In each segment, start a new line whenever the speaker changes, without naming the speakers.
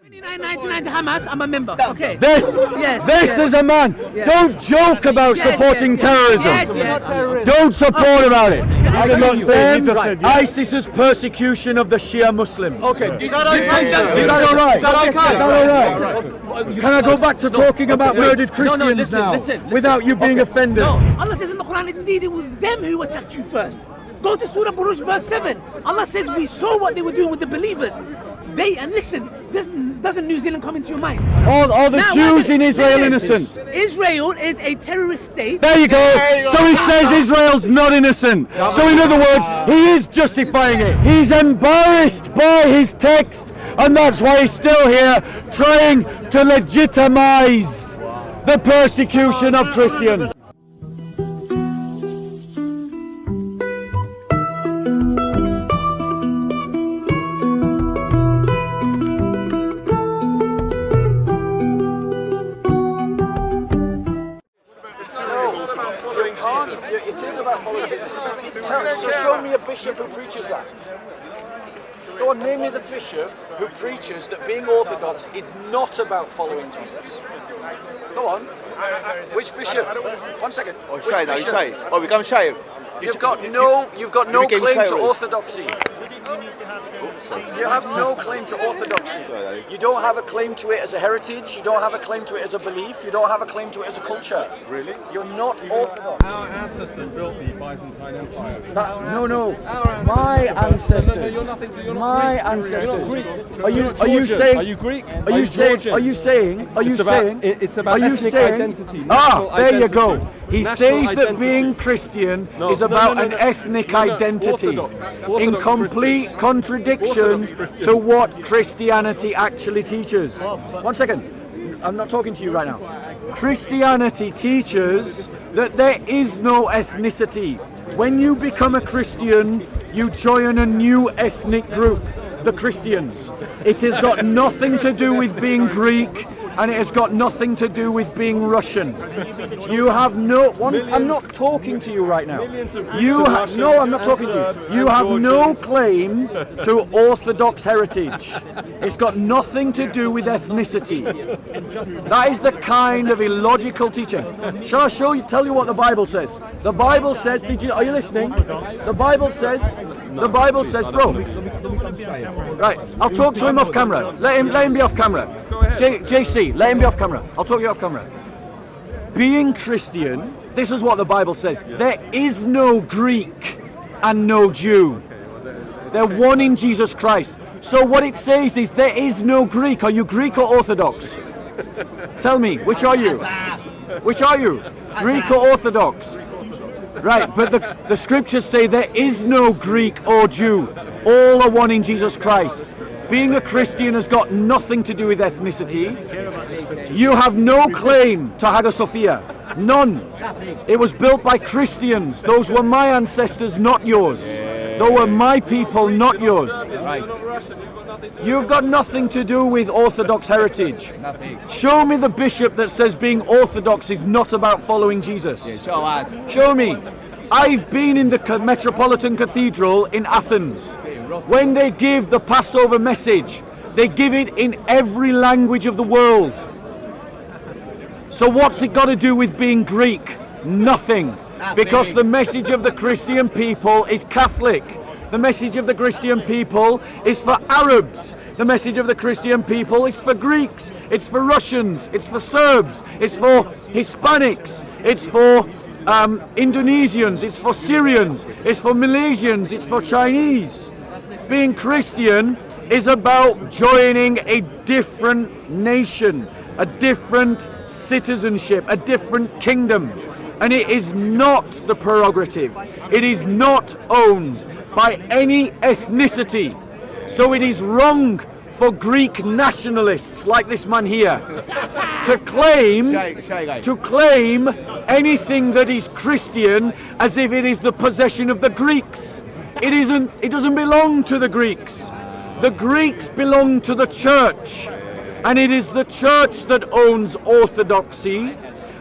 1999 Hamas, I'm a member. Okay.
This is a man. Don't joke about supporting terrorism. Don't support about it. ISIS's persecution of the Shia Muslims.
Okay.
Is that alright? Can I go back to talking about murdered Christians
listen.
without you being offended?
No, Allah says in the Quran, indeed it was them who attacked you first. Go to Surah Buruj verse 7. Allah says we saw what they were doing with the believers. Doesn't New Zealand come into your mind?
All the Jews in Israel innocent.
Israel is a terrorist state.
There you go. So he says Israel's not innocent. So in other words, he is justifying it. He's embarrassed by his text, and that's why he's still here trying to legitimize the persecution of Christians. It is about following Jesus. So show me a bishop who preaches that. Go on, name me the bishop who preaches that being Orthodox is not about following Jesus. Go on. Which bishop? 1 second.
Oh, we come shy.
You've got no claim to orthodoxy. You have no claim to orthodoxy. You don't have a claim to it as a heritage. You don't have a claim to it as a belief. You don't have a claim to it as a culture.
Really?
You're not orthodox.
Our ancestors built the Byzantine Empire.
My ancestors.
No, you're nothing. You're not
My
Greek.
ancestors.
You're not Greek.
Are you saying?
Are you Greek?
Are you saying?
It's about ethnic identity.
There you go. He says that being Christian is about an ethnic identity, in complete contradiction to what Christianity actually teaches. 1 second. I'm not talking to you right now. Christianity teaches that there is no ethnicity. When you become a Christian, you join a new ethnic group, the Christians. It has got nothing to do with being Greek, and it has got nothing to do with being Russian. You have I'm not talking to you right now. I'm not talking to you. You have no claim to Orthodox heritage. It's got nothing to do with ethnicity. That is the kind of illogical teaching. Shall I tell you what the Bible says? The Bible says, are you listening? The Bible says, bro. Right, I'll talk to him off camera. Let him be off camera. JC, let him be off camera. I'll talk to you off camera. Being Christian, this is what the Bible says. There is no Greek and no Jew. They're one in Jesus Christ. So what it says is there is no Greek. Are you Greek or Orthodox? Tell me, which are you? Which are you? Greek or Orthodox? Right, but the scriptures say there is no Greek or Jew. All are one in Jesus Christ. Being a Christian has got nothing to do with ethnicity. You have no claim to Hagia Sophia. None. It was built by Christians. Those were my ancestors, not yours. Those were my people, not yours. You've got nothing to do with Orthodox heritage. Show me the bishop that says being Orthodox is not about following Jesus. Show me. I've been in the Metropolitan Cathedral in Athens. When they give the Passover message, they give it in every language of the world. So what's it got to do with being Greek? Nothing. Because the message of the Christian people is Catholic. The message of the Christian people is for Arabs. The message of the Christian people is for Greeks. It's for Russians. It's for Serbs. It's for Hispanics. It's for Indonesians. It's for Syrians. It's for Malaysians. It's for Chinese. Being Christian is about joining a different nation, a different citizenship, a different kingdom. And it is not the prerogative. It is not owned by any ethnicity. So it is wrong for Greek nationalists like this man here to claim anything that is Christian as if it is the possession of the Greeks. It isn't. It doesn't belong to the Greeks. The Greeks belong to the church, and it is the church that owns orthodoxy,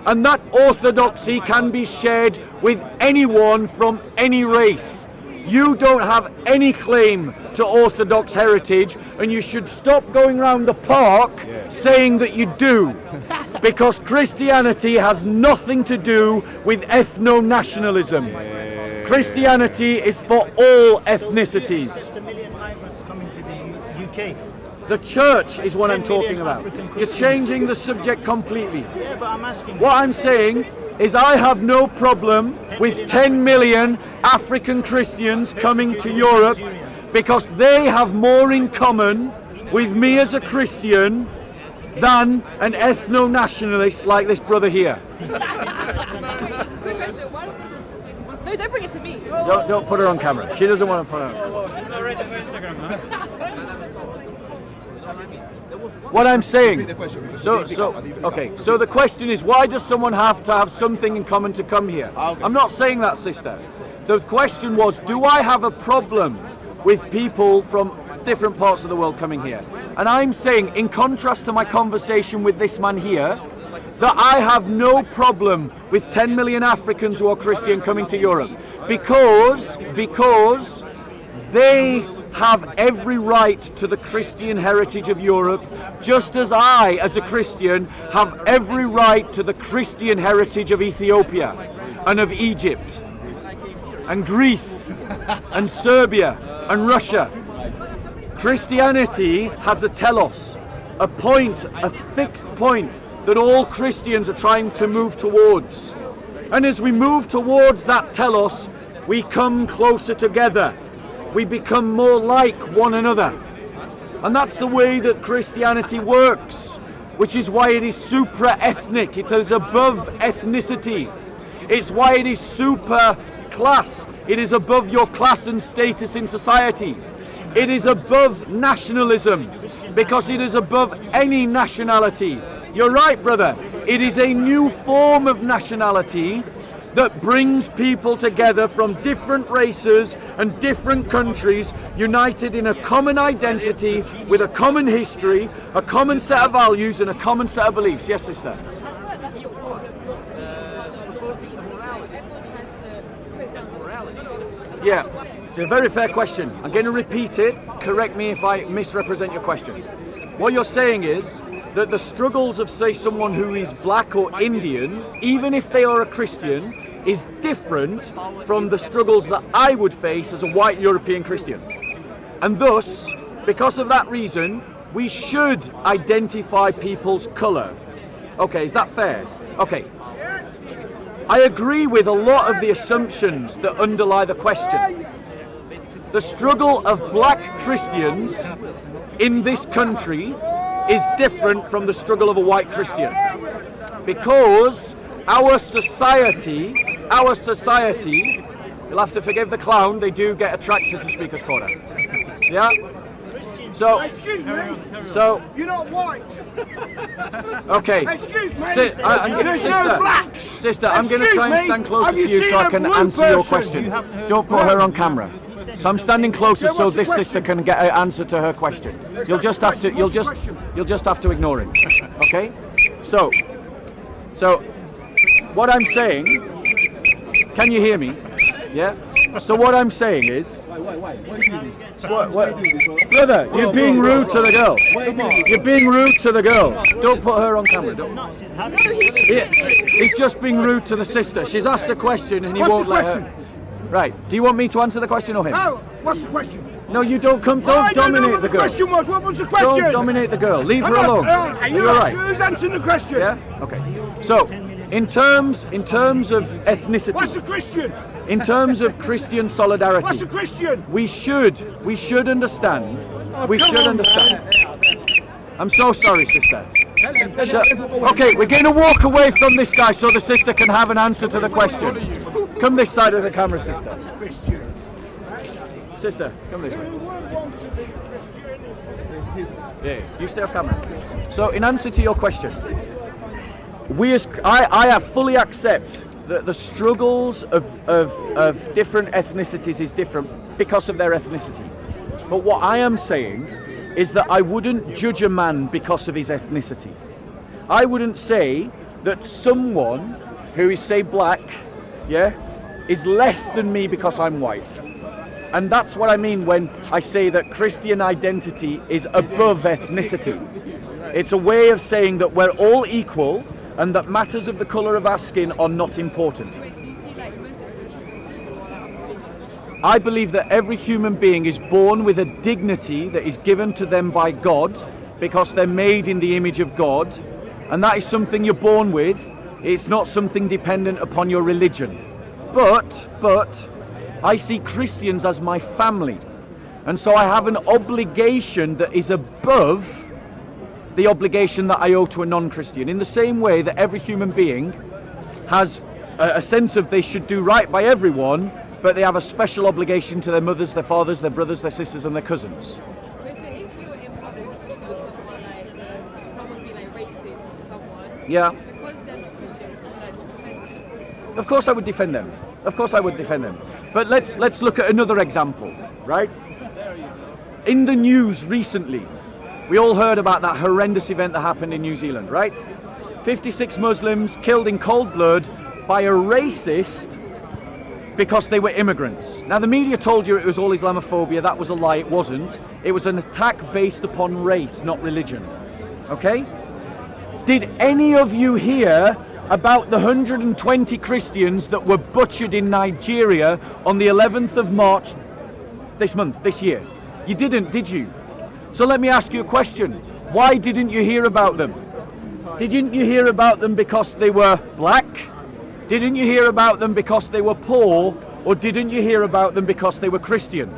and that orthodoxy can be shared with anyone from any race. You don't have any claim to Orthodox heritage, and you should stop going around the park saying that you do, because Christianity has nothing to do with ethno-nationalism. Christianity is for all ethnicities.
The million migrants coming to the UK.
The church is what I'm talking about. You're changing the subject completely.
Yeah, but I'm asking.
What I'm saying is I have no problem with 10 million African Christians coming to Europe because they have more in common with me as a Christian than an ethno-nationalist like this brother here.
Quick question. Why does no, don't bring it to me.
Don't put her on camera. She doesn't want to put her on camera. What I'm saying, so the question is, why does someone have to have something in common to come here? I'm not saying that, sister. The question was, do I have a problem with people from different parts of the world coming here? And I'm saying, in contrast to my conversation with this man here, that I have no problem with 10 million Africans who are Christian coming to Europe because they have every right to the Christian heritage of Europe, just as I, as a Christian, have every right to the Christian heritage of Ethiopia and of Egypt and Greece and Serbia and Russia. Christianity has a telos, a point, a fixed point that all Christians are trying to move towards. And as we move towards that telos, we come closer together. We become more like one another. And that's the way that Christianity works, which is why it is supra-ethnic. It is above ethnicity. It's why it is super-class. It is above your class and status in society. It is above nationalism, because it is above any nationality. You're right, brother. It is a new form of nationality that brings people together from different races and different countries, united in a common identity, with a common history, a common set of values, and a common set of beliefs. Yes, sister?
I feel like that's the problem, not seeing things. Like, everyone tries to put down the
Yeah, it's a very fair question. I'm going to repeat it. Correct me if I misrepresent your question. What you're saying is that the struggles of, say, someone who is black or Indian, even if they are a Christian, is different from the struggles that I would face as a white European Christian. And thus, because of that reason, we should identify people's colour. Okay, is that fair? Okay. I agree with a lot of the assumptions that underlie the question. The struggle of black Christians in this country is different from the struggle of a white Christian, because our society, you'll have to forgive the clown, they do get attracted to Speaker's Corner. Yeah?
Excuse me.
So
You're not white.
Okay.
Excuse me.
There's
no blacks.
Sister, I'm going to try and stand closer to you so I can answer your question. Don't put her on camera. So I'm standing closer so this sister can get an answer to her question. You'll just have to ignore it. Okay? So what I'm saying, can you hear me? Yeah? So what I'm saying is, brother, you're being rude to the girl. You're being rude to the girl. Don't put her on camera. He's just being rude to the sister. She's asked a question and he won't let her. Right. Do you want me to answer the question or him?
No. What's the question?
No, you don't come. Don't dominate the girl.
Question was. What was the question?
Don't dominate the girl. Leave her alone.
You're right. Who's answering the question?
Yeah. Okay. So, in terms of ethnicity.
What's a Christian?
In terms of Christian solidarity.
What's a Christian?
We should understand. We should understand. I'm so sorry, sister. Okay, we're going to walk away from this guy so the sister can have an answer to the question. Come this side of the camera, sister. Sister, come this way. Yeah, you stay off camera. So, in answer to your question, I fully accept that the struggles of different ethnicities is different because of their ethnicity. But what I am saying is that I wouldn't judge a man because of his ethnicity. I wouldn't say that someone who is, say, black, is less than me because I'm white. And that's what I mean when I say that Christian identity is above ethnicity. It's a way of saying that we're all equal and that matters of the colour of our skin are not important.
Wait, do you see like Muslims equal to or like other religions?
I believe that every human being is born with a dignity that is given to them by God because they're made in the image of God, and that is something you're born with. It's not something dependent upon your religion. But I see Christians as my family, and so I have an obligation that is above the obligation that I owe to a non-Christian, in the same way that every human being has a sense of they should do right by everyone, but they have a special obligation to their mothers, their fathers, their brothers, their sisters and their cousins.
Wait, so if you were in public and you saw someone like someone being like racist to someone,
Yeah.
because they're not Christian, would you like not defend them?
Of course I would defend them. Of course I would defend them. But let's look at another example, right? In the news recently, we all heard about that horrendous event that happened in New Zealand, right? 56 Muslims killed in cold blood by a racist because they were immigrants. Now the media told you it was all Islamophobia. That was a lie. It wasn't. It was an attack based upon race, not religion. Okay? Did any of you hear about the 120 Christians that were butchered in Nigeria on the 11th of March this year? You didn't, did you? So let me ask you a question. Why didn't you hear about them? Didn't you hear about them because they were black? Didn't you hear about them because they were poor? Or didn't you hear about them because they were Christian?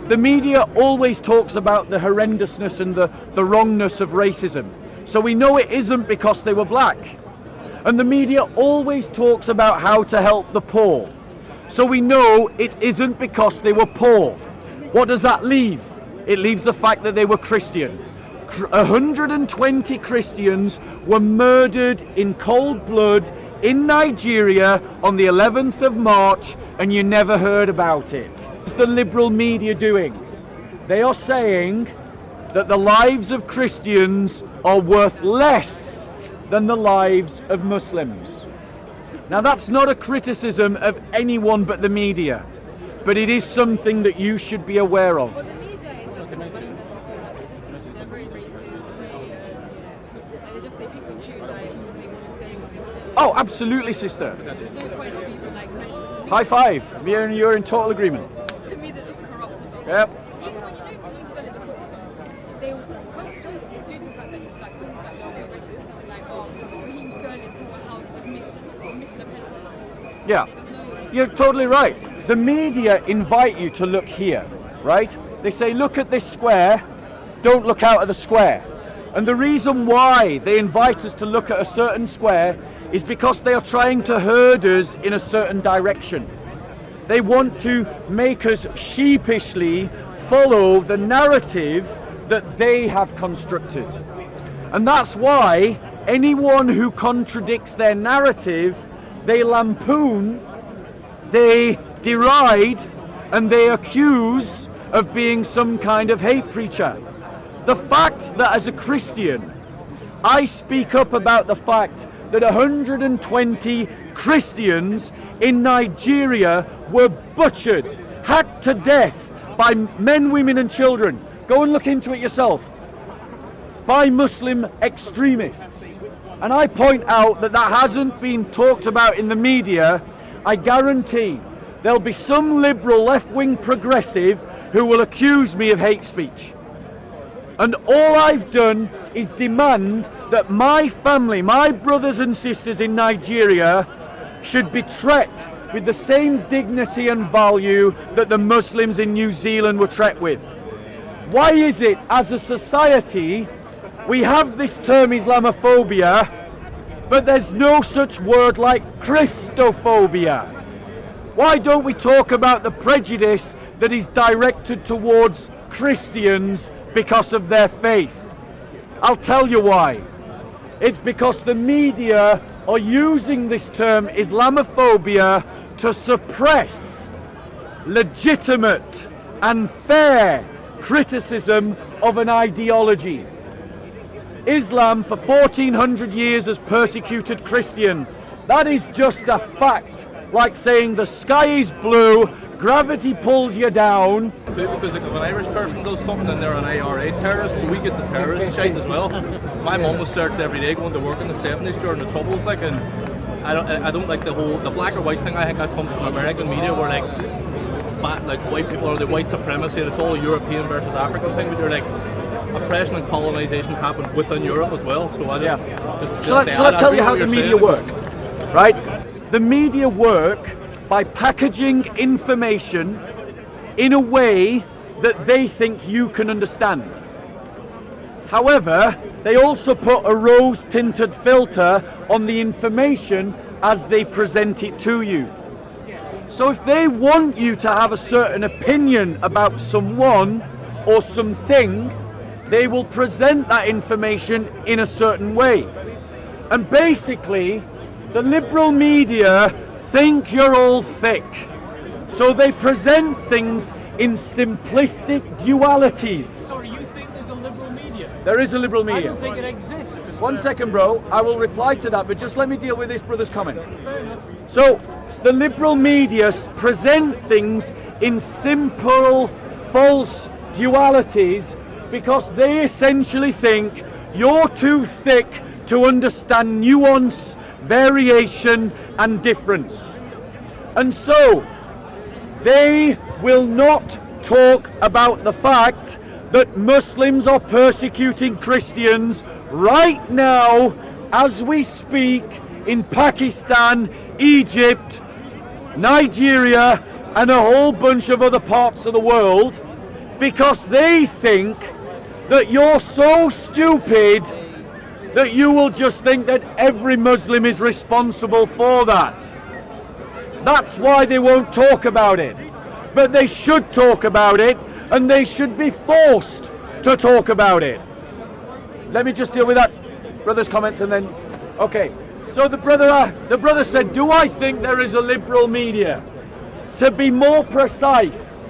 The media always talks about the horrendousness and the wrongness of racism. So we know it isn't because they were black. And the media always talks about how to help the poor. So we know it isn't because they were poor. What does that leave? It leaves the fact that they were Christian. 120 Christians were murdered in cold blood in Nigeria on the 11th of March, and you never heard about it. What's the liberal media doing? They are saying that the lives of Christians are worth less than the lives of Muslims. Now that's not a criticism of anyone but the media, but it is something that you should be aware of.
Well, the media is just they're very racist, they just they pick and choose like who they want to say what they want to say.
Oh, absolutely, sister.
There's no point of even like mentioning.
High five. You're in total agreement.
The media just corrupts us all.
Yep.
Even when you know Raheem Sterling, the footballer, they it's due to the fact that like because he's like they're racist and something like Raheem Sterling bought a house and missing a penalty.
Yeah. You're totally right. The media invite you to look here, right? They say, look at this square, don't look out of the square. And the reason why they invite us to look at a certain square is because they are trying to herd us in a certain direction. They want to make us sheepishly follow the narrative that they have constructed. And that's why anyone who contradicts their narrative, they lampoon, they deride, and they accuse of being some kind of hate preacher. The fact that as a Christian, I speak up about the fact that 120 Christians in Nigeria were butchered, hacked to death by men, women and children. Go and look into it yourself. By Muslim extremists. And I point out that that hasn't been talked about in the media. I guarantee there'll be some liberal left-wing progressive who will accuse me of hate speech. And all I've done is demand that my family, my brothers and sisters in Nigeria, should be treated with the same dignity and value that the Muslims in New Zealand were treated with. Why is it, as a society, we have this term Islamophobia, but there's no such word like Christophobia? Why don't we talk about the prejudice that is directed towards Christians because of their faith? I'll tell you why. It's because the media are using this term Islamophobia to suppress legitimate and fair criticism of an ideology. Islam for 1400 years has persecuted Christians. That is just a fact. like saying the sky is blue, gravity pulls you down.
Because like, if an Irish person does something and they're an IRA terrorist, so we get the terrorist shite as well. My mum was searched every day going to work in the 70s during the Troubles, like, and I don't like the black or white thing. I think that comes from American media where like white people are the white supremacy, and it's all a European versus African thing, but you're like oppression and colonization happened within Europe as well. So I just
Shall I tell you how the media work? Right? The media work by packaging information in a way that they think you can understand. However, they also put a rose-tinted filter on the information as they present it to you. So if they want you to have a certain opinion about someone or something, they will present that information in a certain way. And basically, the liberal media think you're all thick. So they present things in simplistic dualities.
So you think there's a liberal media?
There is a liberal media.
I don't think it exists.
1 second, bro. I will reply to that, but just let me deal with this brother's comment.
Fair enough.
So, the liberal media present things in simple, false dualities because they essentially think you're too thick to understand nuance, variation, and difference. And so, they will not talk about the fact that Muslims are persecuting Christians right now as we speak in Pakistan, Egypt, Nigeria, and a whole bunch of other parts of the world, because they think that you're so stupid that you will just think that every Muslim is responsible for that. That's why they won't talk about it. But they should talk about it, and they should be forced to talk about it. Let me just deal with that brother's comments and then, okay. So the brother said, do I think there is a liberal media? To be more precise,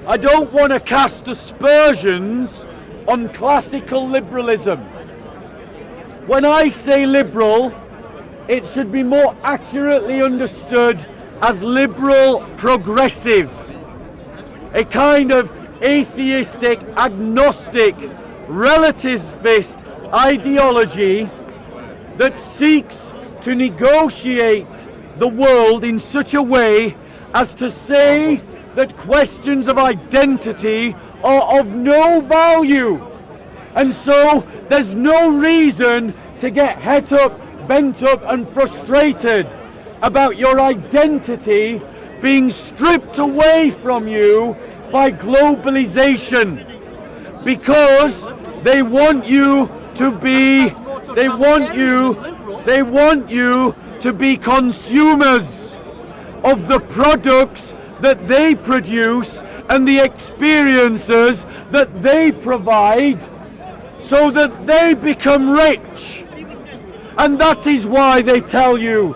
I don't want to cast aspersions on classical liberalism. When I say liberal, it should be more accurately understood as liberal progressive. A kind of atheistic, agnostic, relativist ideology that seeks to negotiate the world in such a way as to say that questions of identity are of no value. And so there's no reason to get het up, bent up and frustrated about your identity being stripped away from you by globalization, because they want you to be consumers of the products that they produce and the experiences that they provide, so that they become rich. And that is why they tell you,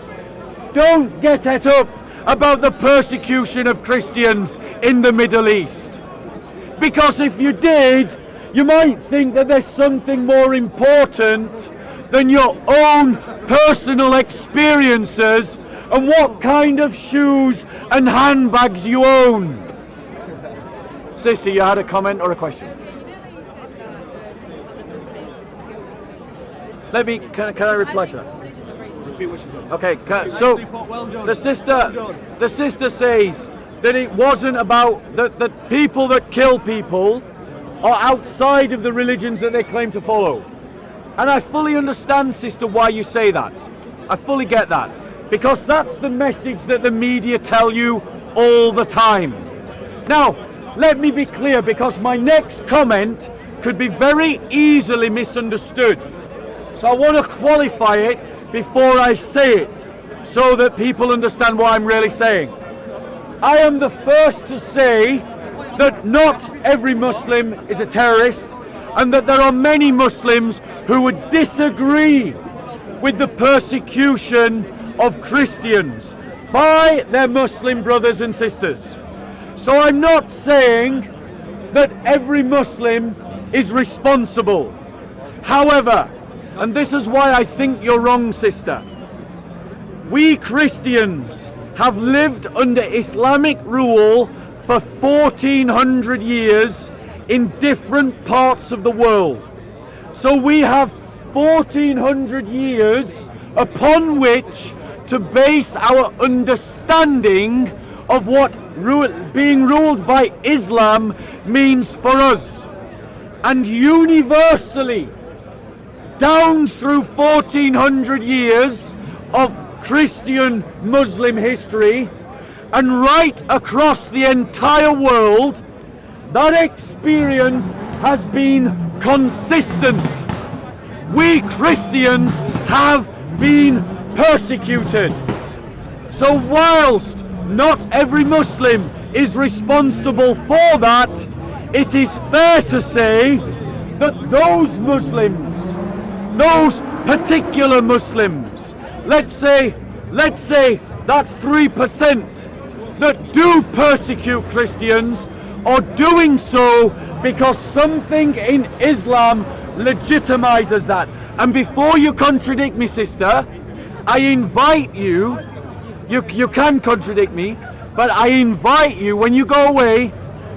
don't get het up about the persecution of Christians in the Middle East. Because if you did, you might think that there's something more important than your own personal experiences and what kind of shoes and handbags you own. Sister, you had a comment or a question? Let me, can I reply to that? Okay, so the sister says that it wasn't about that people that kill people are outside of the religions that they claim to follow. And I fully understand, sister, why you say that. I fully get that. Because that's the message that the media tell you all the time. Now, let me be clear, because my next comment could be very easily misunderstood. So I want to qualify it before I say it, so that people understand what I'm really saying. I am the first to say that not every Muslim is a terrorist, and that there are many Muslims who would disagree with the persecution of Christians by their Muslim brothers and sisters. So I'm not saying that every Muslim is responsible. However, and this is why I think you're wrong, sister, we Christians have lived under Islamic rule for 1400 years in different parts of the world. So we have 1400 years upon which to base our understanding of what being ruled by Islam means for us. And universally, down through 1400 years of Christian Muslim history, and right across the entire world, that experience has been consistent. We Christians have been persecuted. So whilst not every Muslim is responsible for that, it is fair to say that those Muslims, those particular Muslims, let's say that 3% that do persecute Christians are doing so because something in Islam legitimizes that. And before you contradict me, sister, I invite you can contradict me, but I invite you, when you go away,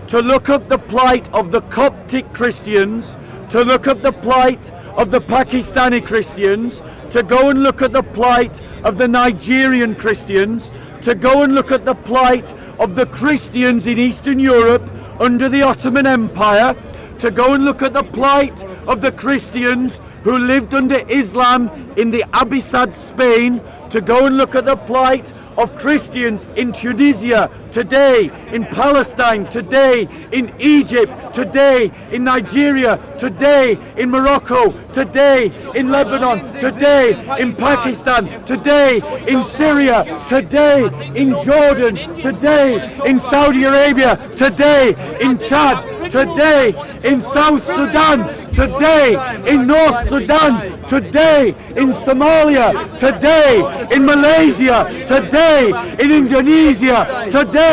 to look up the plight of the Coptic Christians, to look up the plight of the Pakistani Christians, to go and look at the plight of the Nigerian Christians, to go and look at the plight of the Christians in Eastern Europe under the Ottoman Empire, to go and look at the plight of the Christians who lived under Islam in the Abbasid Spain, to go and look at the plight of Christians in Tunisia today, in Palestine today, in Egypt today, in Nigeria today, in Morocco today, in Lebanon today, in Pakistan today, in Syria today, in Jordan today, in Saudi Arabia today, in Chad today, in South Sudan today, in North Sudan today, in Somalia today, in Malaysia today, in Indonesia today,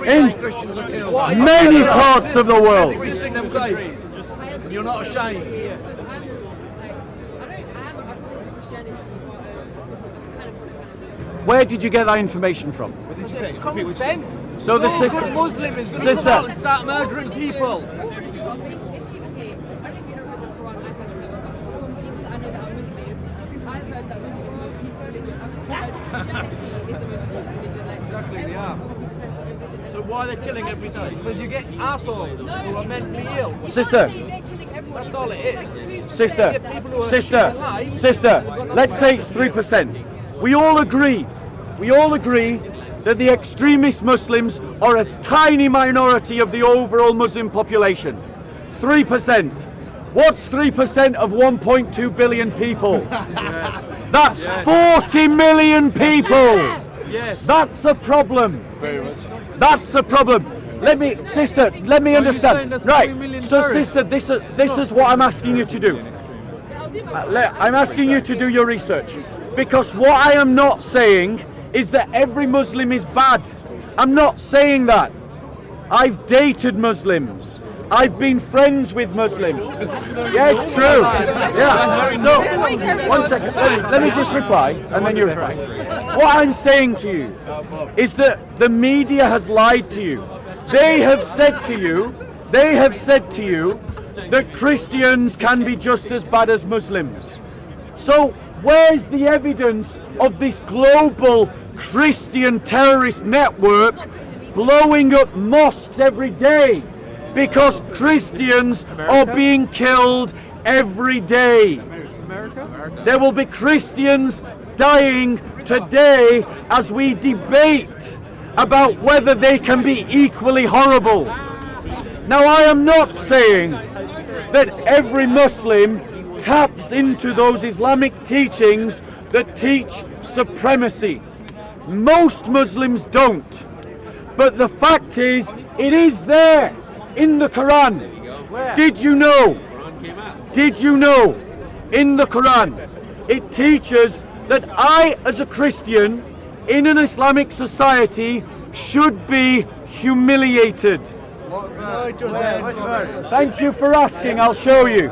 in many parts of the world.
You're not ashamed.
Where did you get that information from?
It's common sense.
So the sister,
Muslim is going to go out and start murdering people.
Exactly,
yeah. So why are they killing every day? Because you get assholes who are mentally ill.
Sister,
That's all it is.
sister, let's say it's 3%. We all agree that the extremist Muslims are a tiny minority of the overall Muslim population. 3%. What's 3% of 1.2 billion people? That's 40 million people. That's a problem. That's a problem. Let me understand. Right. So, sister, this is what I'm asking you to do. I'm asking you to do your research, because what I am not saying is that every Muslim is bad. I'm not saying that. I've dated Muslims. I've been friends with Muslims. Yeah, it's true. Yeah. So, one second. Let me just reply, and then you reply. What I'm saying to you is that the media has lied to you. They have said to you that Christians can be just as bad as Muslims. So, where's the evidence of this global Christian terrorist network blowing up mosques every day? Because Christians are being killed every day. There will be Christians dying today as we debate about whether they can be equally horrible. Now, I am not saying that every Muslim taps into those Islamic teachings that teach supremacy. Most Muslims don't. But the fact is, it is there in the Quran. Did you know? In the Quran, it teaches that I, as a Christian, in an Islamic society, should be humiliated. Thank you for asking, I'll show you.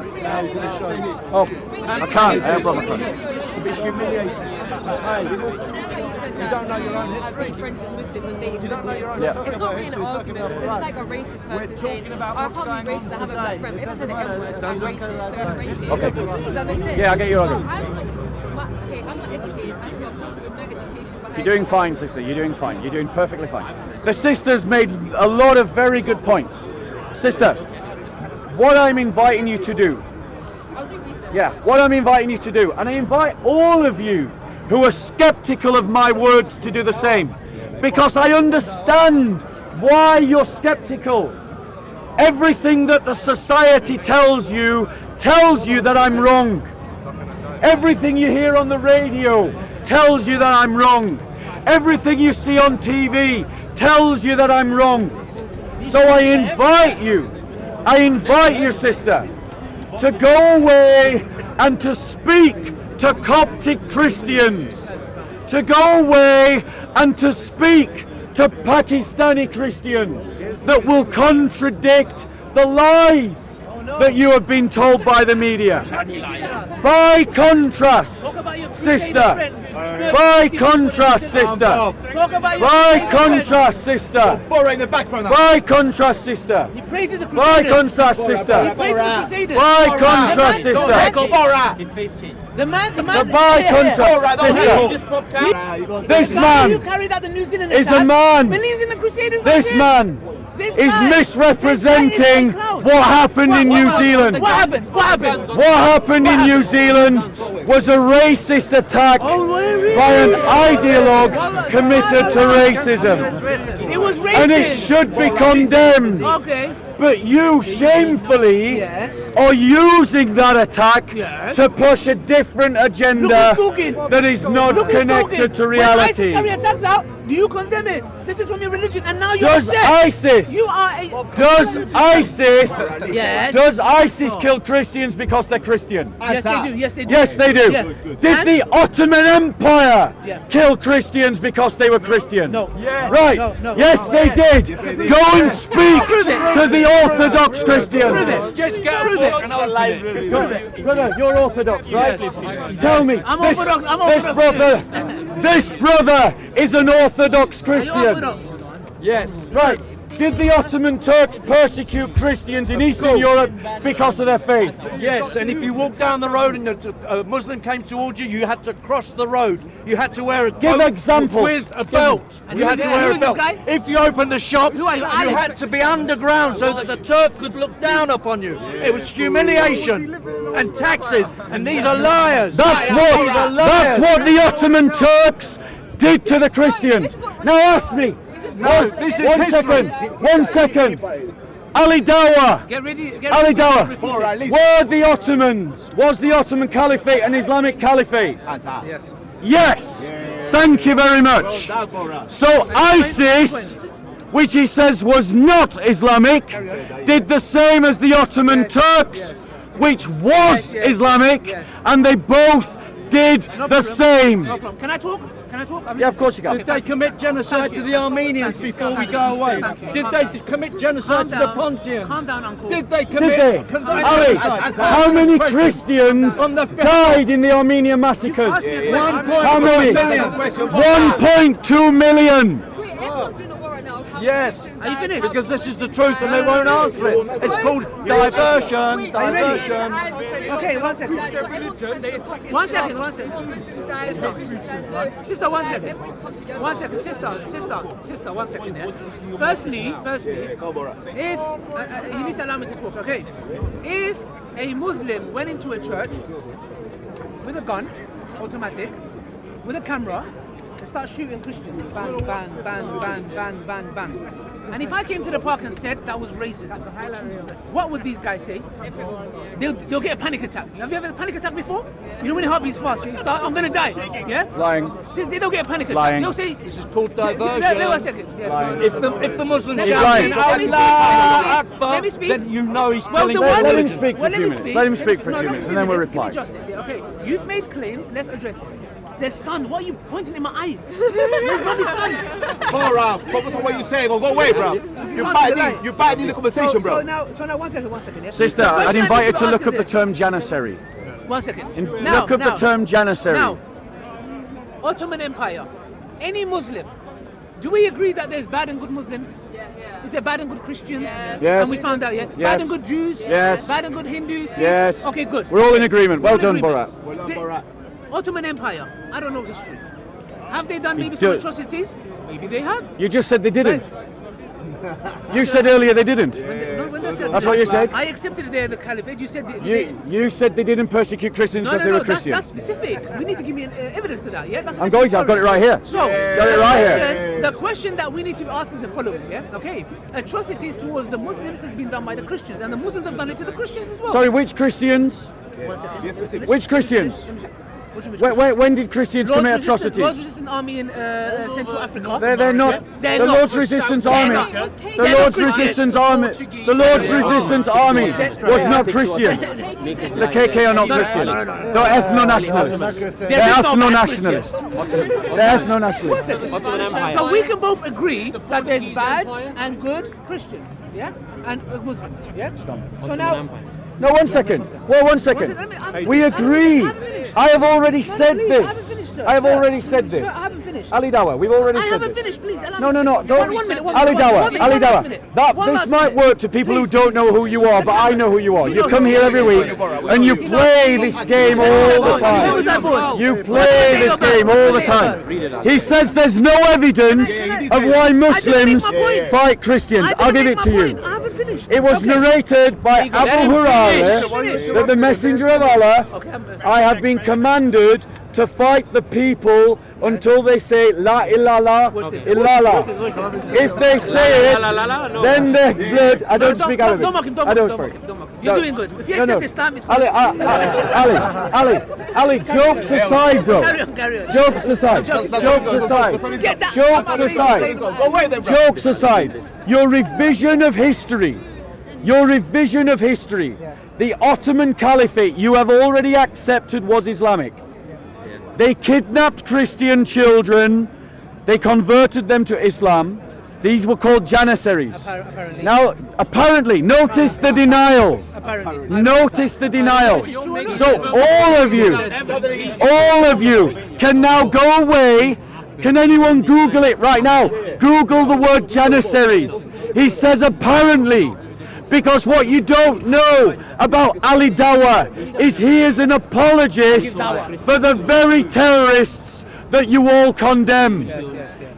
Oh, I can't. I have to be humiliated.
said
You
that
don't know your own
I've
history.
been friends with Muslims and dated
You don't know your own
Muslims.
history.
It's not really an argument because it's like a racist person saying,
about
I
what's
can't be
going
racist, I
on
have a black
today.
friend. If I said the N-word, I'm racist, so I'm racist.
Okay.
Does that make sense?
Yeah, I get your
No,
argument.
I'm not, okay, I'm not educated at all. I'm talking with no education behind
You're doing fine, sister. You're doing fine. You're doing perfectly fine. The sister's made a lot of very good points. Sister, what I'm inviting you to do,
I'll do research.
yeah, what I'm inviting you to do, and I invite all of you who are skeptical of my words to do the same, because I understand why you're skeptical. Everything that the society tells you that I'm wrong. Everything you hear on the radio tells you that I'm wrong. Everything you see on TV tells you that I'm wrong. So I invite you, sister, to go away and to speak to Coptic Christians, to go away and to speak to Pakistani Christians that will contradict the lies that you have been told by the media. By contrast, sister, by contrast, sister, by contrast, sister, by contrast, sister, by contrast, sister, by contrast, sister,
The man,
by contrast, sister, this man is a man, this man is misrepresenting what happened in New Zealand.
What happened? What happened?
What happened in New Zealand was a racist attack by an ideologue committed to racism.
It was racist.
And it should be condemned.
Okay.
But you shamefully
Yes.
are using that attack
Yes.
to push a different agenda that is not connected to
When ISIS
reality.
carry attacks out, do you condemn it? This is from your religion, and now you're
Does
upset.
ISIS
You are a. Yes.
Does ISIS kill Christians because they're Christian?
Yes, they do. Yes, they do.
Yes, they do.
Yeah.
Did
And-
the Ottoman Empire
Yeah.
kill Christians because they were Christian?
No.
Right.
No.
Yes, they did. Go and speak
Prove it.
to the Orthodox Christians.
Prove it.
Just get a
Prove
book
it.
and I'll library.
Brother, you're Orthodox, right? Tell me.
I'm
this,
Orthodox, I'm
this
Orthodox.
this brother is an Orthodox
Are you
Christian.
Orthodox?
Yes. Right. Did the Ottoman Turks persecute Christians in Eastern Europe because of their faith?
Yes, and if you walked down the road and a Muslim came towards you, you had to cross the road. You had to wear a
Give
coat
examples.
with a belt.
And
You
who
had
is
to
it?
wear
Who
a
is this
belt.
guy?
If you opened the shop,
Who are you,
you
Alex?
had to be underground so that the Turk could look down upon you. It was humiliation and taxes, and these are liars.
That's
These are liars.
what the Ottoman Turks did to the Christians. Now ask me.
No, this is
One
history.
second. Ali Dawah.
Get ready.
Ali Dawah. Was the Ottoman Caliphate an Islamic caliphate?
Yes.
Yes. Thank you very much. So ISIS, which he says was not Islamic, did the same as the Ottoman Turks, which was
Yes.
Islamic,
Yes.
and they both did
No
the
problem.
same.
No problem. Can I talk?
Yeah, of course you can.
Did they commit genocide to the Armenians before we go away? Did they commit genocide to the Pontians?
Calm down, Uncle.
Did they
Did
commit
they? Ali,
genocide?
how many Christians
On the
died in the Armenian massacres?
Ask me a question.
How many? 1.2 million.
Wait, everyone's doing a war right now.
Yes.
Are you finished?
Because this is the truth and they won't answer it. It's called diversion. Diversion.
Okay, 1 second. 1 second, 1 second. Sister, 1 second. 1 second, sister, 1 second. Yeah. Firstly, if he needs to allow me to talk, okay? If a Muslim went into a church with a gun, automatic, with a camera, and start shooting Christians, bang, bang, bang, bang, bang, bang, bang. And if I came to the park and said that was racism, what would these guys say? They'll get a panic attack. Have you ever had a panic attack before? You know when your heart beats fast, you start, I'm gonna die. Yeah?
Lying.
They don't get a panic attack.
Lying.
They'll say,
This is called diversion.
wait 1 second. Yes,
Lying.
no.
If the Muslims
Let me
shout
speak.
Allah
Let me speak.
Akbar,
Let me speak.
then you know he's
Well,
killing
the one
Let
who-
him speak for a
let
few
me
minutes. Let him speak for a
No,
few
not
minutes, and then we'll
minutes.
reply.
Give me justice, yeah, okay, you've made claims. Let's address it. Their son. What are you pointing in my eye? Where's Bobby's son?
Bora, focus on what you're saying or go away, bro. You're biting in the conversation, bro.
So now, 1 second, yeah.
Sister,
The
I'd
question I
invite
need
you to look
ask
up the
this.
term janissary.
1 second.
Look up the term janissary.
Now, Ottoman Empire. any Muslim. Do we agree that there's bad and good Muslims? Is there bad and good Christians?
Yes.
And we found out, yeah?
Yes.
Bad and good Jews?
Yes.
Bad and good Hindus?
Yes.
Okay, good.
We're all in agreement. Well done,
agreement.
Borat.
The Ottoman Empire, I don't know history. Have they done maybe
You
some
do.
atrocities? Maybe they have.
You just said they didn't. You said earlier they didn't.
When they said
That's what you said?
I accepted they're the caliphate. You said they
You said they didn't persecute Christians because they were Christian.
That's specific. We need to give me evidence to that, yeah? That's
I'm going to. I've got it right here.
So,
Got it right here.
the question that we need to ask is the following, yeah? Okay, atrocities towards the Muslims has been done by the Christians, and the Muslims have done it to the Christians as well.
Sorry, which Christians?
1 second.
Which Christians?
What do you mean?
When did Christians commit atrocities?
Lord's Resistance Army in Central Africa.
They're not.
They're
The
not.
Lord's Resistance Army.
They're
The
not
Lord's
Christian.
Resistance Army. The Lord's Resistance Army was not Christian. The KK are not Christian. They're ethno-nationalists. They're ethno-nationalists. They're ethno-nationalists.
So we can both agree that there's bad and good Christians, yeah, and Muslims, yeah. So now,
No, 1 second. Well, 1 second. We agree. I have already said this. I have already said this.
Sir, I haven't finished.
Ali Dawah, we've already
I
said
haven't
this.
finished, please. Allow
No,
me
no,
to-
no, don't.
One minute,
Ali Dawah, Ali Dawah. This
last
might
minute.
work to people who
Please,
don't know who you are, but I know who you are.
You
You
know
come
who
here
I am.
every week and you play this game all the
Where was
time.
that boy?
You play this game all the time. He says there's no evidence of why Muslims fight Christians. I'll give it to you.
I haven't finished.
It was narrated by Abu Hurairah, that the Messenger of Allah, I have been commanded to fight the people until they say La ilaha illallah. If they say it, then their blood. I don't speak Arabic.
Don't mock him.
I don't
Don't mock
speak.
him. Don't mock him. You're doing good. If you
No, no.
accept Islam, it's good.
Ali, jokes aside, bro.
Carry on.
Jokes aside. Jokes aside.
Get that.
Jokes aside.
Go away then, bro.
Jokes aside. Your revision of history. The Ottoman Caliphate you have already accepted was Islamic. They kidnapped Christian children. They converted them to Islam. These were called Janissaries.
Apparently.
Now, apparently, notice the denial.
Apparently.
Notice the denial. So all of you can now go away. Can anyone Google it right now? Google the word Janissaries. He says apparently. Because what you don't know about Ali Dawah is he is an apologist for the very terrorists that you all condemn.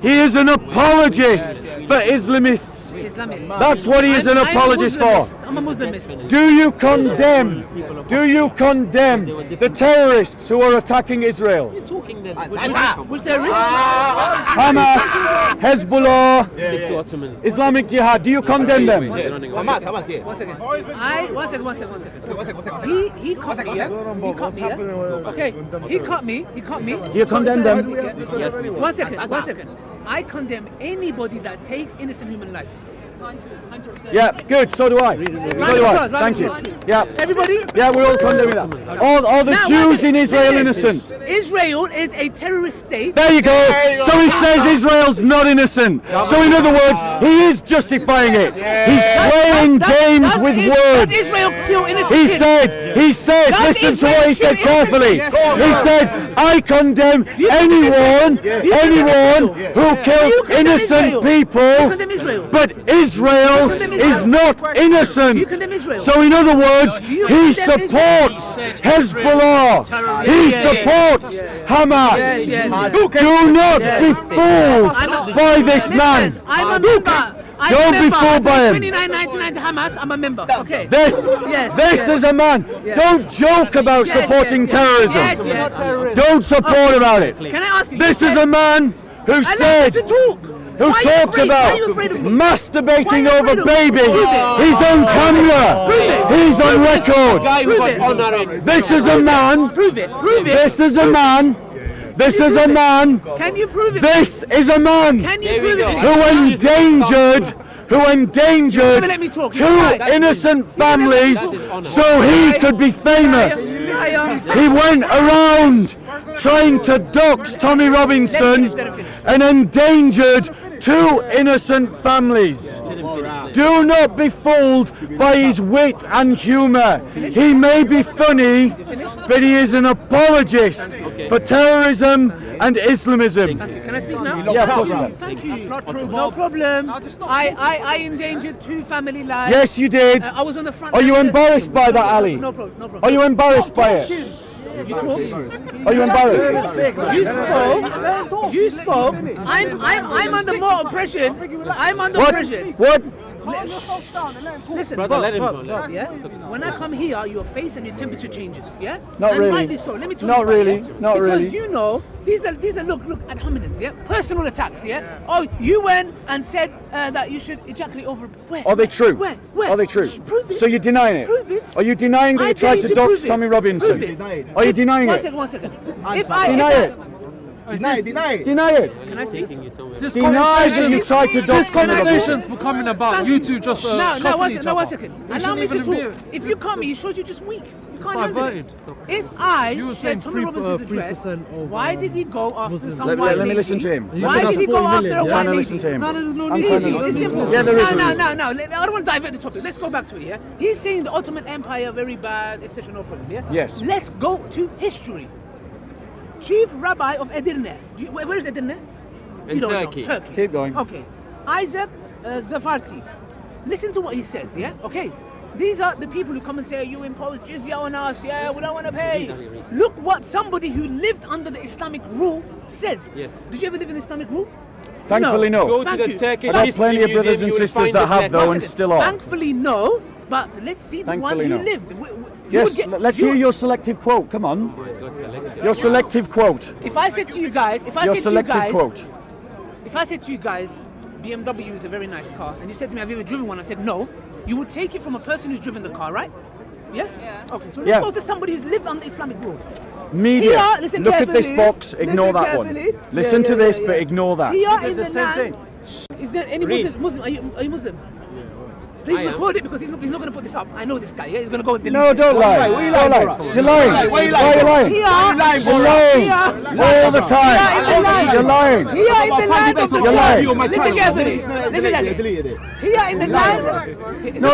He is an apologist for Islamists. That's what he is an apologist for.
I'm a Muslimist.
Do you condemn the terrorists who are attacking Israel?
Which terrorist?
Hamas, Hezbollah, Islamic Jihad, do you condemn them?
One second. One second. He caught me, yeah? He caught me, yeah? Okay. He caught me.
Do you condemn them?
Yes. 1 second. I condemn anybody that takes innocent human lives.
100%.
Yeah, good, so do I. Thank you. Yeah.
Everybody?
Yeah, we're all condemning that. All the
Now,
Jews in Israel innocent.
Israel is a terrorist state.
There you go. So he says Israel's not innocent. So in other words, he is justifying it. He's playing games with words.
Does Israel kill innocent
He
kids?
said, listen to what he said carefully. He said, I condemn anyone who kills innocent people, but Israel is not innocent. So in other words, he supports Hezbollah. He supports Hamas. Do not be fooled by this man.
I'm a member.
Don't be fooled by him.
29.99 to Hamas. I'm a member. Okay.
This is a man. Don't joke about supporting terrorism.
Yes.
Don't support about it.
Can I ask you?
This is a man who said, who talked about masturbating over babies. He's on camera. He's on record. This is a man.
Prove it.
This is a man. This is a man.
Can you prove it?
This is a man
Can you prove it?
who endangered
Let me talk.
two innocent families so he could be famous. He went around trying to dox Tommy Robinson and endangered two innocent families. Do not be fooled by his wit and humour. He may be funny, but he is an apologist for terrorism and Islamism.
Can I speak now?
Yeah, of course you can.
Thank you. No problem. I endangered 2 family lives.
Yes, you did.
I was on the front.
Are you embarrassed by that, Ali?
No problem. No problem.
Are you embarrassed by it?
You talk.
Are you embarrassed?
You spoke. I'm under more oppression. I'm under oppression.
What?
Listen,
Brother, let him go.
Bob, yeah? When I come here, your face and your temperature changes, yeah?
Not
and
really.
rightly so. Let me tell
Not
you why,
really.
yeah?
Not
because
really.
you know, these are look ad hominems, yeah? Personal attacks, yeah? Oh, you went and said that you should ejaculate over. Where?
Are they true?
Where?
Are they true?
Prove it.
So you're denying it?
Prove it.
Are you denying that
I
you
dare
tried
you
to
to
dox
prove it.
Tommy Robinson?
Prove it.
Are you denying
One
it?
second.
Deny it.
Deny it.
Deny it.
Can I speak?
Deny that you tried to dox
This
Tommy Robinson.
conversation's becoming about you two just
One second. Allow me to talk. If you come, it shows you're just weak. You can't handle it. If I said Tommy Robinson's address, why did he go after some white lady?
Let me listen to him.
Why did he go after a
I'm
white
trying to
lady?
listen to him.
No, there's no
I'm
need.
trying to
Easy,
listen.
it's simple.
Yeah, there is.
No. I don't want to divert the topic. Let's go back to it, yeah? He's saying the Ottoman Empire, very bad, etc. No problem, yeah?
Yes.
Let's go to history. Chief Rabbi of Edirne. Where is Edirne?
In
You don't know.
Turkey.
Turkey.
Keep going.
Okay. Isaac Zafarti. Listen to what he says, yeah? Okay. These are the people who come and say, you impose jizya on us, yeah, we don't want to pay. Look what somebody who lived under the Islamic rule says.
Yes.
Did you ever live in Islamic rule?
Thankfully, no.
Go to
Thank
the
you.
Turkish
I've got
history
plenty of
museum,
brothers and
you will
sisters
find
that
this
have,
letter.
though, and still are.
Thankfully, no. But let's see the one
Thankfully,
who
no.
lived.
Yes, let's hear your selective quote. Come on. Your selective quote.
If I said to you guys,
Your selective quote.
if I said to you guys, BMW is a very nice car, and you said to me, have you ever driven one? I said no. You would take it from a person who's driven the car, right? Yes?
Yeah.
Okay, so let's
Yeah.
go to somebody who's lived under Islamic rule.
Media.
Here, listen
Look at this
carefully.
box. Ignore
Listen
that one.
carefully.
Listen
Yeah,
to this,
yeah.
but ignore that.
Here in
the
the
same
land.
thing.
Is there any Muslim? Are you Muslim? Please record it because he's not going to put this up. I know this guy. Yeah, he's going to go and delete
No,
it.
don't lie.
Why you
Don't
lying,
lie.
bro?
You're lying.
Why you
Why are you lying?
Here,
You're lying. All the time. You're lying.
Here in the land of the
You're lying.
Listen carefully. Listen carefully. Here in the land.
No,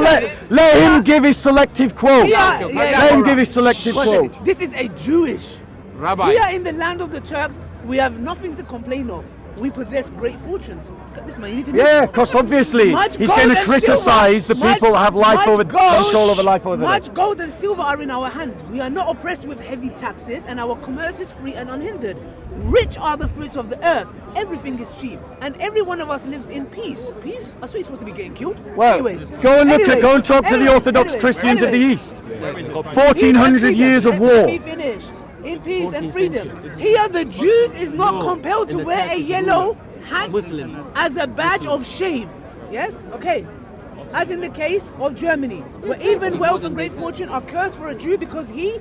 let him give his selective quote. Let him give his selective quote.
This is a Jewish.
Rabbi.
Here in the land of the Turks, we have nothing to complain of. We possess great fortunes. Look at this man, you need to know.
Yeah, because obviously
Much
he's
gold
going to
and
criticise the
silver.
people that have life
Much
over
gold-
control over life over
Much
there.
gold and silver are in our hands. We are not oppressed with heavy taxes, and our commerce is free and unhindered. Rich are the fruits of the earth. Everything is cheap, and every one of us lives in peace. Peace? I thought you're supposed to be getting killed.
Well,
Anyways,
go and look
anyway,
at, go and talk to the
anyway,
Orthodox
anyway,
Christians of the
anyway.
East. 1400 years of
Let
war.
me finish. In peace and freedom. Here, the Jews is not compelled to wear a yellow hat as a badge of shame. Yes? Okay. As in the case of Germany, where even wealth and great fortune are cursed for a Jew because he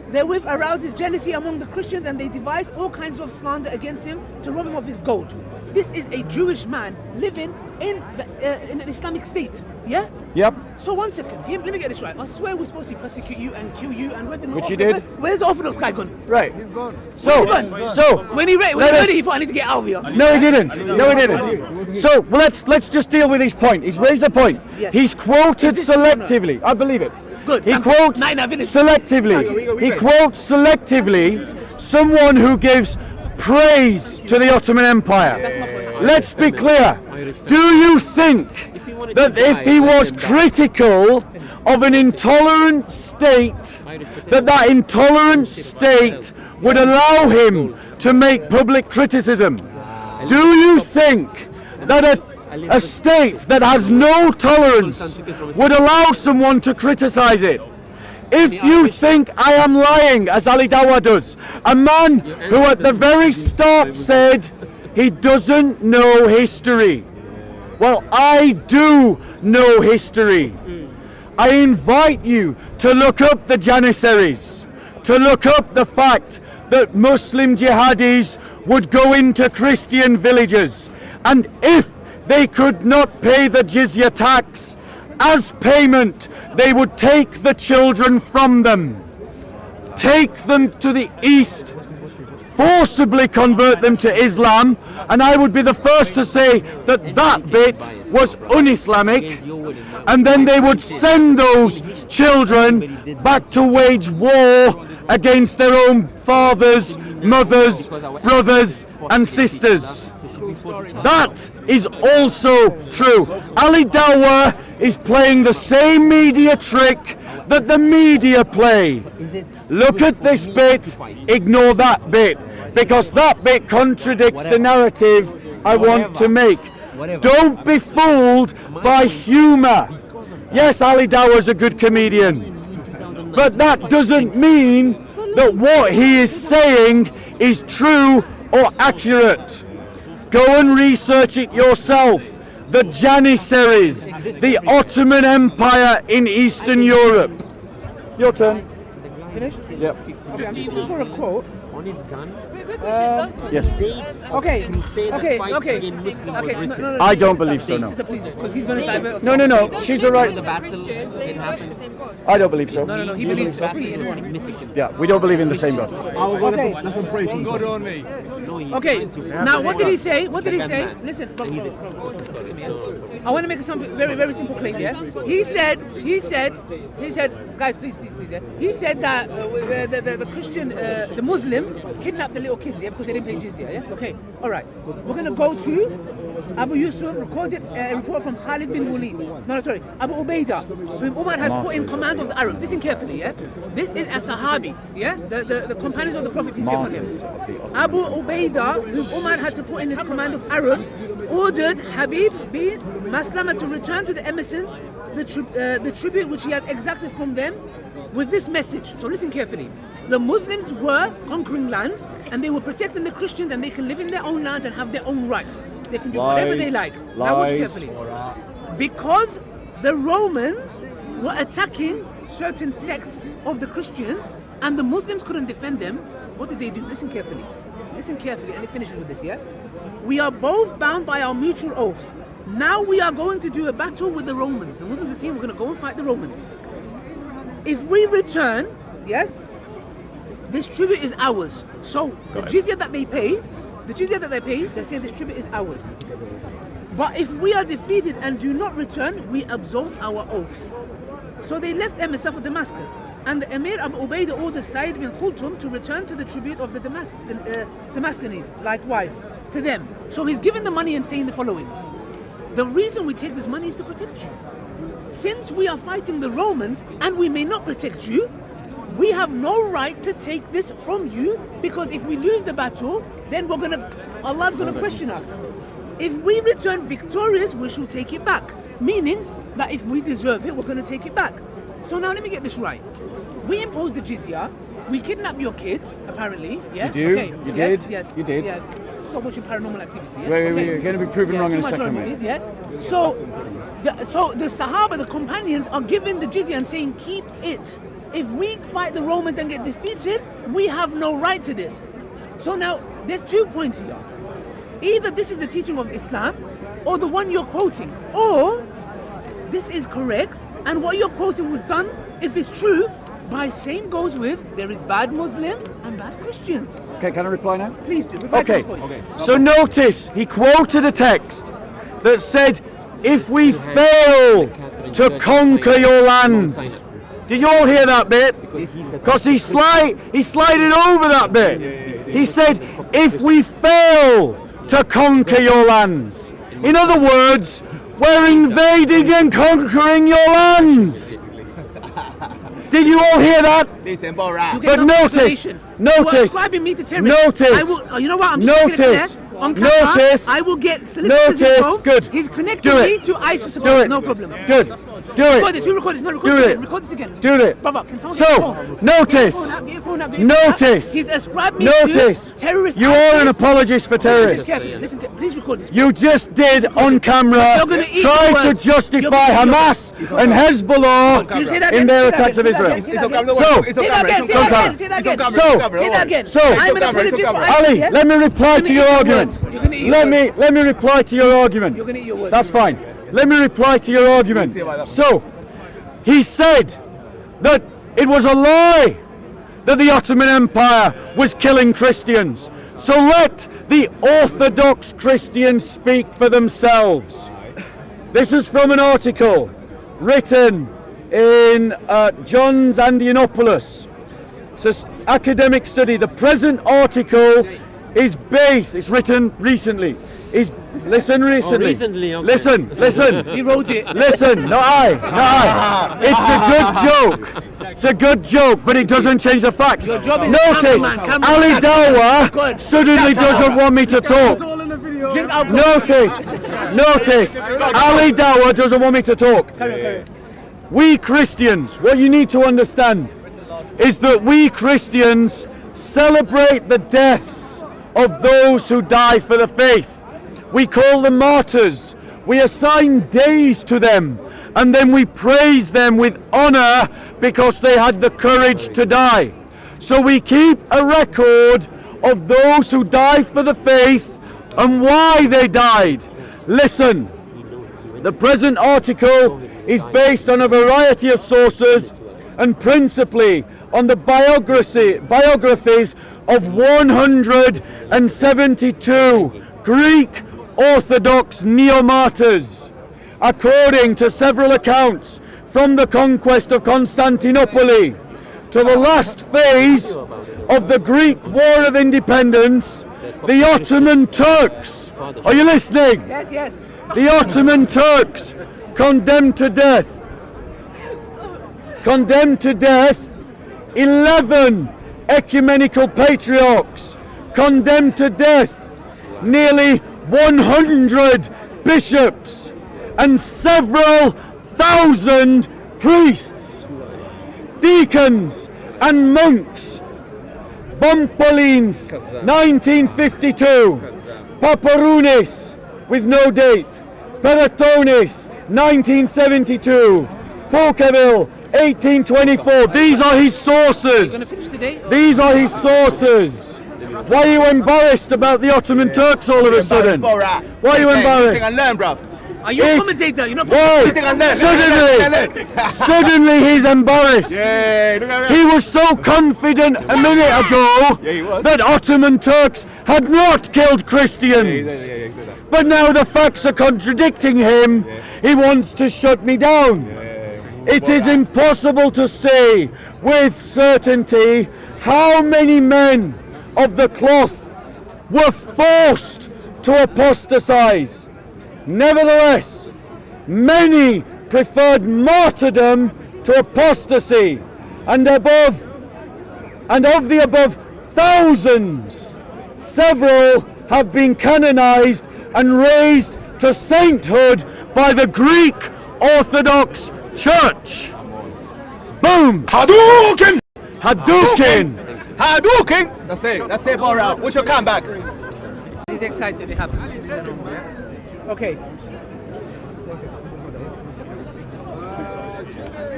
therewith arouses jealousy among the Christians, and they devise all kinds of slander against him to rob him of his gold. This is a Jewish man living in an Islamic state. Yeah?
Yep.
So one second, let me get this right. I swear we're supposed to persecute you and kill you, and
Which you did.
Where's the Orthodox guy gone?
Right.
Where's
So,
he gone?
so
When he read
let us-
it, he thought I need to get out of here.
No, he didn't. No, he didn't. So, well, let's just deal with his point. He's raised a point.
Yes.
He's quoted
Is this
selectively. I believe it.
Good.
He
I'm-
quotes
Nine, I finished.
selectively. He quotes selectively someone who gives praise to the Ottoman Empire.
That's my point.
Let's be clear. Do you think that if he was critical of an intolerant state, that intolerant state would allow him to make public criticism? Do you think that a state that has no tolerance would allow someone to criticize it? If you think I am lying, as Ali Dawah does, a man who at the very start said he doesn't know history. Well, I do know history. I invite you to look up the Janissaries, to look up the fact that Muslim jihadis would go into Christian villages, and if they could not pay the jizya tax, as payment, they would take the children from them. take them to the east, forcibly convert them to Islam, and I would be the first to say that that bit was un-Islamic, and then they would send those children back to wage war against their own fathers, mothers, brothers and sisters. That is also true. Ali Dawah is playing the same media trick that the media play. Look at this bit, ignore that bit, because that bit contradicts the narrative I want to make. Don't be fooled by humour. Yes, Ali Dawah's a good comedian, but that doesn't mean that what he is saying is true or accurate. Go and research it yourself. The Janissaries, the Ottoman Empire in Eastern Europe. Your turn.
Finished?
Yep.
Okay, I'm just looking for a quote.
Quick question, does
yes.
Okay.
I don't believe so, no.
Because he's going to divert.
No, she's alright.
Christians, they worship the same God.
I don't believe so.
No, he believes three in one.
Yeah, we don't believe in the same God.
Okay.
That's a breaking.
Okay, now what did he say? Listen, I want to make a very, very simple claim, yeah? He said, guys, please, yeah? He said that the Christian, the Muslims kidnapped the little kids, yeah, because they didn't pay jizya, yeah? Okay, all right. We're going to go to Abu Yusuf, recorded a report from Khalid bin Walid. Abu Ubaidah, whom Umar had put in command of the Arabs. Listen carefully, yeah? This is a Sahabi, yeah? The companions of the Prophet, peace be upon him. Abu Ubaidah, whom Umar had to put in his command of Arabs, ordered Habib bin Maslama to return to the emissaries the tribute which he had exacted from them with this message. So listen carefully. The Muslims were conquering lands and they were protecting the Christians, and they can live in their own lands and have their own rights. They can do whatever they like. Now watch carefully. Because the Romans were attacking certain sects of the Christians and the Muslims couldn't defend them, what did they do? Listen carefully, and it finishes with this, yeah? We are both bound by our mutual oaths. Now we are going to do a battle with the Romans. The Muslims are saying we're going to go and fight the Romans. If we return, yes, this tribute is ours. So the jizya that they pay, they say this tribute is ours. But if we are defeated and do not return, we absolve our oaths. So they left emissary for Damascus, and the Emir Abu Ubaidah ordered Sa'id bin Khultum to return to the tribute of the Damascus, likewise to them. So he's given the money and saying the following: the reason we take this money is to protect you. Since we are fighting the Romans and we may not protect you, we have no right to take this from you, because if we lose the battle, then Allah's gonna question us. If we return victorious, we shall take it back. Meaning that if we deserve it, we're gonna take it back. So now let me get this right. We imposed the jizya, we kidnapped your kids, apparently. Yeah?
You do?
Okay.
You did?
Yes.
You did?
Yeah. Stop watching Paranormal Activity. Yeah?
Wait, you're going to be proven wrong in a second,
movies,
mate.
yeah? So the Sahaba, the companions, are given the jizya and saying, keep it. If we fight the Romans and get defeated, we have no right to this. So now, there's 2 points here. Either this is the teaching of Islam, or the one you're quoting, or this is correct, and what you're quoting was done, if it's true, by same goes with, there is bad Muslims and bad Christians.
Okay, can I reply now?
Please do. Reply to this point.
So notice, he quoted a text that said, if we fail to conquer your lands. Did you all hear that bit? Because he slided over that bit. He said, if we fail to conquer your lands. In other words, we're invading and conquering your lands. Did you all hear that?
Listen, Borat.
But
notice.
You are ascribing me to terrorists.
Notice.
I will, you know what? I'm just
notice.
On camera,
notice.
I will get solicitors involved.
Good.
He's connected me to ISIS supporters. No problem.
Good. Do it.
Record this. You record this. No, record this again. Record this again.
Do it.
Brother, can someone
so, notice. Notice.
He's ascribed me to terrorists.
You are an apologist for terrorists.
Listen, please record this.
You just did on camera try to justify Hamas and Hezbollah in their attacks of Israel. Ali, let me reply to your argument. Let me reply to your argument. That's fine. Let me reply to your argument. So, he said that it was a lie that the Ottoman Empire was killing Christians. So let the Orthodox Christians speak for themselves. This is from an article written in Johns Indianapolis. It's an academic study. The present article is based, it's written recently, listen.
Okay.
Listen.
He wrote it.
Listen, not I. It's a good joke. It's a good joke, but it doesn't change the facts.
Your job is
Notice,
cameraman.
Ali Dawah suddenly doesn't want me to talk.
Drink alcohol.
Notice, Ali Dawah doesn't want me to talk. We Christians, what you need to understand is that we Christians celebrate the deaths of those who die for the faith. We call them martyrs. We assign days to them, and then we praise them with honor because they had the courage to die. So we keep a record of those who died for the faith and why they died. Listen, the present article is based on a variety of sources and principally on the biographies of 172 Greek Orthodox neo-martyrs. According to several accounts, from the conquest of Constantinople to the last phase of the Greek War of Independence, the Ottoman Turks, are you listening?
Yes.
The Ottoman Turks condemned to death 11 ecumenical patriarchs, condemned to death nearly 100 bishops and several thousand priests, deacons and monks. Bompolines, 1952. Paparounis, with no date. Peratonis, 1972. Pocaville, 1824. These are his sources. These are his sources. Why are you embarrassed about the Ottoman Turks all of a sudden? Why are you embarrassed?
Are you a commentator? You're not.
Why? Suddenly he's embarrassed. He was so confident a minute ago that Ottoman Turks had not killed Christians. But now the facts are contradicting him. He wants to shut me down. It is impossible to say with certainty how many men of the cloth were forced to apostatize. Nevertheless, many preferred martyrdom to apostasy, and of the above thousands, several have been canonized and raised to sainthood by the Greek Orthodox Church. Boom!
Hadouken!
Hadouken!
That's it, Bora. What's your comeback?
He's excited. He happy. Okay.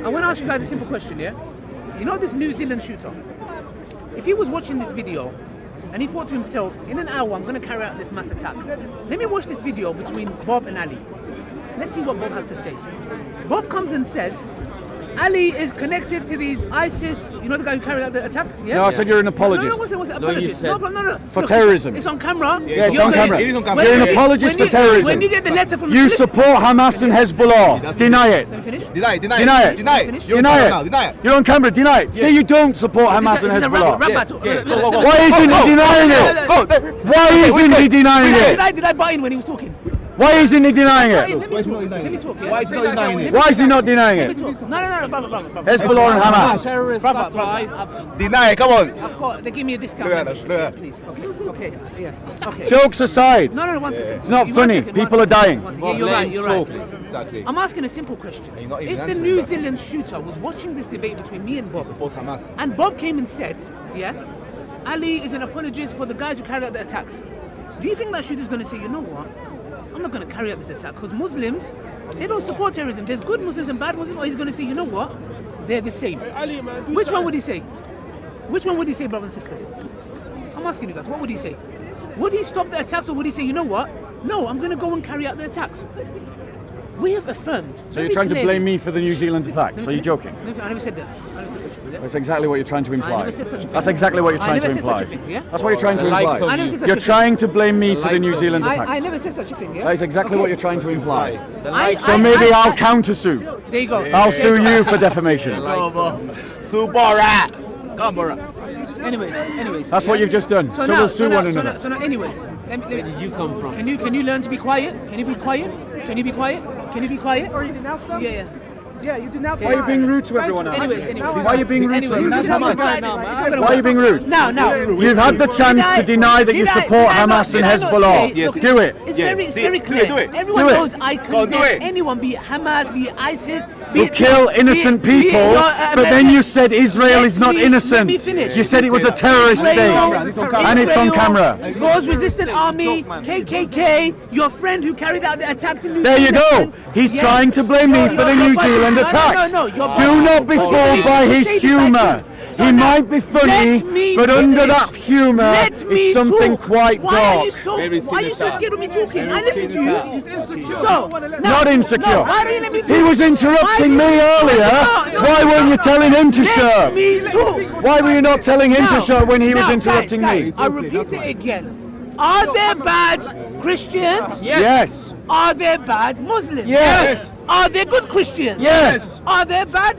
I want to ask you guys a simple question, yeah? You know this New Zealand shooter? If he was watching this video and he thought to himself, in an hour I'm going to carry out this mass attack. Let me watch this video between Bob and Ali. Let's see what Bob has to say. Bob comes and says, Ali is connected to these ISIS, you know the guy who carried out the attack? Yeah?
No, I said you're an apologist.
No, what's it? Apologist. No.
For
Look,
terrorism.
It's on camera.
Yeah, it's on camera. You're an apologist for terrorism.
When you get the letter from
you support Hamas and Hezbollah. Deny it.
Deny it.
Deny it. You're on camera. Deny it. Say you don't support Hamas and Hezbollah.
Why
isn't he denying it? Why isn't he denying it?
Did I buy in when he was talking?
Why isn't he denying it?
Let me talk.
Why is he not denying it?
Why is he not denying it?
No, brother.
Hezbollah and Hamas.
Terrorists, that's why.
Deny it, come on.
They give me a discount.
Look at
Please. Okay. Yes. Okay.
Jokes aside.
No, 1 second.
It's not funny. People are dying.
Yeah, you're right.
Exactly.
I'm asking a simple question.
not even
If the
answering
New
that.
Zealand shooter was watching this debate between me and Bob,
Suppose Hamas.
and Bob came and said, yeah, Ali is an apologist for the guys who carried out the attacks, do you think that shooter's going to say, you know what? I'm not going to carry out this attack because Muslims, they don't support terrorism. There's good Muslims and bad Muslims. Or he's going to say, you know what? They're the same. Which one would he say? Which one would he say, brothers and sisters? I'm asking you guys, what would he say? Would he stop the attacks or would he say, you know what? No, I'm going to go and carry out the attacks. We have affirmed.
So you're trying to blame me for the New Zealand attacks? Are you joking?
I never said that. yeah?
That's exactly what you're trying to imply.
never said such a thing.
That's exactly what you're
I
trying to
never said
imply.
such a thing, yeah?
That's what you're trying to
Like
imply.
so
I never said such
You're
a thing.
trying to blame me for the New Zealand attacks.
I never said such a thing, yeah?
That is exactly what
Okay.
you're trying to imply.
I-
So
I-
maybe
I-
I'll counter-sue.
There you go.
I'll sue you for defamation.
Sue Bora. Come on, Bora.
Anyways.
That's what you've just done. So we'll sue one another.
So now, anyways. Where did you come from? Can you learn to be quiet? Can you be quiet? Can you be quiet? Can you be quiet?
Or you denounced them?
Yeah.
Yeah, you denounced
Why are you being rude to everyone else?
Anyways.
Why are you being rude to everyone else?
Why
Why are you being rude?
Now.
You've had the chance to deny that you support Hamas and Hezbollah.
Yes.
Do it.
It's very clear.
Do it.
Everyone
Do it.
knows I condemn
do it.
anyone, be it Hamas, be it ISIS, be
You
it
kill innocent people, but then you said Israel is not innocent.
Let me finish.
You said it was a terrorist state, and it's on camera.
Lord's Resistance Army, KKK, your friend who carried out the attacks in New
There you
Zealand.
go. He's trying to blame me for the New Zealand attacks.
No.
Do not be fooled by his humour. He might be funny, but under that humour is something quite dark.
Why are you so scared of me talking? I listen to you.
He's insecure.
So,
Not insecure.
why don't you let me talk?
He was interrupting me earlier. Why weren't you telling him to shut
Let
up?
me talk.
Why were you not telling him to shut up when he was
Now,
interrupting
guys,
me?
I repeat it again. Are there bad Christians?
Yes.
Are there bad Muslims?
Yes.
Are there good Christians?
Yes.
Are there bad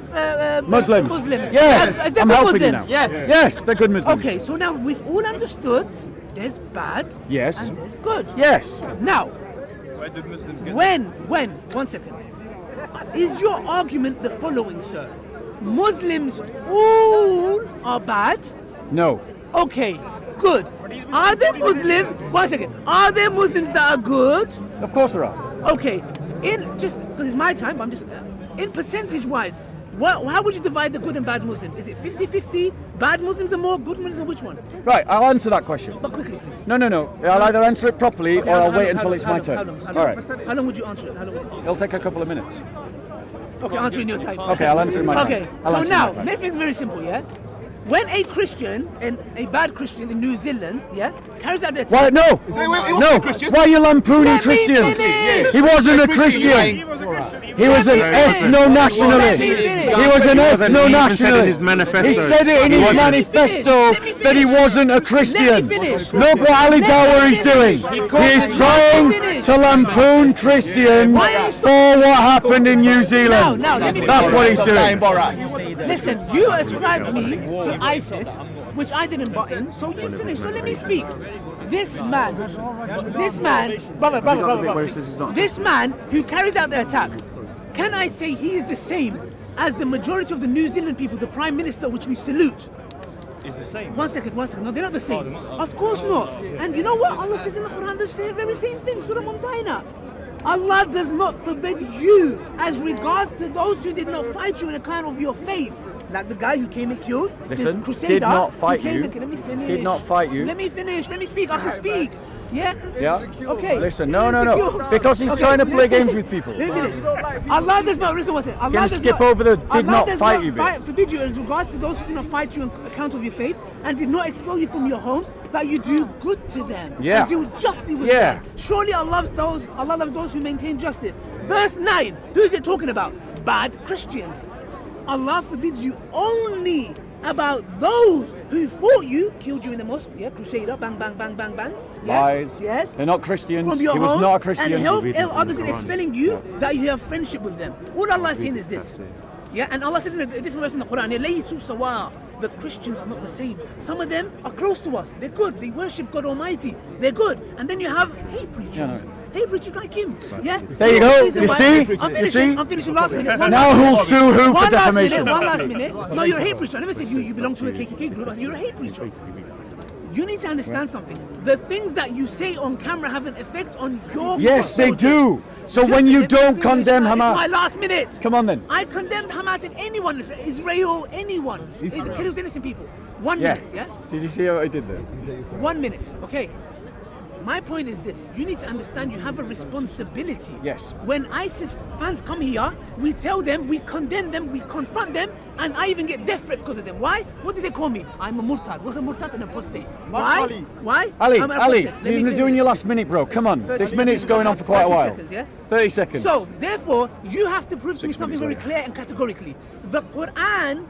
Muslims.
Muslims?
Yes.
Is there
I'm
good
helping you now.
Muslims?
Yes, they're good Muslims.
Okay, so now we've all understood there's bad
Yes.
and there's good.
Yes.
Now,
Where did Muslims get
one second. Is your argument the following, sir? Muslims all are bad?
No.
Okay, good. Are there Muslims? One second. Are there Muslims that are good?
Of course there are.
Okay, just because it's my time, I'm just in percentage-wise. How would you divide the good and bad Muslims? Is it 50-50? Bad Muslims are more, good Muslims are which one?
Right, I'll answer that question.
But quickly, please.
No. I'll either answer it properly
Okay,
or I'll
how
wait
long-
until
how
it's
long-
my
how
turn.
long- how
All
long-
right.
How long would you answer it? How long would you
It'll take a couple of minutes.
Okay, answer in your time.
Okay, I'll answer in my time.
Okay,
I'll
so
answer in
now,
my time.
let's make it very simple, yeah? When a Christian, and a bad Christian in New Zealand, yeah, carries out their
Why? No. No. Why are you lampooning
Let me
Christians?
finish.
He wasn't a Christian. He was an ethno-nationalist. He was an ethno-nationalist. He said it in his manifesto that he wasn't a Christian. Look what Ali Dawah is doing. He is trying to lampoon Christians for what happened in New Zealand.
Now, let me
That's what he's doing.
Listen, you ascribed me to ISIS, which I didn't butt in, so you finished. So let me speak. This man, brother, this man who carried out the attack, can I say he is the same as the majority of the New Zealand people, the Prime Minister, which we salute?
is the same.
One second. No, they're not the same. Of course not. And you know what? Allah says in the Quran the very same thing. Surah Mumtahina. Allah does not forbid you as regards to those who did not fight you in account of your faith. Like the guy who came and killed
Listen,
this crusader.
did not fight
who came
you.
and- let me finish.
Did not fight you.
Let me finish. Let me speak. I can speak. Yeah?
Yeah?
Okay.
Listen, no.
Insecure.
Because he's
Okay.
trying to play games with people.
Let me finish. Allah does not, listen what's it. Allah
Can
does
skip
not,
over the did
Allah
not
does
fight
not
you bit.
forbid you as regards to those who did not fight you on account of your faith and did not expel you from your homes, that you do good to them.
Yeah.
And deal justly with
Yeah.
them. Surely Allah loves those who maintain justice. Verse 9, who is it talking about? Bad Christians. Allah forbids you only about those who fought you, killed you in the mosque, yeah, crusader, bang, bang, bang, bang, bang. Yes,
Lies.
yes.
They're not Christians.
From your
He was
home
not a Christian.
and help others in expelling you, that you have friendship with them. All Allah is saying is this. Yeah, and Allah says in a different verse in the Quran, "Laysu sawa." The Christians are not the same. Some of them are close to us. They're good. They worship God Almighty. They're good. And then you have hate preachers.
Yeah, no.
Hate preachers like him. Yeah.
There you go.
Reason
You
why-
see?
I'm
You
finishing.
see?
I'm finishing. Last minute.
Now who'll sue who for defamation?
One last minute. No, you're a hate preacher. I never said you belong to a KKK group. I said you're a hate preacher. You need to understand something. The things that you say on camera have an effect on your
Yes, they
soldiers.
do. So
Just
when you
let me
don't
finish.
condemn
It's my
Hamas,
last minute.
come on then.
I condemned Hamas and anyone, Israel, anyone. It kills innocent people. 1
Yeah.
minute, yeah?
Did you see what I did there?
1 minute, okay. My point is this, you need to understand you have a responsibility.
Yes.
When ISIS fans come here, we tell them, we condemn them, we confront them, and I even get death threats because of them. Why? What did they call me? I'm a murtad. What's a murtad? An apostate. Why? Why?
Ali,
I'm an
Ali,
apostate. Let me
you're
finish.
doing your last minute, bro. Come on.
30
This minute's
seconds.
going on for quite a
30
while.
seconds, yeah?
30 seconds.
So, therefore, you have to prove to me
6
something
minutes,
very clear and categorically. The Quran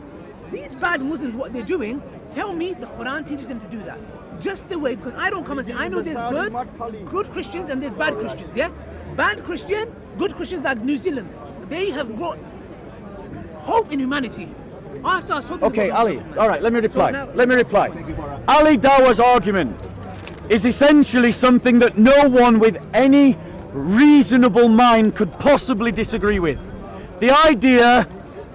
these bad Muslims, what they're doing, tell me the Quran teaches them to do that. Just the way, because I don't come and say, I know there's good Christians and there's bad Christians, yeah? Bad Christian, good Christians like New Zealand. They have brought hope in humanity. After I saw them.
Okay, Ali, all right, let me reply.
So now-
Let me reply. Ali Dawah's argument is essentially something that no one with any reasonable mind could possibly disagree with. The idea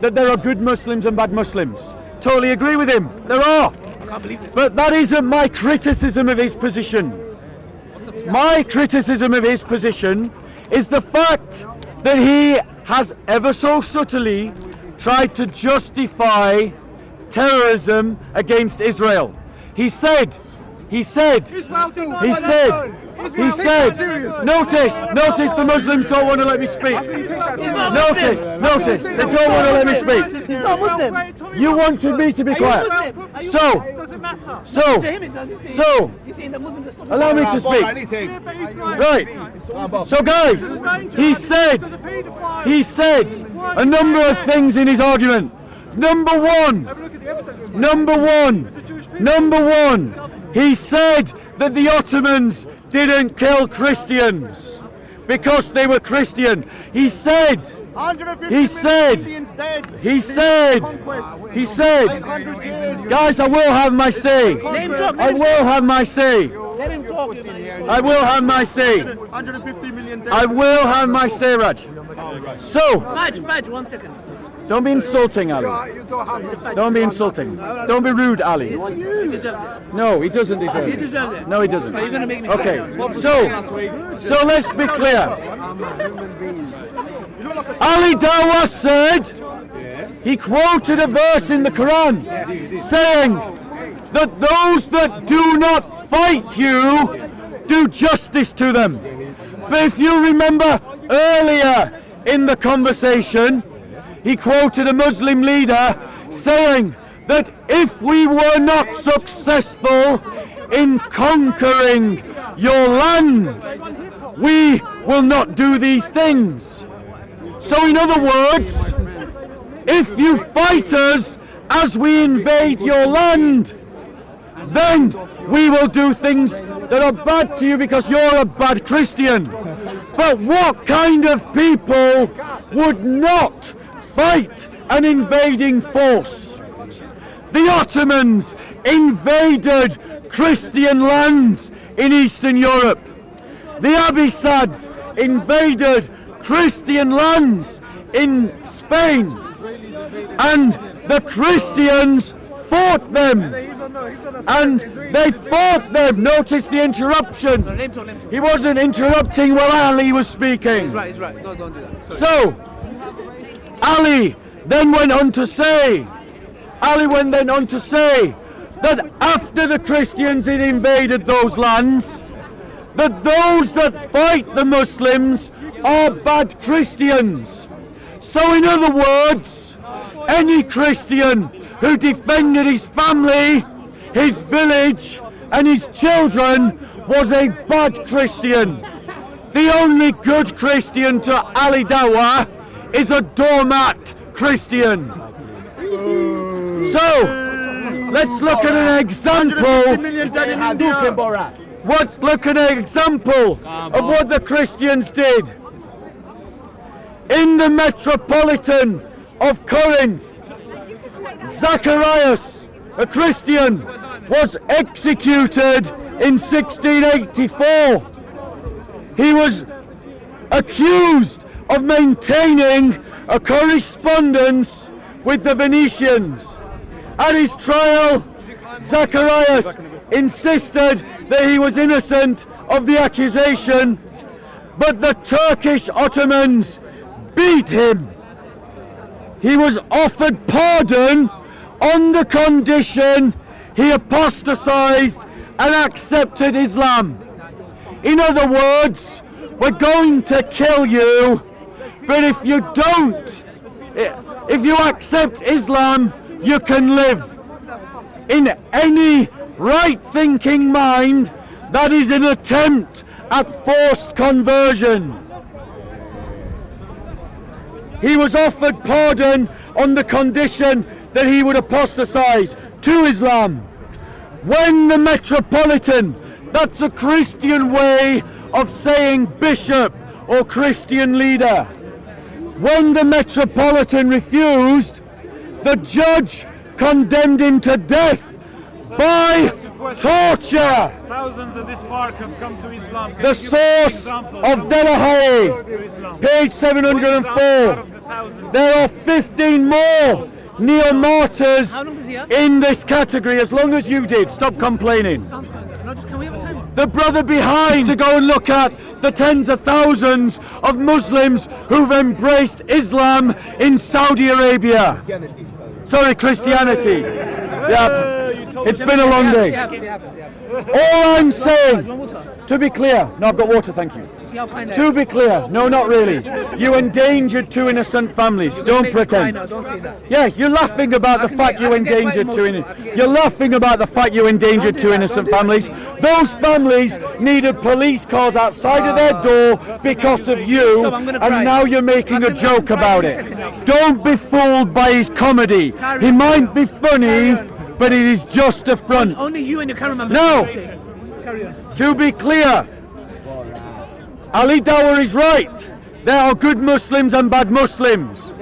that there are good Muslims and bad Muslims. Totally agree with him. There are. But that isn't my criticism of his position. My criticism of his position is the fact that he has ever so subtly tried to justify terrorism against Israel. He said, notice the Muslims don't want to let me speak. Notice, they don't want to let me speak.
He's not Muslim.
You wanted me to be quiet. So,
To him it does. He's saying the Muslims are stopping.
allow me to speak. Right. So guys, he said a number of things in his argument. Number one, he said that the Ottomans didn't kill Christians because they were Christian. He said, guys, I will have my say. I will have my say.
Let him talk.
I will have my say.
150 million
I will have my say, Raj. So,
Fudge, 1 second.
don't be insulting, Ali. Don't be insulting. Don't be rude, Ali.
He deserves it.
No, he doesn't deserve
He
it.
deserves it.
No, he doesn't.
Are you going to make me
Okay, so let's be clear. Ali Dawah said, he quoted a verse in the Quran saying that those that do not fight you, do justice to them. But if you remember earlier in the conversation, he quoted a Muslim leader saying that if we were not successful in conquering your land, we will not do these things. So in other words, if you fight us as we invade your land, then we will do things that are bad to you because you're a bad Christian. But what kind of people would not fight an invading force? The Ottomans invaded Christian lands in Eastern Europe. The Abbasids invaded Christian lands in Spain. And the Christians fought them. And they fought them. Notice the interruption. He wasn't interrupting while Ali was speaking.
He's right. No, don't do that.
So, Ali then went on to say that after the Christians had invaded those lands, that those that fight the Muslims are bad Christians. So in other words, any Christian who defended his family, his village and his children was a bad Christian. The only good Christian to Ali Dawah is a doormat Christian. So, let's look at an example. Let's look at an example of what the Christians did. In the metropolitan of Corinth, Zacharias, a Christian, was executed in 1684. He was accused of maintaining a correspondence with the Venetians. At his trial, Zacharias insisted that he was innocent of the accusation, but the Turkish Ottomans beat him. He was offered pardon on the condition he apostatized and accepted Islam. In other words, we're going to kill you, but if you don't, if you accept Islam, you can live. In any right-thinking mind, that is an attempt at forced conversion. He was offered pardon on the condition that he would apostatize to Islam. When the Metropolitan, that's a Christian way of saying bishop or Christian leader. When the Metropolitan refused, the judge condemned him to death by torture.
Thousands of this park have come to Islam.
The source of Dawah, page 704. There are 15 more neo-martyrs in this category, as long as you did. Stop complaining. The brother behind to go and look at the tens of thousands of Muslims who've embraced Islam in Saudi Arabia. Sorry, Christianity. Yeah, it's been a long day. All I'm saying, to be clear, no, I've got water, thank you. To be clear, no, not really. You endangered 2 innocent families. Don't pretend. Yeah, you're laughing about the fact you endangered 2 innocent. You're laughing about the fact you endangered 2 innocent families. Those families needed police cars outside of their door because of you, and now you're making a joke about it. Don't be fooled by his comedy. He might be funny, but it is just a front.
Only you and your cameraman.
No.
Carry on.
To be clear, Ali Dawah is right. There are good Muslims and bad Muslims.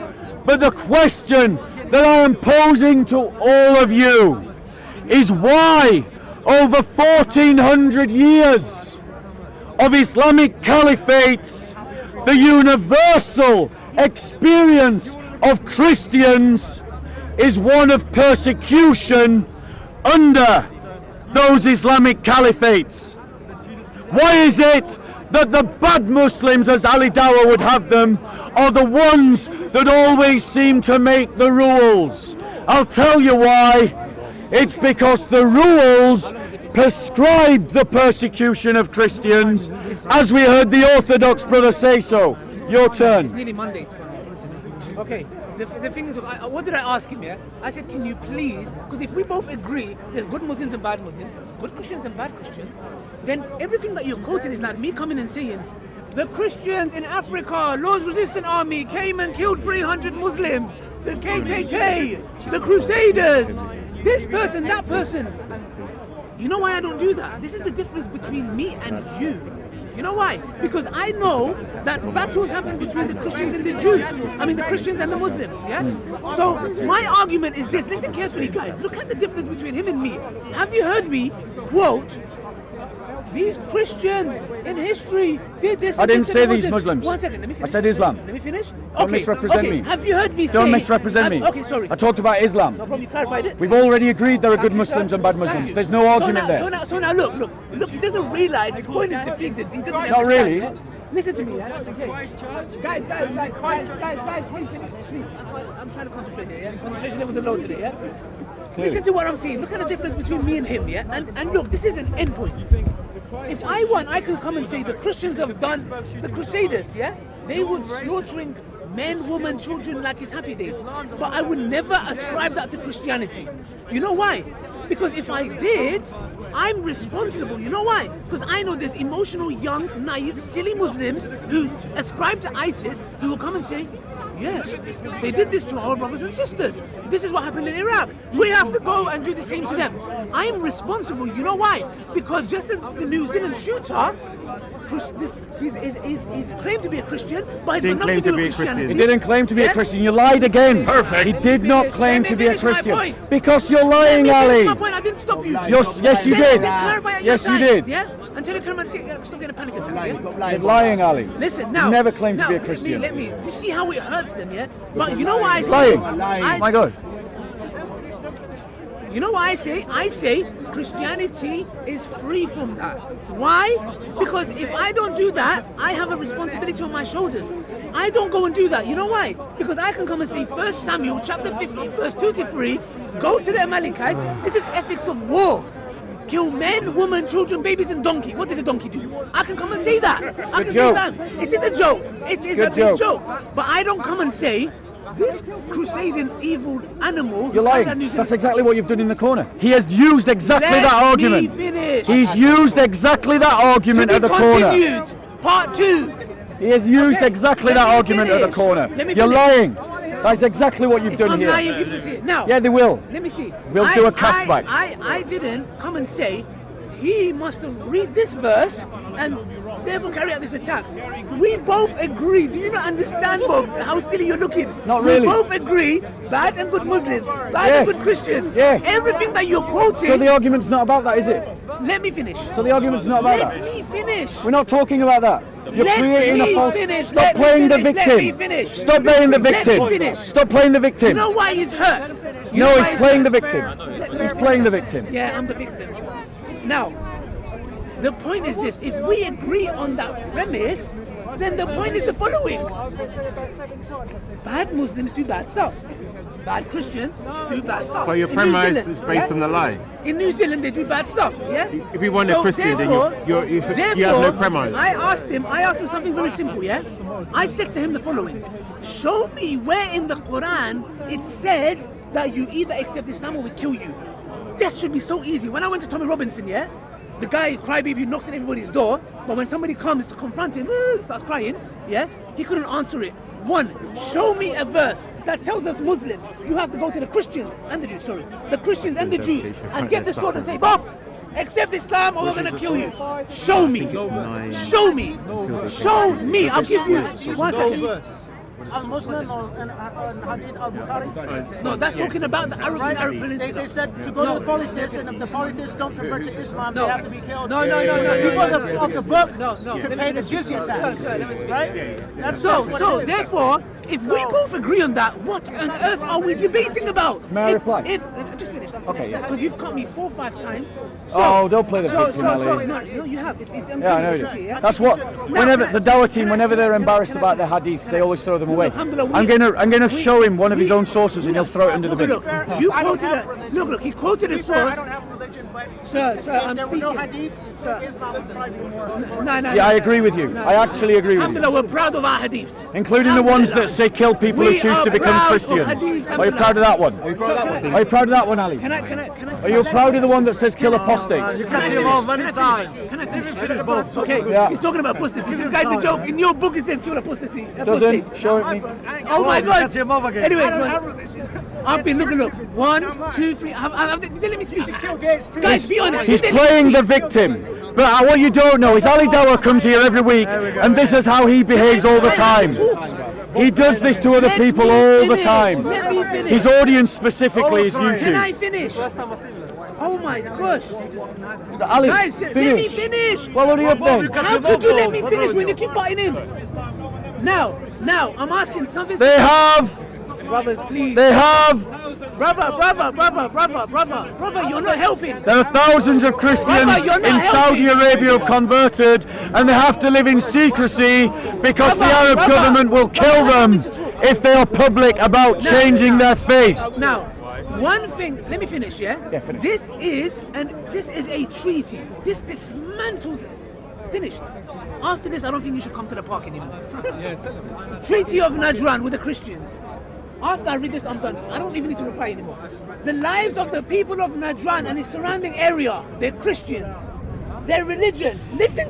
But the question that I am posing to all of you is why, over 1400 years of Islamic caliphates, the universal experience of Christians is one of persecution under those Islamic caliphates. Why is it that the bad Muslims, as Ali Dawah would have them, are the ones that always seem to make the rules? I'll tell you why. It's because the rules prescribed the persecution of Christians, as we heard the Orthodox brother say so. Your turn.
It's nearly Monday. Okay. The thing is, what did I ask him? Yeah, I said, can you please? Because if we both agree, there's good Muslims and bad Muslims, good Christians and bad Christians, then everything that you're quoting is like me coming and saying, the Christians in Africa, Lord's Resistance Army came and killed 300 Muslims. The KKK, the Crusaders, this person, that person. You know why I don't do that? This is the difference between me and you. You know why? Because I know that battles happen between the Christians and the Jews. I mean the Christians and the Muslims, yeah? So my argument is this. Listen carefully, guys. Look at the difference between him and me. Have you heard me quote, these Christians in history did this?
I didn't say these Muslims.
1 second, let me finish.
I said Islam.
Let me finish.
Don't misrepresent me.
Have you heard me say...
Don't misrepresent me.
Okay, sorry.
I talked about Islam.
No problem, you clarified it.
We've already agreed there are good Muslims and bad Muslims. There's no argument there.
So now look, he doesn't realize his point is defeated. He doesn't
Not
understand,
really.
yeah? Listen to me, yeah? Guys, please. I'm trying to concentrate here, yeah? Concentration levels are low today, yeah? Listen to what I'm saying. Look at the difference between me and him, yeah? And look, this is an end point. If I want, I could come and say the Christians have done, the Crusaders, yeah? They were slaughtering men, women, children like it's happy days. But I would never ascribe that to Christianity. You know why? Because if I did, I'm responsible. You know why? Because I know there's emotional, young, naive, silly Muslims who ascribe to ISIS who will come and say, yes, they did this to our brothers and sisters. This is what happened in Iraq. We have to go and do the same to them. I am responsible. You know why? Because just as the New Zealand shooter, he's claimed to be a Christian, but he's got nothing to do with Christianity.
He didn't claim to be a Christian. You lied again. Perfect. He did not claim to be a Christian. Because you're lying, Ali.
My point. I didn't stop you.
Yes, you did. Yes, you did.
Yeah. Until the camera's stop getting a panic attack. Yeah?
You're lying, Ali.
Listen now.
You never claimed to be a Christian.
Let me. You see how it hurts them, yeah? But you know why I say?
Lying. My God.
You know why I say? I say Christianity is free from that. Why? Because if I don't do that, I have a responsibility on my shoulders. I don't go and do that. You know why? Because I can come and say 1 Samuel chapter 15 verse 2 to 3, go to the Amalekites. This is ethics of war. Kill men, women, children, babies, and donkey. What did the donkey do? I can come and say that. I can say that. It is a joke. It is a big joke. But I don't come and say, this crusading evil animal...
You're lying. That's exactly what you've done in the corner. He has used exactly that argument.
Let me finish.
He's used exactly that argument at the corner.
Part 2.
He has used exactly that argument at the corner. You're lying. That's exactly what you've done
I'm
here.
lying, people see it. Now,
Yeah, they will.
let me see.
We'll do a castback.
I didn't come and say he must have read this verse and therefore carry out this attacks. We both agree. Do you not understand, Bob, how silly you're looking?
Not really.
We both agree, bad and good Muslims, bad
Yes.
and good Christians.
Yes.
Everything that you're quoting.
So the argument's not about that, is it?
Let me finish.
So the argument's not about
Let
that.
me finish.
We're not talking about that. You're
Let
creating
me
a false.
finish.
Stop
Let me
playing the
finish.
victim.
Let me finish.
Stop playing the
Let
victim.
me finish.
Stop playing the
You
victim.
know why he's hurt? You
No,
know why
he's playing the
hurt?
victim. He's playing the victim.
Yeah, I'm the victim. Now, the point is this: if we agree on that premise, then the point is the following: bad Muslims do bad stuff. Bad Christians do bad stuff.
But your
In New
premise
Zealand,
is based on the lie.
In New Zealand, they do bad stuff. Yeah.
If you weren't a Christian, then you have no premise.
I asked him something very simple. Yeah. I said to him the following: show me where in the Quran it says that you either accept Islam or we kill you. That should be so easy. When I went to Tommy Robinson, yeah, the guy crybaby who knocks on everybody's door, but when somebody comes to confront him, starts crying, yeah, he couldn't answer it. One, show me a verse that tells us Muslims you have to go to the Christians and the Jews, the Christians and the Jews and get the sword and say, Bob, accept Islam or we're gonna kill you. Show me. Show me. Show me. I'll give you 1 second.
Al-Muslim and Hadith al-Bukhari?
No, that's talking about the Arab Peninsula.
They said to go to the polytheists, and if the polytheists don't convert to Islam, they have to be killed.
No.
People of the book
No.
can pay the jizya tax.
Sorry, let me speak.
Right?
So therefore, if we both agree on that, what on earth are we debating about?
May I reply?
Just finish.
Okay, yeah.
Because you've cut me 4 or 5 times.
Oh, don't play the victim, Ali.
No, you have.
Yeah, I know you do. That's what. Whenever the Dawah team, whenever they're embarrassed about their hadiths, they always throw them away. I'm gonna show him one of his own sources, and he'll throw it under the bin.
Look, you quoted Look. He quoted a source.
I don't have religion, but
Sir, I'm
if there were no
speaking.
hadiths, Islam would probably be more.
No.
Yeah, I agree with you. I actually agree with you.
Alhamdulillah, we're proud of our hadiths.
Including the ones that say kill people who
We
choose
are
to become
proud of
Christians.
hadith,
Are you proud of that one? Are you proud of that one, Ali?
Can I?
Are you proud of the one that says kill apostates?
Can I finish? Can I finish? Okay,
Yeah.
he's talking about apostasy. This guy's a joke. In your book it says kill apostasy.
Doesn't show it me.
Oh my God! Anyway, I've been look. 1, 2, 3. They let me speak. Guys, be honest.
He's playing the victim. But what you don't know is Ali Dawah comes here every week, and this is how he behaves all the time. He does this to other people all the time.
Let me finish.
His audience specifically is you
Can I
two.
finish? Oh my gosh.
Ali,
Guys, let me finish.
Well, hurry up then.
How could you let me finish when you keep butting in? Now, I'm asking something.
They have.
Brothers, please.
They have.
Brother, you're not helping.
There are thousands of Christians
Brother, you're not
in Saudi
helping.
Arabia who've converted, and they have to live in secrecy because the Arab government will kill them if they are public about changing their faith.
Now, one thing, let me finish, yeah?
Yeah, finish.
This is a treaty. This dismantles. Finished. After this, I don't think you should come to the park anymore. Treaty of Najran with the Christians. After I read this, I'm done. I don't even need to reply anymore. The lives of the people of Najran and its surrounding area, they're Christians. Their religion, listen.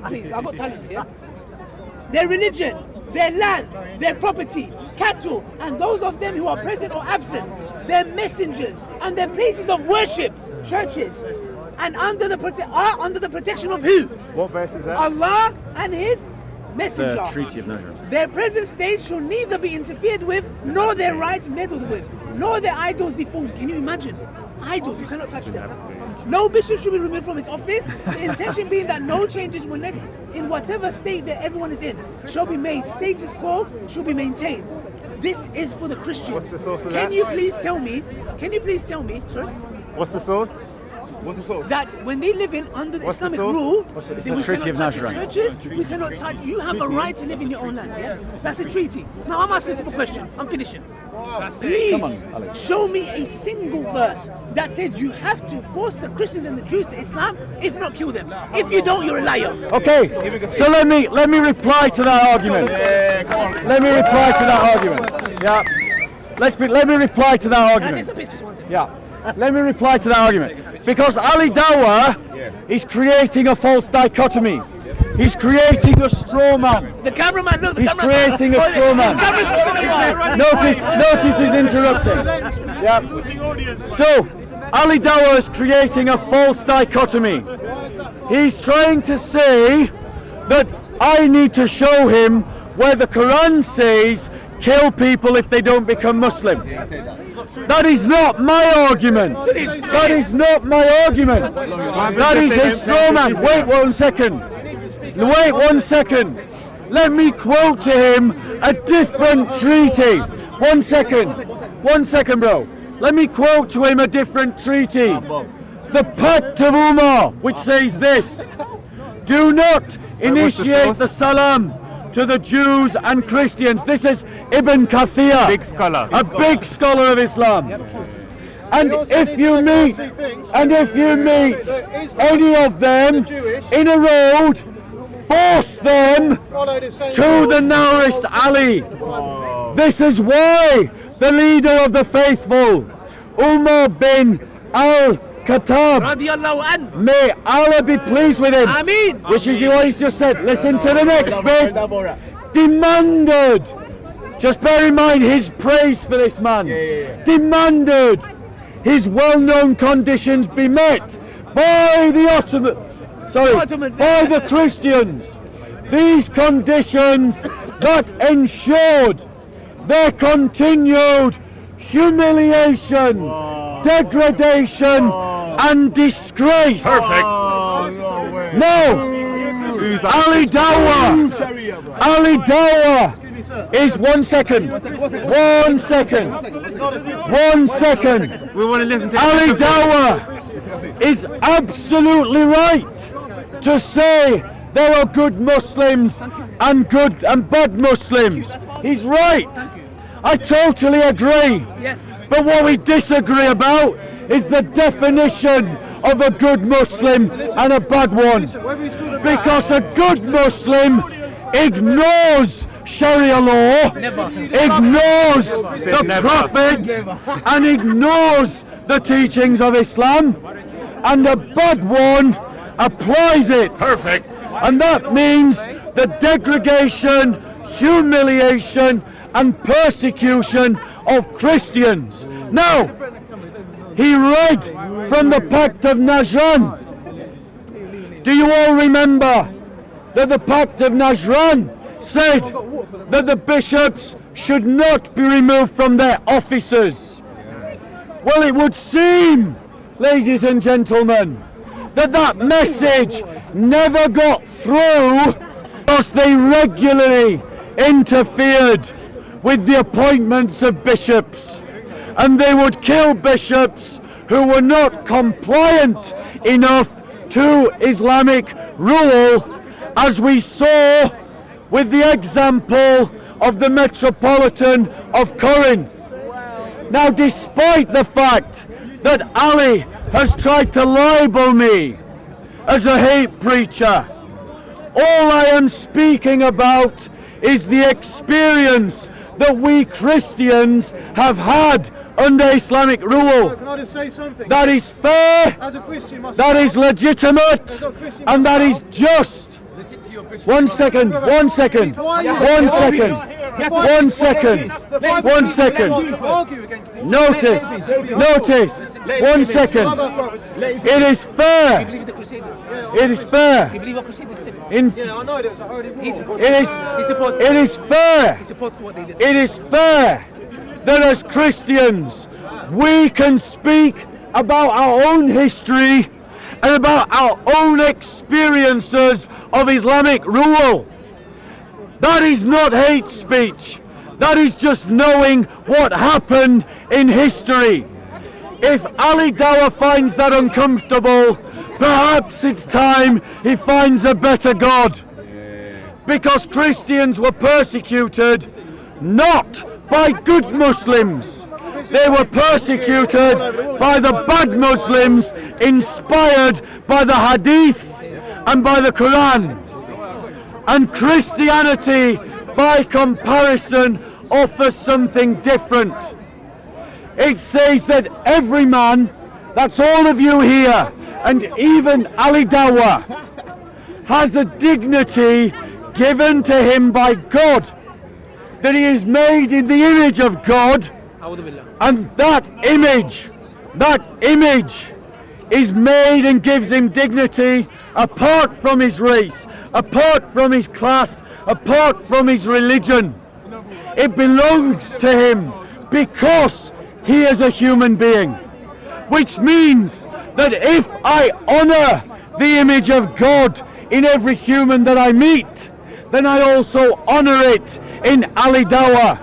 Please, I've got talent here. Their religion, their land, their property, cattle, and those of them who are present or absent, their messengers, and their places of worship, churches, and are under the protection of who?
What verse is that?
Allah and His Messenger.
The Treaty of Najran.
Their present state shall neither be interfered with, nor their rights meddled with, nor their idols deformed. Can you imagine? Idols, you cannot touch them. No bishop should be removed from his office. The intention being that no changes will in whatever state that everyone is in shall be made. Status quo shall be maintained. This is for the Christians.
What's the source of
Can
that?
you please tell me? Sorry.
What's the source? What's the source?
That when they live in under the
What's the
Islamic
source?
rule,
It's
then
the
we
Treaty of
cannot touch
Najran.
churches, we cannot touch. You have a right to live in your own land. Yeah? That's a treaty. Now I'm asking a simple question. I'm finishing. Please
Come on, Alex.
show me a single verse that says you have to force the Christians and the Jews to Islam, if not kill them. If you don't, you're a liar.
Okay, so let me reply to that argument. Let me reply to that argument. Yeah. Let me reply to that
Can I take
argument.
some pictures? 1 second.
Yeah. Let me reply to that argument. Because Ali Dawah is creating a false dichotomy. He's creating a straw man.
The cameraman, look, the
He's
cameraman.
creating a straw man. Notice he's interrupting. Yeah. So, Ali Dawah is creating a false dichotomy. He's trying to say that I need to show him where the Quran says kill people if they don't become Muslim. That is not my argument. That is not my argument. That is his straw man. Wait 1 second. Wait 1 second. Let me quote to him a different treaty. 1 second. 1 second, bro. Let me quote to him a different treaty. The Pact of Umar, which says this: do not initiate the salam to the Jews and Christians. This is Ibn Kathir,
Big scholar.
a big scholar of Islam. And if you meet any of them in a road, force them to the nearest alley. This is why the leader of the faithful, Umar bin al-Khattab, may Allah be pleased with him,
Ameen.
which is what he's just said. Listen to the next bit. Demanded, just bear in mind his praise for this man, demanded his well-known conditions be met by the by the Christians. These conditions that ensured their continued humiliation, degradation, and disgrace.
Perfect.
No, Ali Dawah is 1 second. 1 second. 1 second.
We want to listen to
Ali Dawah is absolutely right to say there are good Muslims and good and bad Muslims. He's right. I totally agree.
Yes.
But what we disagree about is the definition of a good Muslim and a bad one. Because a good Muslim ignores Sharia law, ignores the Prophet, and ignores the teachings of Islam, and a bad one applies it.
Perfect.
And that means the degradation, humiliation, and persecution of Christians. Now, he read from the Pact of Najran. Do you all remember that the Pact of Najran said that the bishops should not be removed from their offices? Well, it would seem, ladies and gentlemen, that that message never got through because they regularly interfered with the appointments of bishops, and they would kill bishops who were not compliant enough to Islamic rule, as we saw with the example of the Metropolitan of Corinth. Now, despite the fact that Ali has tried to libel me as a hate preacher, all I am speaking about is the experience that we Christians have had under Islamic rule.
Can I just say something?
That is fair,
As a Christian myself,
that is legitimate, and that is just. 1 second, 1 second, 1 second, 1 second, 1 second. Notice, 1 second. It is fair. It is fair.
You believe what Crusaders did?
Yeah, I know this. I heard him.
It is fair.
He supports what they did.
It is fair that as Christians we can speak about our own history and about our own experiences of Islamic rule. That is not hate speech. That is just knowing what happened in history. If Ali Dawah finds that uncomfortable, perhaps it's time he finds a better God. Because Christians were persecuted not by good Muslims. They were persecuted by the bad Muslims, inspired by the Hadiths and by the Quran. And Christianity, by comparison, offers something different. It says that every man, that's all of you here, and even Ali Dawah, has a dignity given to him by God, that he is made in the image of God, and that image is made and gives him dignity apart from his race, apart from his class, apart from his religion. It belongs to him because he is a human being, which means that if I honor the image of God in every human that I meet, then I also honor it in Ali Dawah.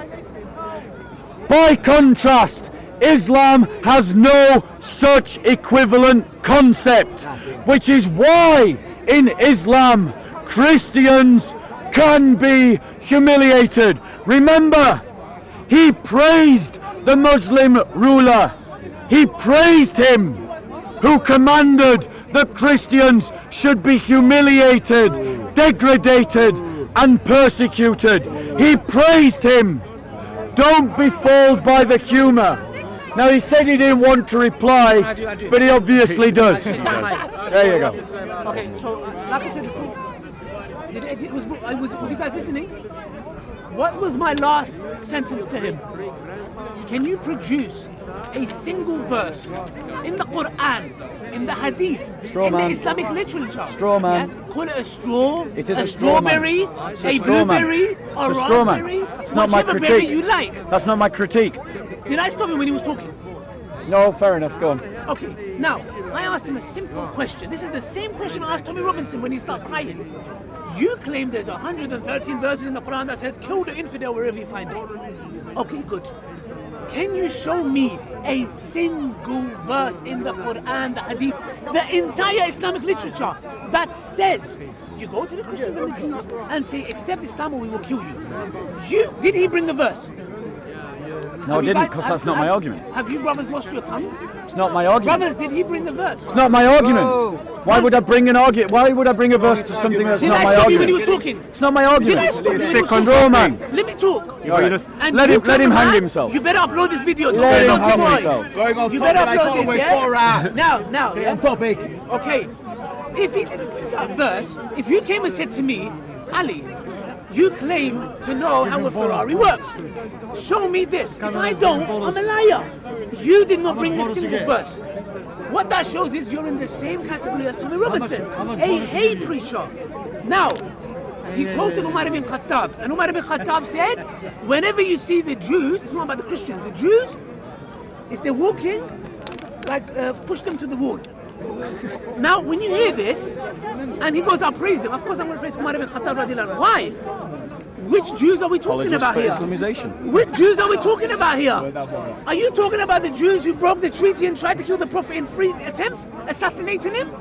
By contrast, Islam has no such equivalent concept, which is why in Islam Christians can be humiliated. Remember, he praised the Muslim ruler. He praised him who commanded that Christians should be humiliated, degraded, and persecuted. He praised him. Don't be fooled by the humour. Now, he said he didn't want to reply, but he obviously does. There you go.
Okay, so like I said before, was you guys listening? What was my last sentence to him? Can you produce a single verse in the Quran, in the Hadith, the Islamic literature?
Straw man.
Yeah? Call it a straw,
It is
a
a straw man.
strawberry,
It's a
a
straw man.
blueberry,
It's
a
a straw man.
raspberry,
It's not my
whichever berry
critique.
you like.
That's not my critique.
Did I stop him when he was talking?
No, fair enough, go on.
Okay, now, I asked him a simple question. This is the same question I asked Tommy Robinson when he started crying. You claim there's 113 verses in the Quran that says, kill the infidel wherever you find it. Okay, good. Can you show me a single verse in the Quran, the Hadith, the entire Islamic literature that says, you go to the Christians and the Jews and say, accept Islam or we will kill you? Did he bring the verse?
No, I didn't, because that's not my argument.
Have you brothers lost your tongue?
It's not my argument.
Brothers, did he bring the verse?
It's not my argument. Why would I bring an argument? Why would I bring a verse to something that's not my
Did I stop you
argument?
when he was talking?
It's not my argument.
Did I stop you when he was
Straw
talking?
man.
Let me talk.
No, you just
And
let
you
him
come
hang
back,
himself.
You better upload this video.
Let him
Don't
hang
boy.
himself.
Going on
You
something
better
I
upload
can't
this,
wait
yeah?
for.
Now,
Stay
yeah?
on topic.
Okay. If he didn't bring that verse, if you came and said to me, Ali, you claim to know how a Ferrari works. Show me this. If I don't, I'm a liar. You did not bring a single verse. What that shows is you're in the same category as Tommy Robinson, a hate preacher. Now, he quoted Umar ibn Khattab, and Umar ibn Khattab said, whenever you see the Jews, it's not about the Christians, the Jews, if they're walking, push them to the wall. Now, when you hear this, and he goes, I praise them. Of course, I'm going to praise Umar ibn Khattab radiallahu anhu. Why? Which Jews are we talking about here? Which Jews are we talking about here? Are you talking about the Jews who broke the treaty and tried to kill the Prophet in 3 attempts, assassinating him?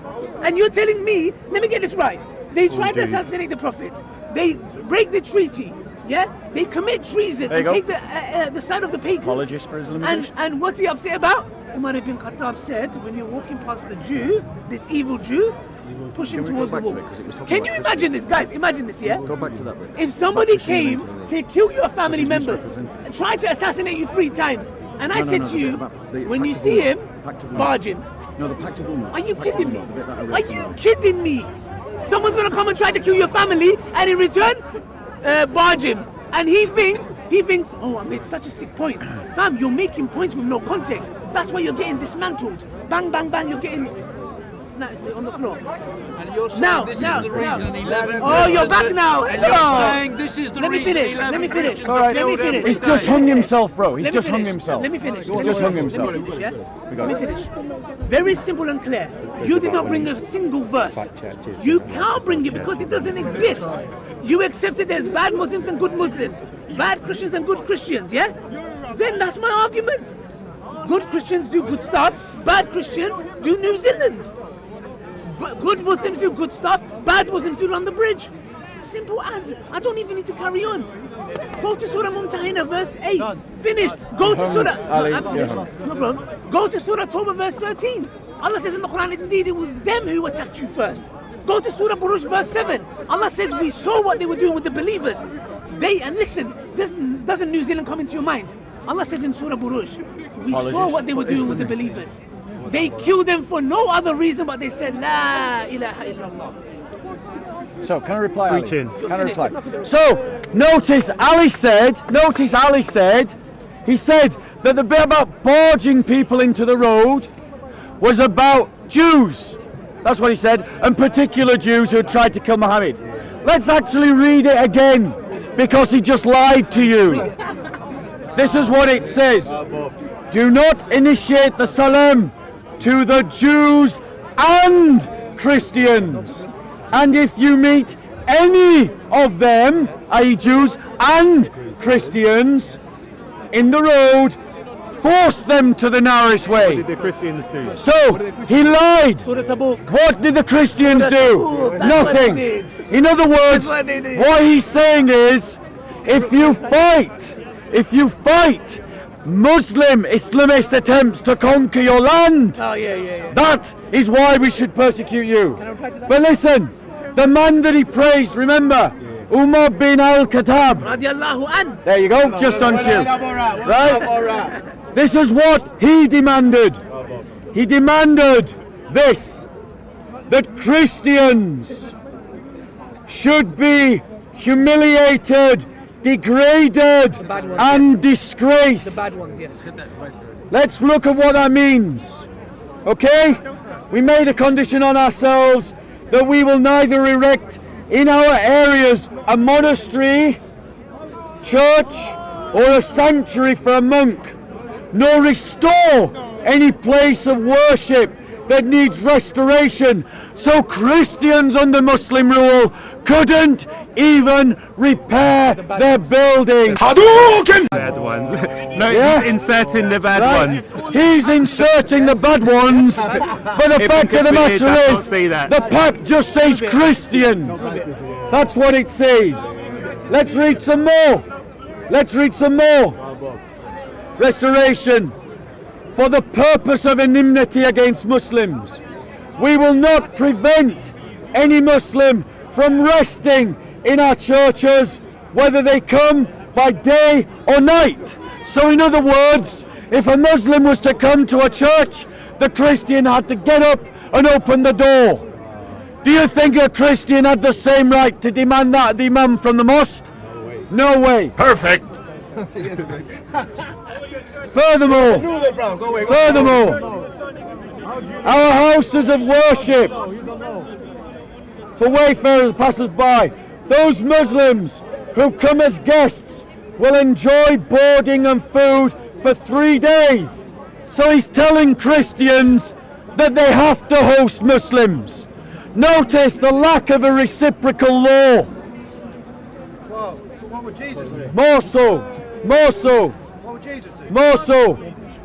And you're telling me, let me get this right. They tried to assassinate the Prophet. They break the treaty. Yeah? They commit treason and take the side of the pagans.
Apologies for Islamization.
And what's he upset about? Umar ibn Khattab said, when you're walking past the Jew, this evil Jew, push him towards the wall. Can you imagine this, guys? Imagine this, yeah?
Go back to that bit.
If somebody came to kill your family members and tried to assassinate you 3 times, and I said to you, when you see him, barge him.
No, the Pact of Umar.
Are you kidding me? Are you kidding me? Someone's gonna come and try to kill your family, and in return, barge him. And he thinks, oh, I made such a sick point. Fam, you're making points with no context. That's why you're getting dismantled. Bang, bang, bang, you're getting on the floor.
And you're saying this is the reason 11.
Oh, you're back now.
And you're saying this is the reason 11.
Let me finish.
Alright,
Let me finish.
he's just hung himself, bro. He's
Let me
just hung
finish.
himself.
Let me finish.
He's just hung himself.
Let me finish, yeah? Let me finish. Very simple and clear. You did not bring a single verse. You can't bring it because it doesn't exist. You accepted there's bad Muslims and good Muslims, bad Christians and good Christians, yeah? Then that's my argument. Good Christians do good stuff, bad Christians do New Zealand. Good Muslims do good stuff, bad Muslims do run the bridge. Simple as. I don't even need to carry on. Go to Surah Mumtahina verse 8. Finish. Go to Surah. No problem. Go to Surah Tawbah verse 13. Allah says in the Quran, indeed it was them who attacked you first. Go to Surah Buruj verse 7. Allah says we saw what they were doing with the believers. And listen, doesn't New Zealand come into your mind? Allah says in Surah Buruj, we saw what they were doing with the believers. They killed them for no other reason but they said, La ilaha illallah.
So, can I reply, Ali?
Preaching.
Can I reply? So, notice Ali said, he said that the bit about barging people into the road was about Jews. That's what he said, and particular Jews who had tried to kill Muhammad. Let's actually read it again, because he just lied to you. This is what it says. Do not initiate the salam to the Jews and Christians. And if you meet any of them, i.e. Jews and Christians, in the road, force them to the narrowest way.
What did the Christians do?
So, he lied. What did the Christians do? Nothing. In other words, what he's saying is, if you fight Muslim Islamist attempts to conquer your land, that is why we should persecute you. But listen, the man that he praised, remember, Umar bin al-Khattab. There you go, just on cue. Right? This is what he demanded. He demanded this, that Christians should be humiliated, degraded and disgraced.
The bad ones, yes.
Let's look at what that means. Okay? We made a condition on ourselves that we will neither erect in our areas a monastery, church, or a sanctuary for a monk, nor restore any place of worship that needs restoration. So Christians under Muslim rule couldn't even repair their building. Hadokens!
Bad ones. No, he's inserting the bad ones.
He's inserting the bad ones, but the fact of the matter is, the pact just says Christians. That's what it says. Let's read some more. Let's read some more. Restoration. For the purpose of enmity against Muslims, we will not prevent any Muslim from resting in our churches, whether they come by day or night. So in other words, if a Muslim was to come to a church, the Christian had to get up and open the door. Do you think a Christian had the same right to demand that of the imam from the mosque? No way. Perfect. Furthermore, our houses of worship for wayfarers, passers-by, those Muslims who come as guests will enjoy boarding and food for 3 days. So he's telling Christians that they have to host Muslims. Notice the lack of a reciprocal law.
Well, what would Jesus do?
More so.
What would Jesus do?
More so.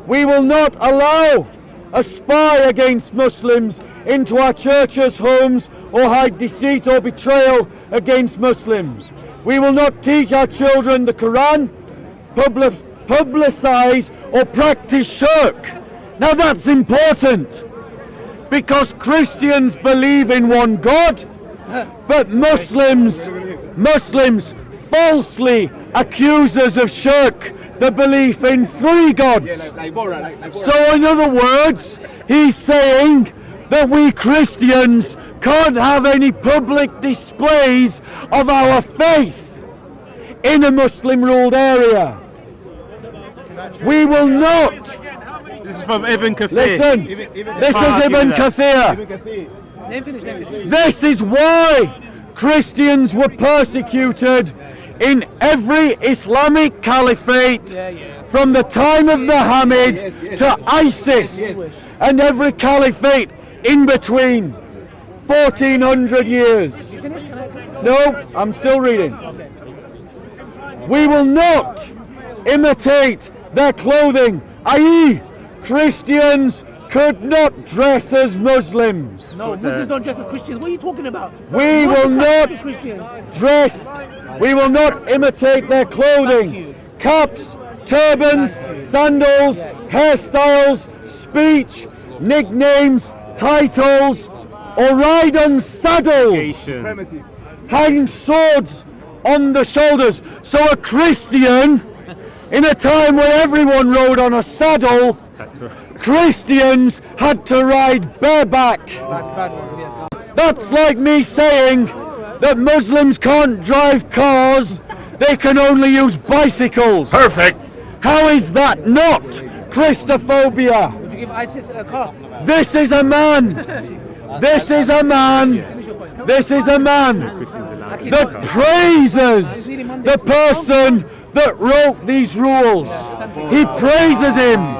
We will not allow a spy against Muslims into our churches, homes, or hide deceit or betrayal against Muslims. We will not teach our children the Quran, publicize or practice shirk. Now that's important, because Christians believe in one God, but Muslims falsely accuse us of shirk, the belief in 3 gods. So in other words, he's saying that we Christians can't have any public displays of our faith in a Muslim ruled area. We will not.
This is from Ibn Kathir.
Listen, this is Ibn Kathir. This is why Christians were persecuted in every Islamic caliphate from the time of Muhammad to ISIS, and every caliphate in between. 1400 years. No, I'm still reading. We will not imitate their clothing, i.e. Christians could not dress as Muslims.
No, Muslims don't dress as Christians. What are you talking about?
We will not dress, we will not imitate their clothing. Caps, turbans, sandals, hairstyles, speech, nicknames, titles, or ride on saddles, hang swords on the shoulders. So a Christian, in a time when everyone rode on a saddle, Christians had to ride bareback. That's like me saying that Muslims can't drive cars, they can only use bicycles.
Perfect.
How is that not Christophobia?
Would you give ISIS a car?
This is a man. This is a man. This is a man that praises the person that wrote these rules. He praises him.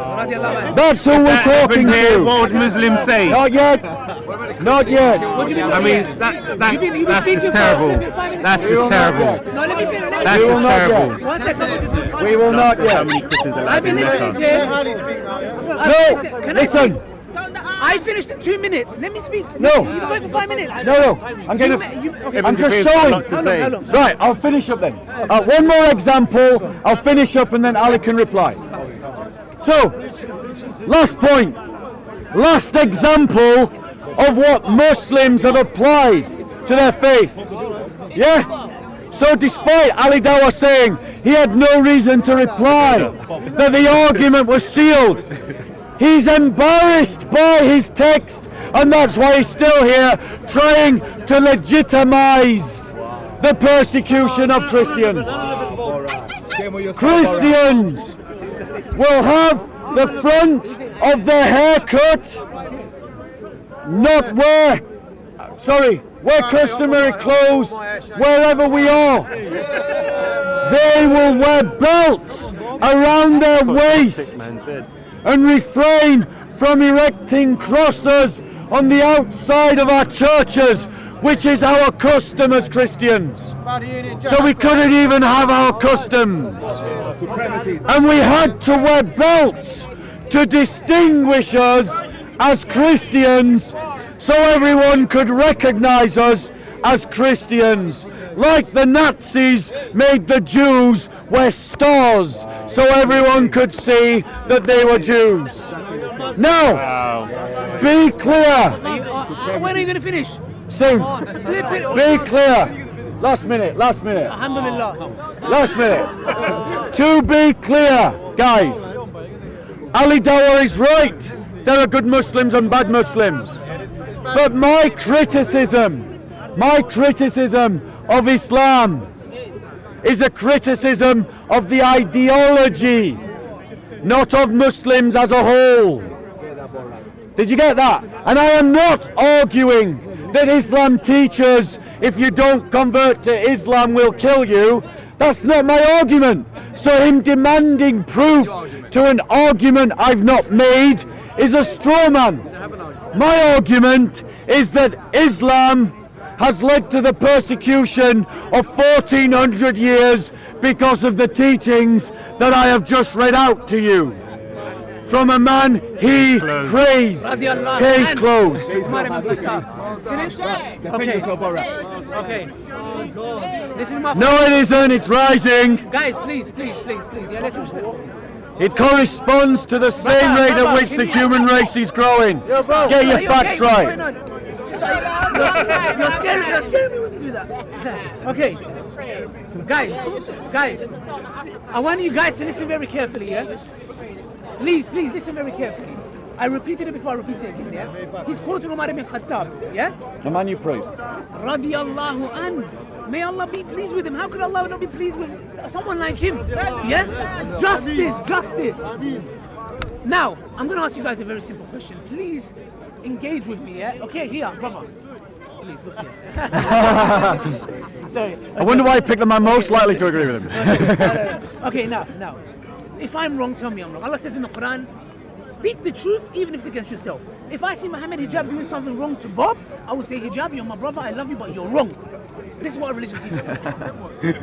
That's who we're talking to.
What would Muslims say?
Not yet. Not yet.
I mean, that's just terrible. That's just terrible.
No, let me finish.
That's just terrible.
1 second.
We will not yet.
I've been listening to him.
No, listen.
I finished in 2 minutes. Let me speak.
No.
You've been going for 5 minutes.
No. I'm going
Okay.
I'm just showing.
How long?
Right, I'll finish up then. One more example. I'll finish up and then Ali can reply. So, last point. Last example of what Muslims have applied to their faith. Yeah? So despite Ali Dawah saying he had no reason to reply, that the argument was sealed, he's embarrassed by his text, and that's why he's still here trying to legitimize the persecution of Christians. Christians will have the front of their hair cut, not wear customary clothes wherever we are. They will wear belts around their waist and refrain from erecting crosses on the outside of our churches, which is our custom as Christians. So we couldn't even have our customs. And we had to wear belts to distinguish us as Christians, so everyone could recognize us as Christians. Like the Nazis made the Jews wear stars so everyone could see that they were Jews. Now, be clear.
When are you going to finish?
Soon. Be clear. Last minute.
Alhamdulillah.
Last minute. To be clear, guys, Ali Dawah is right. There are good Muslims and bad Muslims. But my criticism of Islam is a criticism of the ideology, not of Muslims as a whole. Did you get that? And I am not arguing that Islam teaches if you don't convert to Islam we'll kill you. That's not my argument. So him demanding proof to an argument I've not made is a straw man. My argument is that Islam has led to the persecution of 1400 years because of the teachings that I have just read out to you. From a man he praised. Case closed.
Okay. This is my
No, it isn't. It's rising.
Guys, please. Yeah, let's respect.
It corresponds to the same rate at which the human race is growing. Get your facts right.
You're scaring me when you do that. Okay. Guys, I want you guys to listen very carefully, yeah? Please listen very carefully. I repeated it before I repeat it again, yeah? He's quoting Umar ibn Khattab, yeah?
The man you praised.
Radiyallahu anhu. May Allah be pleased with him. How could Allah not be pleased with someone like him? Yeah? Justice. Now, I'm going to ask you guys a very simple question. Please engage with me, yeah? Okay, here, brother. Please, look here.
I wonder why I picked the man most likely to agree with him.
Okay, now. If I'm wrong, tell me I'm wrong. Allah says in the Quran, speak the truth even if it's against yourself. If I see Muhammad Hijab doing something wrong to Bob, I will say, Hijab, you're my brother, I love you, but you're wrong. This is what religion teaches.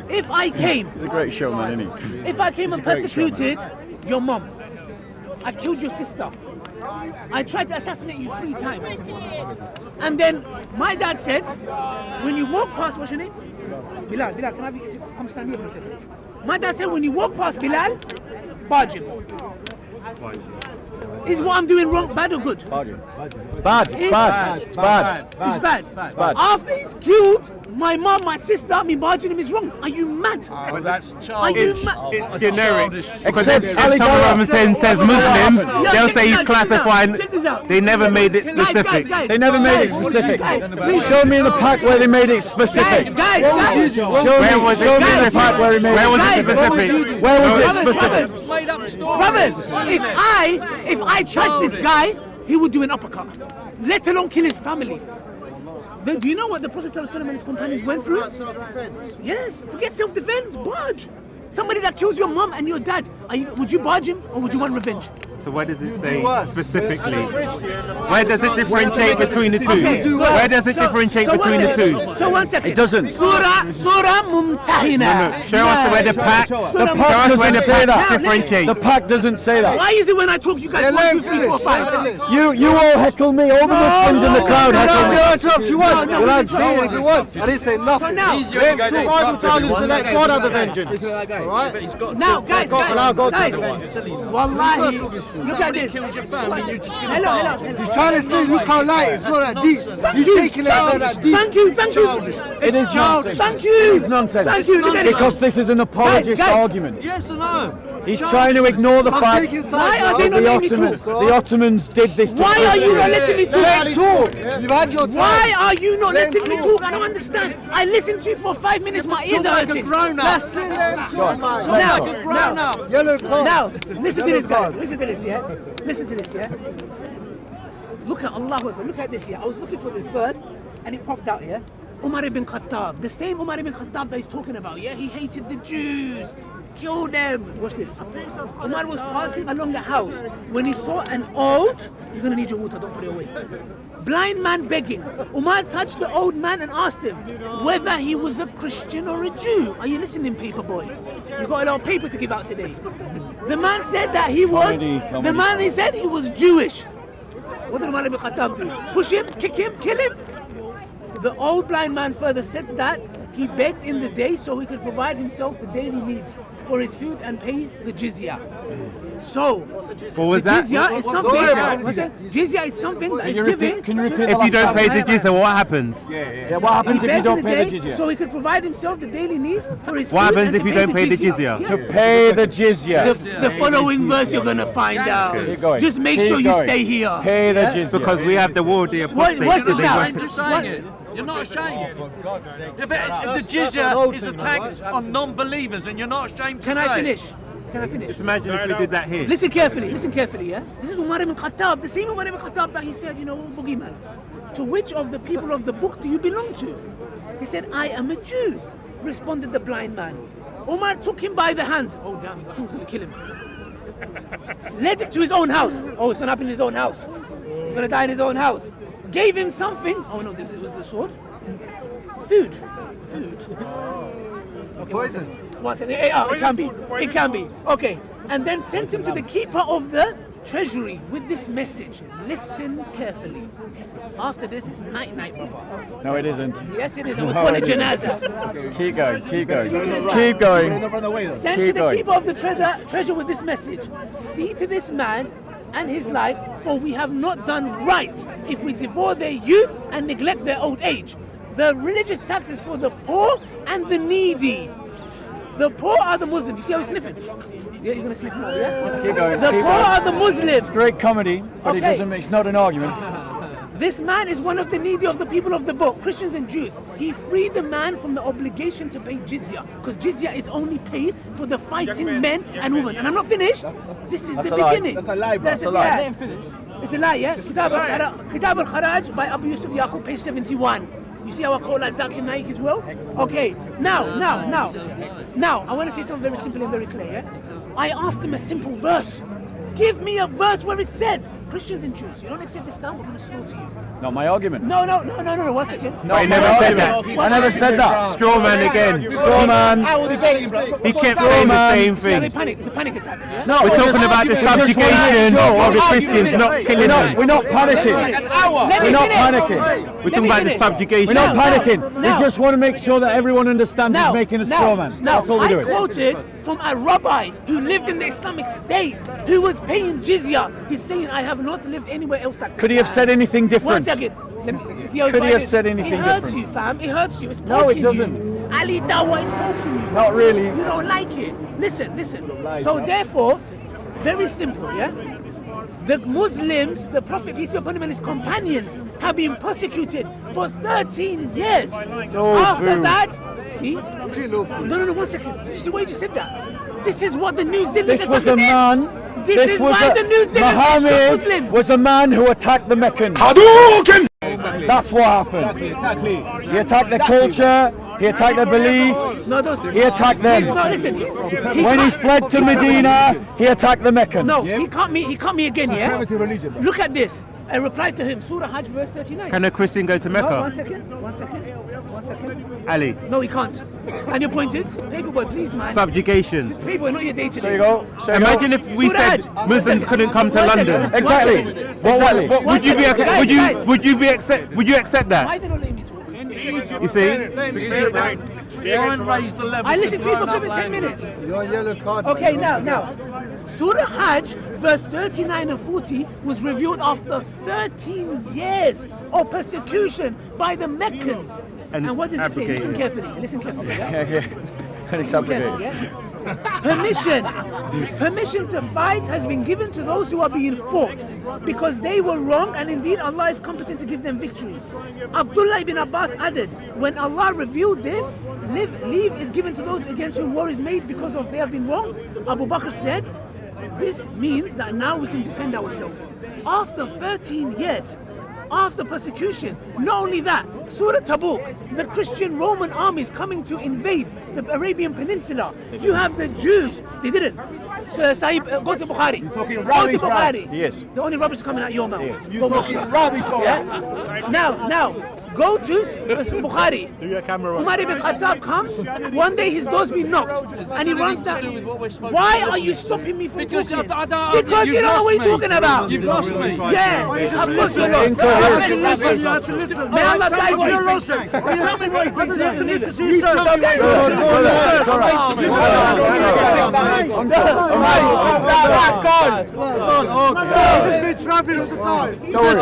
If I came...
He's a great showman, isn't he?
If I came and persecuted your mom, I killed your sister, I tried to assassinate you 3 times. And then my dad said, when you walk past, what's your name? Bilal, can I have you come stand here for a second? My dad said, when you walk past Bilal, barge him. Is what I'm doing wrong, bad or good?
Bad. It's bad.
It's bad. After he's killed my mom, my sister, me barging him is wrong. Are you mad?
Well, that's
Are you mad?
It's generic.
Except
If someone says Muslims, they'll say he's classifying.
Check this out.
They never made it specific.
They never made it specific. Show me in the pack where they made it specific.
Guys.
Where was it specific?
Where he made
Where was
it
it specific?
Where was it specific?
Brothers, if I trust this guy, he would do an uppercut, let alone kill his family. Then, do you know what the Prophet ﷺ and his companions went through? Yes, forget self-defense, barge. Somebody that kills your mom and your dad, would you barge him or would you want revenge?
So where does it say specifically? Where does it differentiate between the two? Where does it differentiate between the two?
So 1 second.
It doesn't.
Surah Mumtahina.
Show us where the pack.
The
Show
pack
us where the
doesn't say
pack
that.
differentiates.
The pack doesn't say that.
Why is it when I talk you guys 1, 2, 3, 4, 5?
You all heckle me. All the Muslims in the crowd heckle me.
You want?
Well, I'd say it if you want. I didn't say nothing.
So now,
Bible tells us to let God have the vengeance. Alright?
now, guys, wallahi, look at this. Hello.
He's trying to say, look how light it's not that deep. He's taking it out that deep.
Thank you.
It is nonsense.
Thank you.
It's nonsense.
Thank you. Look at it.
Because this is an apologist
Guys.
argument.
Yes or no?
He's trying to ignore the fact
Why are they
that
not letting me talk?
the Ottomans did this to
Why are you not letting me talk?
You've had your time.
Why are you not letting me talk? I don't understand. I listened to you for 5 minutes. My ears are hurting. Now, listen to this, guys. Listen to this, yeah? Look at Allah. Look at this, yeah? I was looking for this verse and it popped out, yeah? Umar ibn Khattab. The same Umar ibn Khattab that he's talking about, yeah? He hated the Jews. Kill them. Watch this. Umar was passing along the house when he saw an old, you're going to need your water, don't put it away. Blind man begging. Umar touched the old man and asked him whether he was a Christian or a Jew. Are you listening, paper boys? You got a lot of paper to give out today. The man said that he was, he said he was Jewish. What did Umar ibn Khattab do? Push him, kick him, kill him? The old blind man further said that he begged in the day so he could provide himself the daily needs for his food and pay the jizya. So,
What was
the
that?
jizya is something. Jizya is something that is given.
Can you repeat
If you don't pay the jizya, what happens?
Yeah, what happens
He
if you
begged in
don't
the
pay the
day
jizya?
so he could provide himself the daily needs for his
What
food
happens
and
if
to
you don't pay the jizya?
Yeah.
To pay the jizya.
The following verse you're gonna find out.
Keep going.
Just make
Keep
sure you
going.
stay here.
Pay the jizya.
Because we have the war of the apostates.
What's this now?
You're saying it. You're not ashamed. Yeah, but the jizya is a tax on non-believers, and you're not ashamed to
Can
say.
I finish?
Just imagine if we did that here.
Listen carefully, yeah? This is Umar ibn Khattab, the same Umar ibn Khattab that he said, boogeyman. To which of the people of the book do you belong to? He said, I am a Jew, responded the blind man. Umar took him by the hand. Oh damn, I think he's gonna kill him. Led him to his own house. Oh, it's gonna happen in his own house. He's gonna die in his own house. Gave him something. Oh no, this was the sword. Food. Okay, poison. One second. It can be. Okay. And then sent him to the keeper of the treasury with this message. Listen carefully. After this, it's night, brother.
No, it isn't.
Yes, it is. And we'll call it janazah.
Keep going.
Sent
Keep
to the
going.
keeper of the treasure with this message. See to this man and his life, for we have not done right if we devour their youth and neglect their old age. The religious taxes for the poor and the needy. The poor are the Muslims. You see how he's sniffing? Yeah, you're gonna sniff more, yeah?
Keep going.
The poor are the Muslims.
Great comedy, but
Okay.
it's not an argument.
This man is one of the needy of the people of the book, Christians and Jews. He freed the man from the obligation to pay jizya, because jizya is only paid for the fighting men and women. And I'm not finished. This is the beginning.
That's a lie, bro.
That's a lie. It's a lie, yeah? Kitab al-Kharaj by Abu Yusuf Yaqub, page 71. You see how I call that Zakir Naik as well? Okay, now, I want to say something very simple and very clear, yeah? I asked him a simple verse. Give me a verse where it says, Christians and Jews. You don't accept Islam, we're going to slaughter you.
Not my argument.
No, 1 second.
No,
I never said that.
I never said that.
Straw man again.
Straw man.
I will debate you, bro.
He kept saying the same
It's a
thing.
panic. It's a panic attack. Yeah?
No,
We're talking about the subjugation of the Christians, not killing them.
We're not panicking. We're not panicking.
We're talking about the subjugation.
We're not panicking. We just want to make sure that everyone understands who's making a straw man. That's all we're doing.
I quoted from a rabbi who lived in the Islamic State, who was paying jizya. He's saying, I have not lived anywhere else that
Could he have said anything
1
different?
second.
Could he have said anything
It hurts
different?
you, fam. It hurts you. It's poking
No, it
you.
doesn't.
Ali Dawah is poking you.
Not really.
You don't like it. Listen. So therefore, very simple, yeah? The Muslims, the Prophet, peace be upon him, and his companions have been persecuted for 13 years. After that, see? No, 1 second. Did you see why you just said that? This is what the New Zealand
This was a man.
This is why the New Zealand
Muhammad
Muslims
was a man who attacked the Meccans. Hadokens! That's what happened.
Exactly.
He attacked the culture. He attacked their beliefs.
No, those,
He attacked them.
No, listen.
When he fled to Medina, he attacked the Meccans.
No, he caught me again, yeah? Look at this. I replied to him, Surah Hajj verse 39.
Can a Christian go to
No,
Mecca?
1 second.
Ali.
No, he can't. And your point is? Paperboy, please, man.
Subjugation.
Paperboy, not your day today.
So you go.
Imagine if we said Muslims couldn't come to London.
Exactly. What
Would you be okay? Would you accept that?
Why they not letting me talk?
You see?
I listened to you for 10 minutes.
Your yellow card.
Okay, now. Surah Hajj, verse 39 and 40, was revealed after 13 years of persecution by the Meccans.
And
what does it say?
abrogated.
Listen carefully. Yeah?
And it's abrogated.
Yeah? Permission to fight has been given to those who are being fought because they were wrong, and indeed Allah is competent to give them victory. Abdullah ibn Abbas added, when Allah revealed this, leave is given to those against whom war is made because of they have been wrong. Abu Bakr said, this means that now we can defend ourselves. After 13 years, after persecution, not only that, Surah Tabuk, the Christian Roman armies coming to invade the Arabian Peninsula. You have the Jews, they didn't. So, Sahib, go to Bukhari.
You're talking
Go to
rubbish,
Bukhari.
Yes.
The only rubbish is coming out your mouth.
Yes.
You're talking rubbish, bro.
Yeah? Now, go to Bukhari. Umar ibn Khattab comes, one day his door's been knocked, and he runs down. Why are you stopping me from talking? Because you don't know what you're talking about.
You've lost me.
Yeah, of course you lost. May Allah guide you.
Tell me what does he have to listen to?
He's a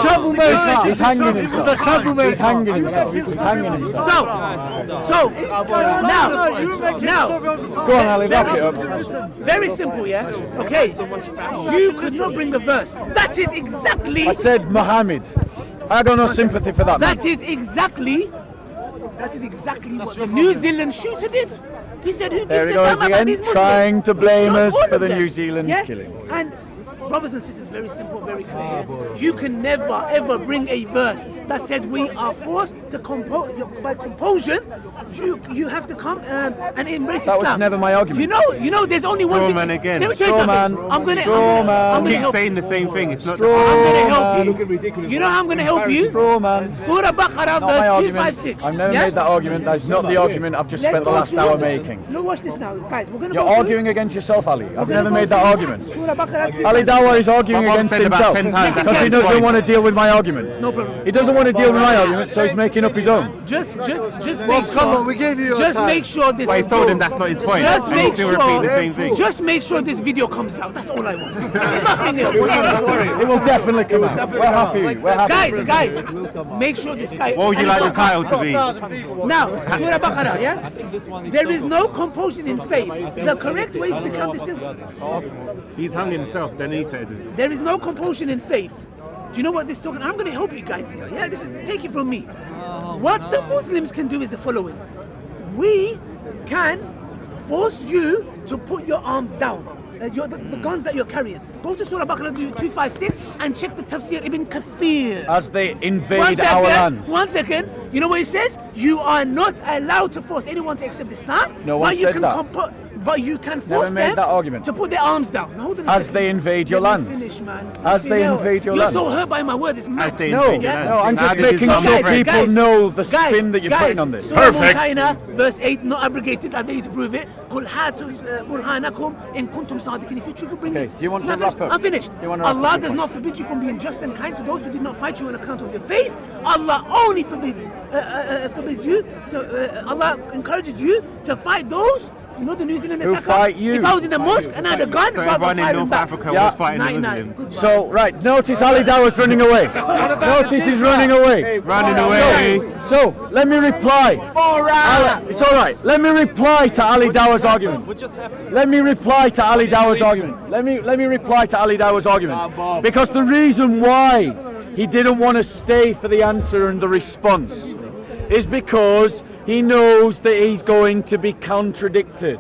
troublemaker. He's hanging himself. He's a troublemaker. He's hanging himself. He's hanging himself.
So now,
Go on, Ali, wrap it up.
very simple, yeah? Okay, you could not bring the verse. That is exactly,
I said Muhammad. I got no sympathy for that. Man.
that is exactly what the New Zealand shooter did. He said, who
There he
gives a
goes
damn about
again,
these Muslims?
trying to blame
Not
us
all
for
of
the
them.
New Zealand
Yeah?
killing.
And brothers and sisters, very simple, very clear. You can never ever bring a verse that says we are forced to by compulsion. You have to come and embrace
That
Islam.
was never my argument.
You know, there's only one
Straw
thing.
man again.
Let me tell you
Straw
something.
man.
I'm gonna
Keep
help
saying the same thing. It's not.
I'm gonna help you.
Looking ridiculous.
You know how I'm gonna help you?
Straw man.
Surah Baqarah,
Not my
verse
argument.
256.
I've never
Yeah?
made that argument. That's not the argument I've just
Let's
spent the
go
last
through
hour
it.
making.
No, watch this now, guys. We're gonna
You're
go through
arguing against yourself, Ali. I've never made that argument.
Surah Baqarah
Ali Dawah is arguing
My mum
against
said about
himself
10 times
because he
that's
doesn't
fine.
want to deal with my argument.
No problem.
He doesn't want to deal with my argument, so he's making up his own.
Just make
Come
sure.
on, we gave you your
Just
time.
make sure this.
But he told him that's not his point.
Just
And he's
make
still
sure.
repeating the same thing.
Just make sure this video comes out. That's all I want. Nothing else.
It will definitely come out. We're happy. We're happy.
Guys, make sure this guy.
What would you like the title to be?
Now, Surah Baqarah, yeah? There is no compulsion in faith. The correct way is to become the sinful.
He's hung himself, then he said it.
There is no compulsion in faith. Do you know what this is talking? I'm going to help you guys here. Yeah, this is take it from me. What the Muslims can do is the following. We can force you to put your arms down. The guns that you're carrying. Go to Surah Baqarah 256 and check the Tafsir Ibn Kathir.
As they invade our lands.
1 second. You know what it says? You are not allowed to force anyone to accept Islam.
No one
but you
said
can
that.
But you can
Never
force
made
them
that argument.
to put their arms down. Hold on a
As
second.
they invade your
Let me
lands.
finish, man.
As they
Hell,
invade your
you're
lands.
so hurt by my words, it's mad.
No, I'm just making sure people know the spin that you're putting on this.
Perfect. Verse 8, not abrogated, I need to prove it. قل هاتوا برهانكم إن كنتم صادقين. If you truthfully bring it.
Do you want to
I'm
wrap
finished.
up?
I'm finished.
Do you want to wrap
Allah
up?
does not forbid you from being just and kind to those who did not fight you on account of your faith. Allah only forbids you to. Allah encourages you to fight those. You know the New Zealand
Who
attacker?
fight you?
If I was in the mosque and I had a gun,
So
I'd
everyone in
fight him
North
back.
Africa was fighting the
9-9.
Muslims.
So, right, notice Ali Dawah's running away. Notice he's running away.
Running away.
So, let me reply. It's alright. Let me reply to Ali Dawah's argument.
What just happened?
Let me reply to Ali Dawah's argument. Let me reply to Ali Dawah's argument. Because the reason why he didn't want to stay for the answer and the response is because he knows that he's going to be contradicted.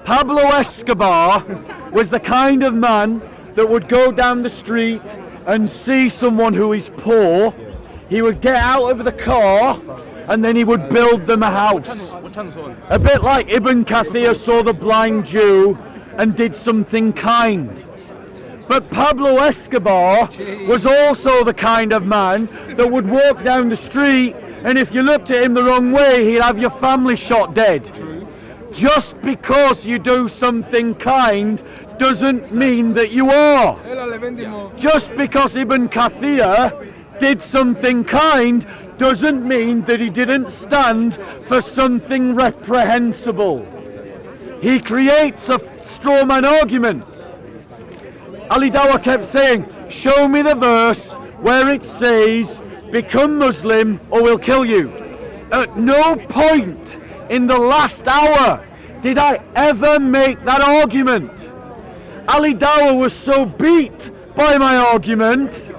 Pablo Escobar was the kind of man that would go down the street and see someone who is poor. He would get out of the car and then he would build them a house. A bit like Ibn Kathir saw the blind Jew and did something kind. But Pablo Escobar was also the kind of man that would walk down the street and if you looked at him the wrong way, he'd have your family shot dead. Just because you do something kind doesn't mean that you are. Just because Ibn Kathir did something kind doesn't mean that he didn't stand for something reprehensible. He creates a straw man argument. Ali Dawah kept saying, show me the verse where it says, become Muslim or we'll kill you. At no point in the last hour did I ever make that argument. Ali Dawah was so beat by my argument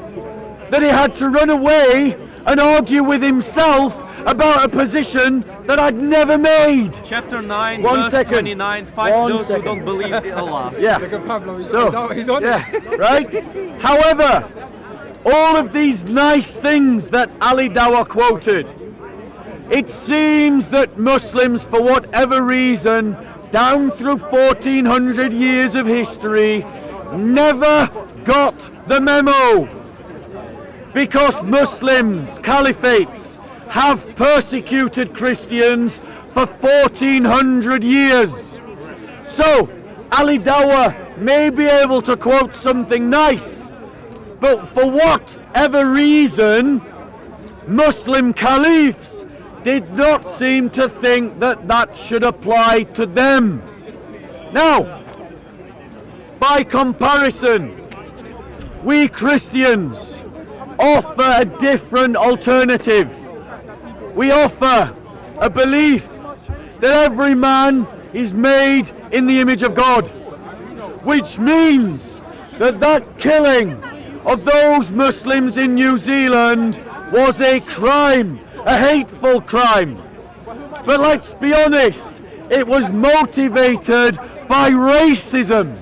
that he had to run away and argue with himself about a position that I'd never made.
Chapter 9,
One
verse
second.
29, fight
One
those
second.
who don't believe in Allah.
Yeah. So, yeah, right? However, all of these nice things that Ali Dawah quoted, it seems that Muslims, for whatever reason, down through 1400 years of history, never got the memo. Because Muslims, caliphates, have persecuted Christians for 1400 years. So, Ali Dawah may be able to quote something nice, but for whatever reason, Muslim caliphs did not seem to think that that should apply to them. Now, by comparison, we Christians offer a different alternative. We offer a belief that every man is made in the image of God, which means that that killing of those Muslims in New Zealand was a crime, a hateful crime. But let's be honest, it was motivated by racism.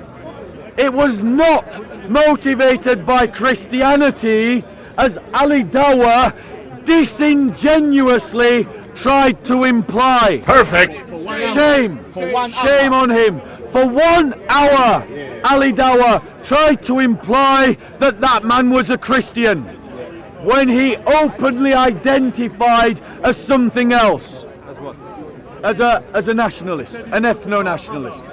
It was not motivated by Christianity, as Ali Dawah disingenuously tried to imply.
Perfect.
Shame. Shame on him. For 1 hour, Ali Dawah tried to imply that that man was a Christian when he openly identified as something else.
As what?
As a nationalist, an ethno-nationalist.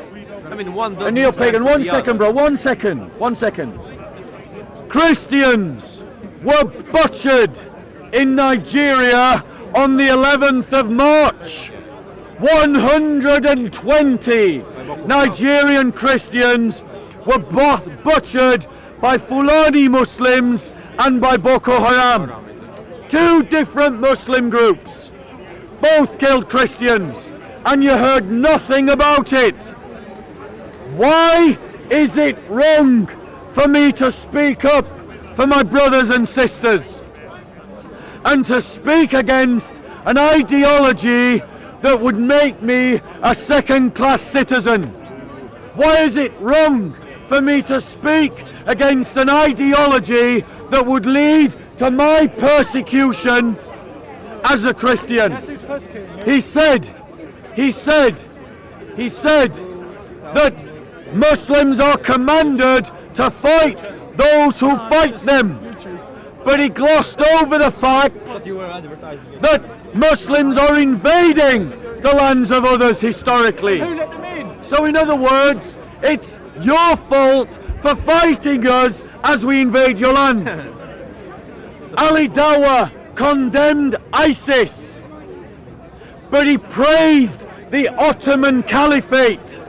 I mean, one
A
doesn't
neo-pagan.
cancel
1
the
second,
other.
bro. 1 second. 1 second. Christians were butchered in Nigeria on the 11th of March. 120 Nigerian Christians were both butchered by Fulani Muslims and by Boko Haram. Two different Muslim groups, both killed Christians, and you heard nothing about it. Why is it wrong for me to speak up for my brothers and sisters and to speak against an ideology that would make me a second-class citizen? Why is it wrong for me to speak against an ideology that would lead to my persecution as a Christian? He said that Muslims are commanded to fight those who fight them. But he glossed over the fact that Muslims are invading the lands of others historically.
Who let them in?
So in other words, it's your fault for fighting us as we invade your land. Ali Dawah condemned ISIS, but he praised the Ottoman Caliphate.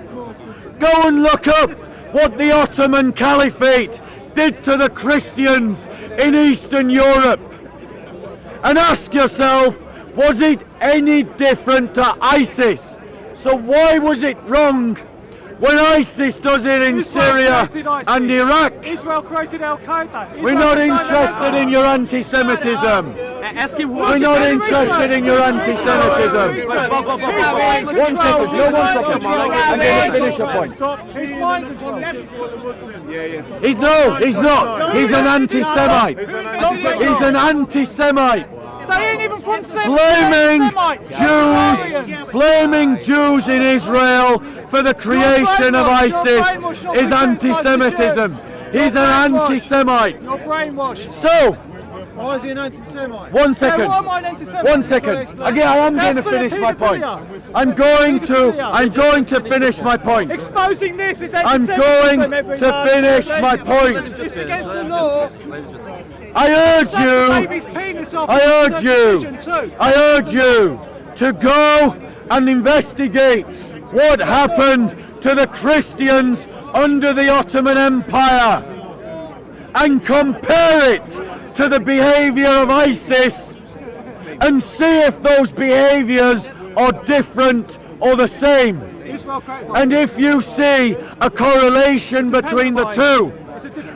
Go and look up what the Ottoman Caliphate did to the Christians in Eastern Europe. And ask yourself, was it any different to ISIS? So why was it wrong when ISIS does it in Syria and Iraq?
Israel created Al-Qaeda.
We're not interested in your anti-Semitism.
Ask him who.
We're not interested in your anti-Semitism. One second, no, 1 second. I'm going to finish a point.
He's mind control.
He's not. He's an anti-Semite. He's an anti-Semite.
They ain't even from Semites.
Blaming Jews in Israel for the creation of ISIS is anti-Semitism. He's an anti-Semite.
You're brainwashed.
So,
why is he an anti-Semite?
1 second.
Why am I an anti-Semite?
1 second. Again, I am going to finish my point. I'm going to finish my point.
Exposing this is
I'm
anti-Semitism.
going to finish my point.
It's against the law.
I urge you to go and investigate what happened to the Christians under the Ottoman Empire and compare it to the behavior of ISIS and see if those behaviors are different or the same. And if you see a correlation between the two,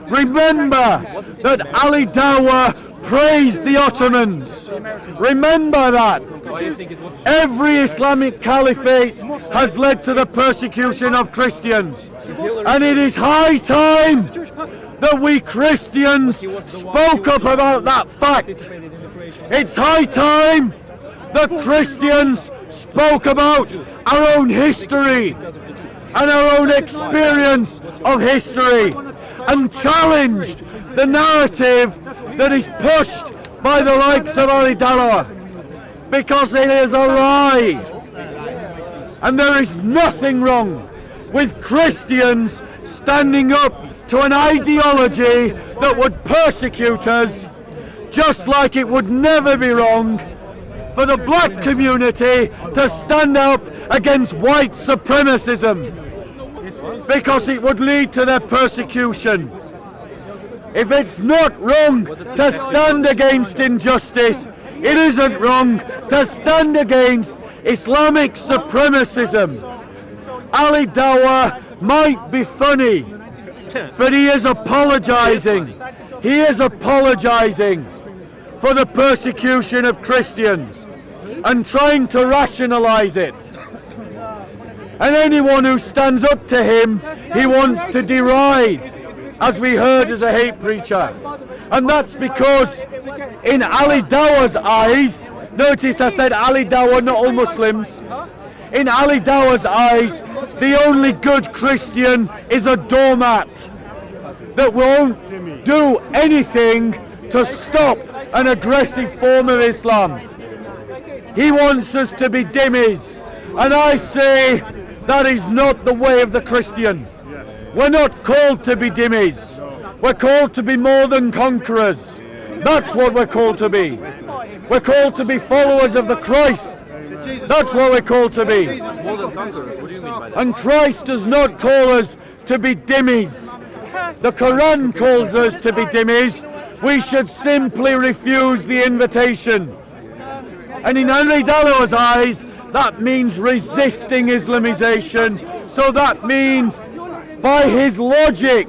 remember that Ali Dawah praised the Ottomans. Remember that. Every Islamic caliphate has led to the persecution of Christians. And it is high time that we Christians spoke up about that fact. It's high time that Christians spoke about our own history and our own experience of history and challenged the narrative that is pushed by the likes of Ali Dawah, because it is a lie. And there is nothing wrong with Christians standing up to an ideology that would persecute us, just like it would never be wrong for the black community to stand up against white supremacism, because it would lead to their persecution. If it's not wrong to stand against injustice, it isn't wrong to stand against Islamic supremacism. Ali Dawah might be funny, but he is apologizing. He is apologizing for the persecution of Christians and trying to rationalize it. And anyone who stands up to him, he wants to deride, as we heard as a hate preacher. And that's because in Ali Dawah's eyes, notice I said Ali Dawah, not all Muslims. In Ali Dawah's eyes, the only good Christian is a doormat that won't do anything to stop an aggressive form of Islam. He wants us to be dhimmis, and I say that is not the way of the Christian. We're not called to be dhimmis. We're called to be more than conquerors. That's what we're called to be. We're called to be followers of the Christ. That's what we're called to be.
More than conquerors, what do you mean by that?
And Christ does not call us to be dhimmis. The Quran calls us to be dhimmis. We should simply refuse the invitation. And in Ali Dawah's eyes, that means resisting Islamization. So that means, by his logic,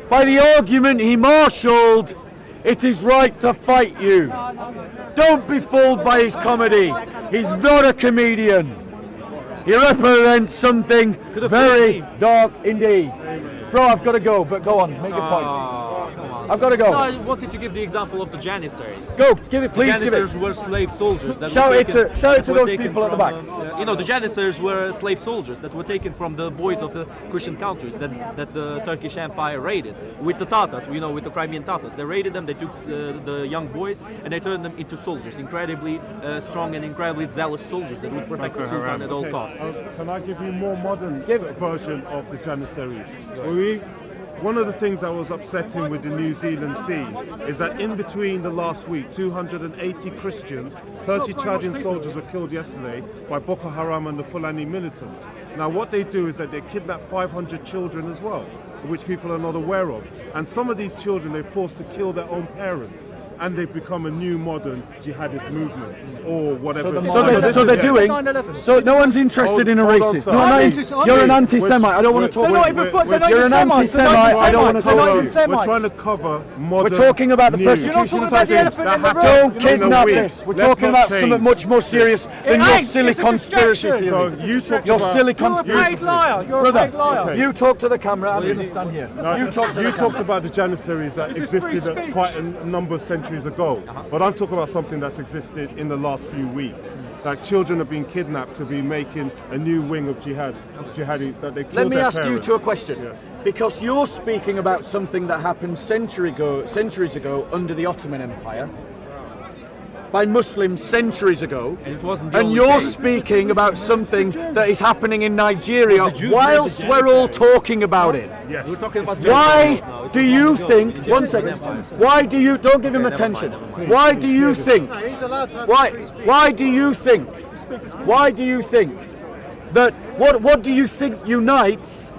by the argument he marshalled, it is right to fight you. Don't be fooled by his comedy. He's not a comedian. He represents something very dark indeed. Bro, I've got to go, but go on, make your point.
Come on.
I've got to go.
No, I wanted to give the example of the Janissaries.
Go, give it, please give
Janissaries
it.
were slave soldiers. That
Shout
were
it
taken,
to those
taken
people at the
from,
back.
you know, the Janissaries were slave soldiers that were taken from the boys of the Christian countries that the Turkish Empire raided. With the Tatars, you know, with the Crimean Tatars. They raided them, they took the young boys and they turned them into soldiers. Incredibly strong and incredibly zealous soldiers that would protect the Sultan at all costs.
Can I give you more modern version of the Janissaries? One of the things that was upsetting with the New Zealand scene is that in between the last week, 280 Christians, 30 Chadian soldiers were killed yesterday by Boko Haram and the Fulani militants. Now what they do is that they kidnap 500 children as well, which people are not aware of. And some of these children they're forced to kill their own parents. And they've become a new modern jihadist movement, or whatever.
So they're doing. So no one's interested in a racist. You're an anti-Semite. I don't want to talk to you. You're an anti-Semite. I don't want to talk to you.
We're trying to cover modern.
We're talking about the persecution of Christians. Don't kidnap this. We're talking about something much more serious than your silly conspiracy theory.
So you talk
your
about,
silly conspiracy.
You're a paid liar. You're a paid liar.
You talk to the camera. I'm going to stand here.
You talked about the Janissaries that existed quite a number of centuries ago, but I'm talking about something that's existed in the last few weeks. Like children have been kidnapped to be making a new wing of jihadi that they killed.
Let me
their
ask
parents.
you a question, because you're speaking about something that happened centuries ago under the Ottoman Empire. By Muslims centuries ago, and you're speaking about something that is happening in Nigeria whilst we're all talking about it.
Yes.
We're talking about
Why do you think, one second, why do you, don't give him attention, why do you think, why do you think that, what do you think unites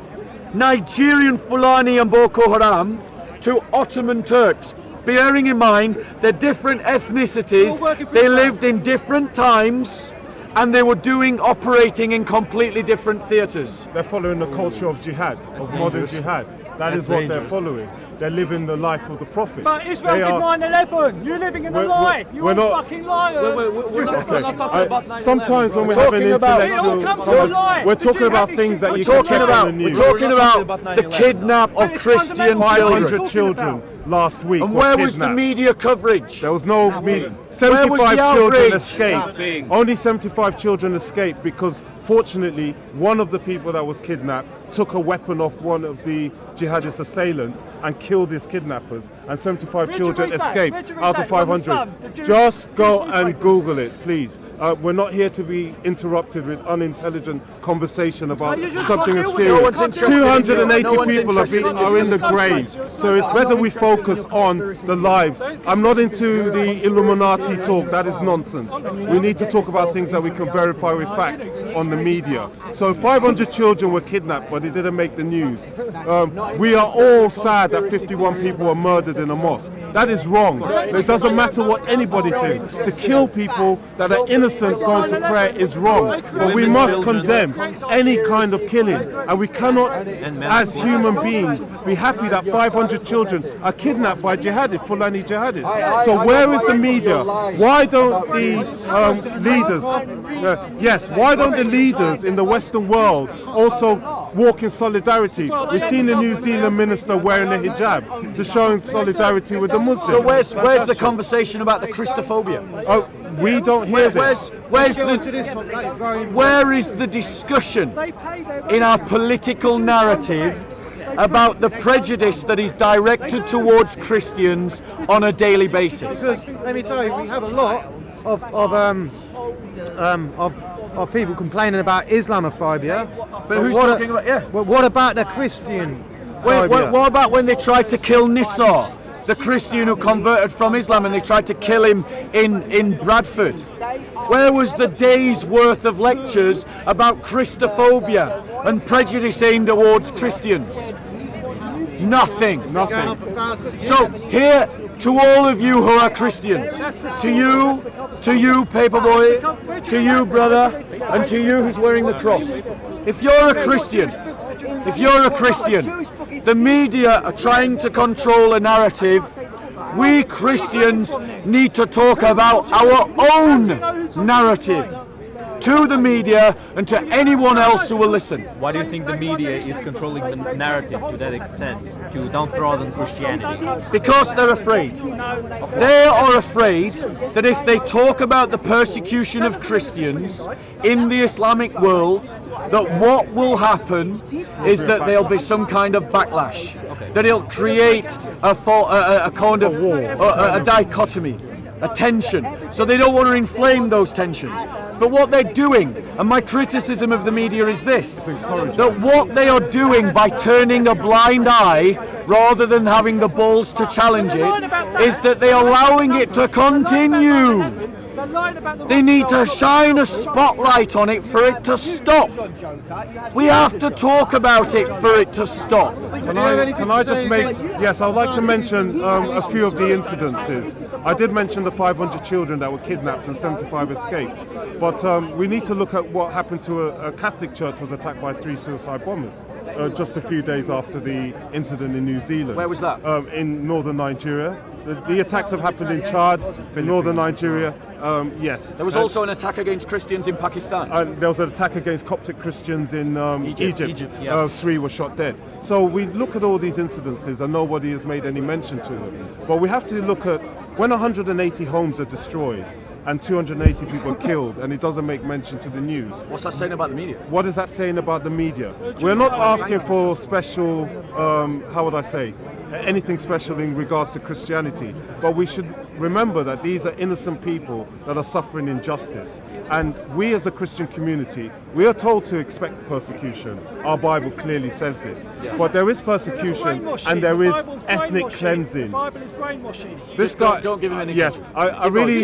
Nigerian Fulani and Boko Haram to Ottoman Turks? Bearing in mind they're different ethnicities, they lived in different times, and they were operating in completely different theatres.
They're following the culture of jihad, of modern jihad. That's what they're following. They're living the life of the Prophet.
But Israel did 9/11. You're living in a lie. You're all fucking liars.
We're not talking about 9/11.
Sometimes when we're having intellectual, we're talking about things that you can check on the news.
We're talking about the kidnap of Christian children.
500 children last week.
And where was the media coverage?
There was no media. 75 children escaped. Only 75 children escaped because, fortunately, one of the people that was kidnapped took a weapon off one of the jihadist assailants and killed his kidnappers, and 75 children escaped out of 500. Just go and Google it, please. We're not here to be interrupted with unintelligent conversation about something as serious. 280 people are in the grave, so it's better we focus on the lives. I'm not into the Illuminati talk, that is nonsense. We need to talk about things that we can verify with facts on the media. So 500 children were kidnapped, but it didn't make the news. We are all sad that 51 people were murdered in a mosque. That is wrong. It doesn't matter what anybody thinks. To kill people that are innocent going to prayer is wrong. But we must condemn any kind of killing. And we cannot, as human beings, be happy that 500 children are kidnapped by jihadists, Fulani jihadists. So where is the media? Why don't the leaders, why don't the leaders in the Western world also walk in solidarity? We've seen the New Zealand minister wearing a hijab to show solidarity with the Muslims.
So where's the conversation about the Christophobia?
Oh, we don't hear this.
Where is the discussion in our political narrative about the prejudice that is directed towards Christians on a daily basis?
Because let me tell you, we have a lot of people complaining about Islamophobia.
But who's talking about? Yeah.
Well, what about the Christian?
What about when they tried to kill Nisar, the Christian who converted from Islam, and they tried to kill him in Bradford? Where was the day's worth of lectures about Christophobia and prejudice aimed towards Christians? Nothing. So here, to all of you who are Christians, to you paperboy, to you brother, and to you who's wearing the cross, if you're a Christian, the media are trying to control a narrative. We Christians need to talk about our own narrative. to the media and to anyone else who will listen.
Why do you think the media is controlling the narrative to that extent, to downtrodden Christianity?
Because they're afraid. They are afraid that if they talk about the persecution of Christians in the Islamic world, that what will happen is that there'll be some kind of backlash, that it'll create a kind of a dichotomy, a tension. So they don't want to inflame those tensions. But what they're doing, and my criticism of the media is this, that what they are doing by turning a blind eye rather than having the balls to challenge it, is that they're allowing it to continue. They need to shine a spotlight on it for it to stop. We have to talk about it for it to stop.
Can I just make, yes, I'd like to mention a few of the incidences. I did mention the 500 children that were kidnapped and 75 escaped. But we need to look at what happened to a Catholic church was attacked by 3 suicide bombers just a few days after the incident in New Zealand.
Where was that?
In northern Nigeria. The attacks have happened in Chad, in northern Nigeria. Yes.
There was also an attack against Christians in Pakistan.
There was an attack against Coptic Christians in Egypt.
Yeah.
3 were shot dead. So we look at all these incidences and nobody has made any mention to them. But we have to look at when 180 homes are destroyed and 280 people are killed, and it doesn't make mention to the news.
What's that saying about the media?
What is that saying about the media? We're not asking for special, how would I say, anything special in regards to Christianity, but we should remember that these are innocent people that are suffering injustice. And we as a Christian community, we are told to expect persecution. Our Bible clearly says this. But there is persecution and there is ethnic cleansing.
The Bible is brainwashing.
This guy,
don't give him any.
Yes, I really.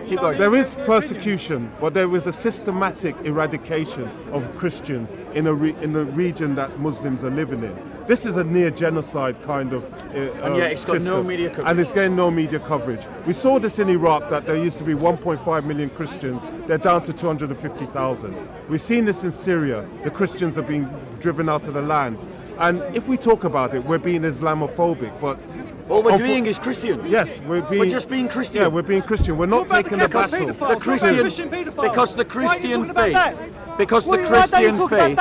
Keep going.
There is persecution, but there is a systematic eradication of Christians in the region that Muslims are living in. This is a near genocide kind of
and yet it's got
system.
no media coverage.
And it's getting no media coverage. We saw this in Iraq, that there used to be 1.5 million Christians. They're down to 250,000. We've seen this in Syria. The Christians are being driven out of the lands. And if we talk about it, we're being Islamophobic, but
all we're doing is Christian.
Yes, we're
just being Christian.
Yeah, we're being Christian. We're not taking the battle.
The Christian, because the Christian faith, because the Christian faith,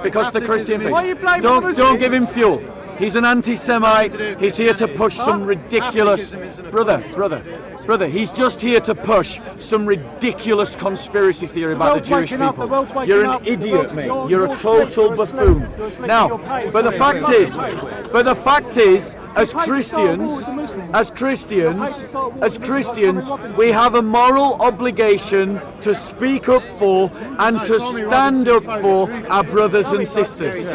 because the Christian faith. Don't give him fuel. He's an anti-Semite. He's here to push some ridiculous, brother. He's just here to push some ridiculous conspiracy theory about the Jewish people. You're an idiot, mate. You're a total buffoon. Now, but the fact is, as Christians, we have a moral obligation to speak up for and to stand up for our brothers and sisters.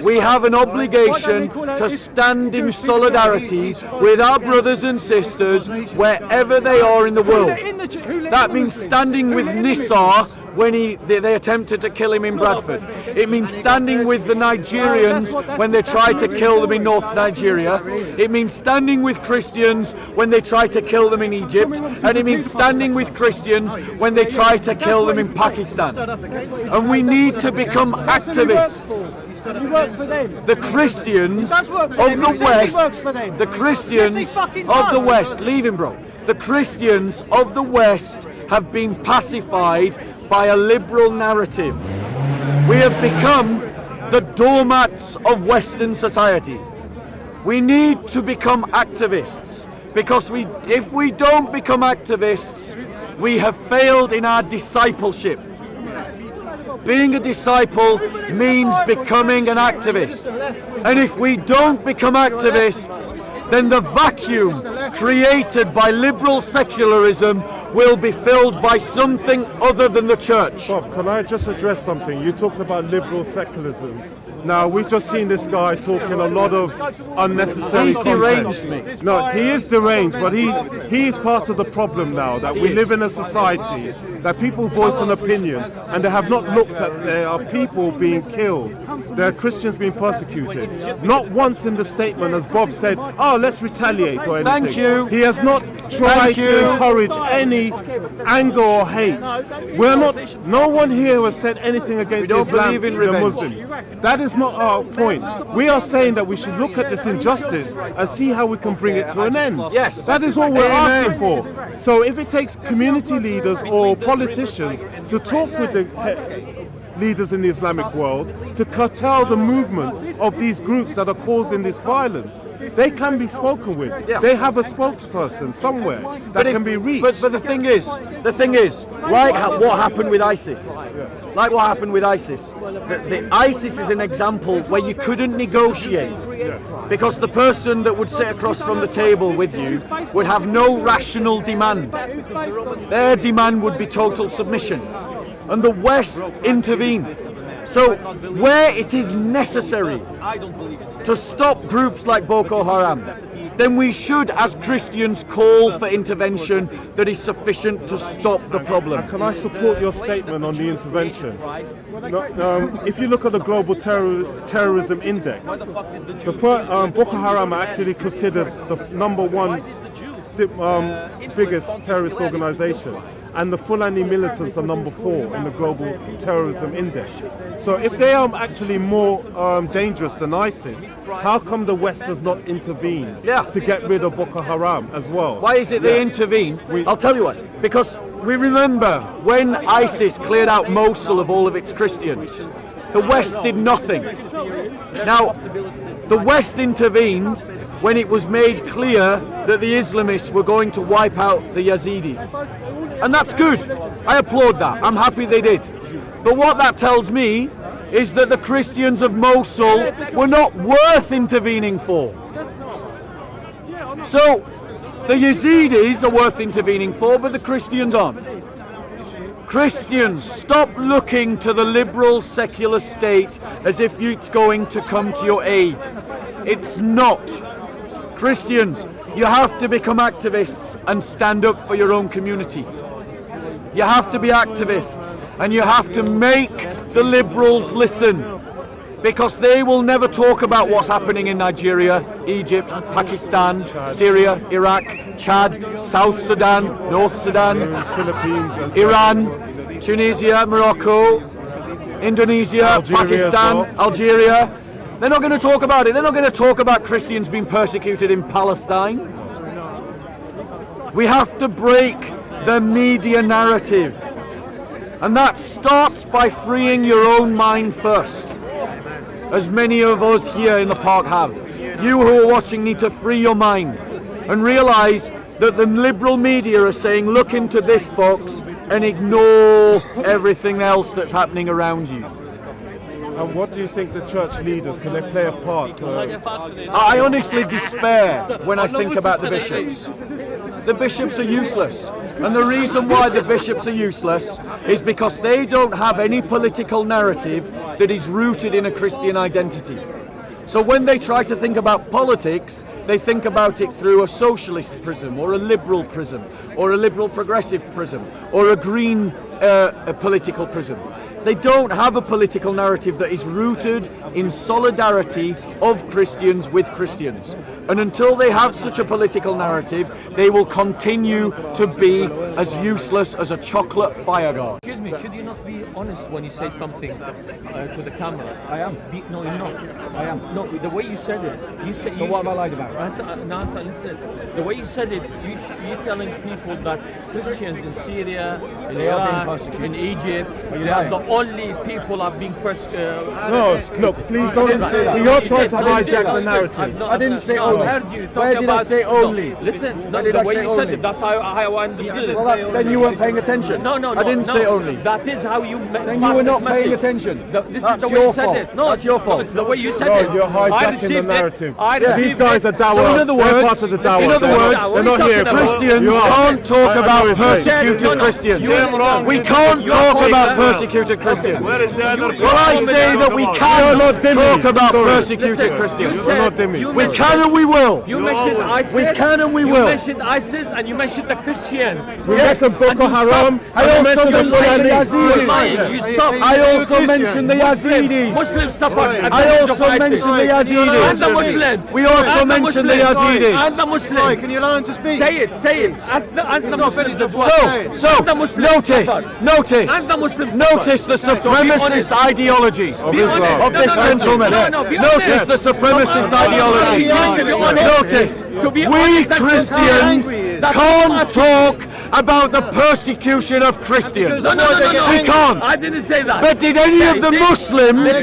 We have an obligation to stand in solidarity with our brothers and sisters wherever they are in the world. That means standing with Nisar when they attempted to kill him in Bradford. It means standing with the Nigerians when they tried to kill them in North Nigeria. It means standing with Christians when they tried to kill them in Egypt. And it means standing with Christians when they tried to kill them in Pakistan. And we need to become activists.
He works for them.
The Christians of the West, the Christians of the West, leave him, bro. The Christians of the West have been pacified by a liberal narrative. We have become the doormats of Western society. We need to become activists, because if we don't become activists, we have failed in our discipleship. Being a disciple means becoming an activist. And if we don't become activists, then the vacuum created by liberal secularism will be filled by something other than the church.
Bob, can I just address something? You talked about liberal secularism. Now, we've just seen this guy talking a lot of unnecessary
He's
content.
deranged, mate.
No, he is deranged, but he's part of the problem now, that we live in a society that people voice an opinion and they have not looked at there are people being killed, there are Christians being persecuted. Not once in the statement has Bob said, oh, let's retaliate or anything.
Thank you.
He has not try to encourage any anger or hate. We're not. No one here has said anything against Islam and Muslims. That is not our point. We are saying that we should look at this injustice and see how we can bring it to an end.
Yes,
that is what we're asking for. So if it takes community leaders or politicians to talk with the leaders in the Islamic world to curtail the movement of these groups that are causing this violence, they can be spoken with.
Yeah.
They have a spokesperson somewhere that can be reached.
But the thing is, like what happened with ISIS. Like what happened with ISIS. The ISIS is an example where you couldn't negotiate because the person that would sit across from the table with you would have no rational demand. Their demand would be total submission. And the West intervened. So where it is necessary to stop groups like Boko Haram, then we should, as Christians, call for intervention that is sufficient to stop the problem.
Can I support your statement on the intervention? If you look at the Global Terrorism Index, Boko Haram are actually considered the #1 biggest terrorist organization. And the Fulani militants are #4 in the Global Terrorism Index. So if they are actually more dangerous than ISIS, how come the West does not intervene to get rid of Boko Haram as well?
Why is it they intervene? I'll tell you why. Because we remember when ISIS cleared out Mosul of all of its Christians, the West did nothing. Now, the West intervened when it was made clear that the Islamists were going to wipe out the Yazidis. And that's good. I applaud that. I'm happy they did. But what that tells me is that the Christians of Mosul were not worth intervening for. So the Yazidis are worth intervening for, but the Christians aren't. Christians, stop looking to the liberal secular state as if it's going to come to your aid. It's not. Christians, you have to become activists and stand up for your own community. You have to be activists and you have to make the liberals listen, because they will never talk about what's happening in Nigeria, Egypt, Pakistan, Syria, Iraq, Chad, South Sudan, North Sudan,
Philippines,
Iran, Tunisia, Morocco, Indonesia,
Algeria
Pakistan,
as well.
Algeria. They're not going to talk about it. They're not going to talk about Christians being persecuted in Palestine. We have to break the media narrative, and that starts by freeing your own mind first, as many of us here in the park have. You who are watching need to free your mind and realize that the liberal media are saying look into this box and ignore everything else that's happening around you.
And what do you think the church leaders, can they play a part?
I honestly despair when I think about the bishops. The bishops are useless. And the reason why the bishops are useless is because they don't have any political narrative that is rooted in a Christian identity. So when they try to think about politics, they think about it through a socialist prism, or a liberal prism, or a liberal progressive prism, or a green political prism. They don't have a political narrative that is rooted in solidarity of Christians with Christians. And until they have such a political narrative, they will continue to be as useless as a chocolate fireguard.
Excuse me, should you not be honest when you say something to the camera?
I am.
No, you're not. I am. No, the way you said it.
So what have I lied about?
No, listen. The way you said it, you're telling people that Christians in Syria, in Iraq, in Egypt, they are the only people are being persecuted.
No, look, please don't say that. You're trying to hijack the narrative.
I didn't say only.
I heard you talk
Where did
about,
I say only?
No, listen,
Where did
the
I
way
say
you said
only?
it, that's how I understood it.
Well, then you weren't paying attention.
No,
I didn't say only.
That is how you
Then you were not paying attention.
This
That's
is the way
your
you said
fault.
it. No,
that's your fault.
It's the way you said
No,
it.
you're
I
hijacking the
received
narrative.
it.
These guys are Dawah.
So in other
They're
words,
part of the Dawah.
in other words,
they're not here.
Christians
You are.
can't talk
I know
about
it's right.
persecuted Christians.
You're wrong.
We can't talk about persecuted Christians.
Where is the other
Well, I say that we cannot talk about persecuted Christians. We can and we will.
You mentioned ISIS.
We can and we will.
You mentioned ISIS and you mentioned the Christians.
We mentioned Boko Haram. I also mentioned the Yazidis.
You stop.
I also mentioned the Yazidis.
Muslims suffered.
I also mentioned the Yazidis.
And the Muslims.
We also mentioned the Yazidis.
And the Muslims.
Can you allow him to speak?
Say it. As the Muslims as well.
So notice
And the Muslims
notice the supremacist ideology of Islam, of this gentleman. Notice the supremacist ideology. Notice, we Christians can't talk about the persecution of Christians.
No.
We can't.
I didn't say that.
But did any of the Muslims,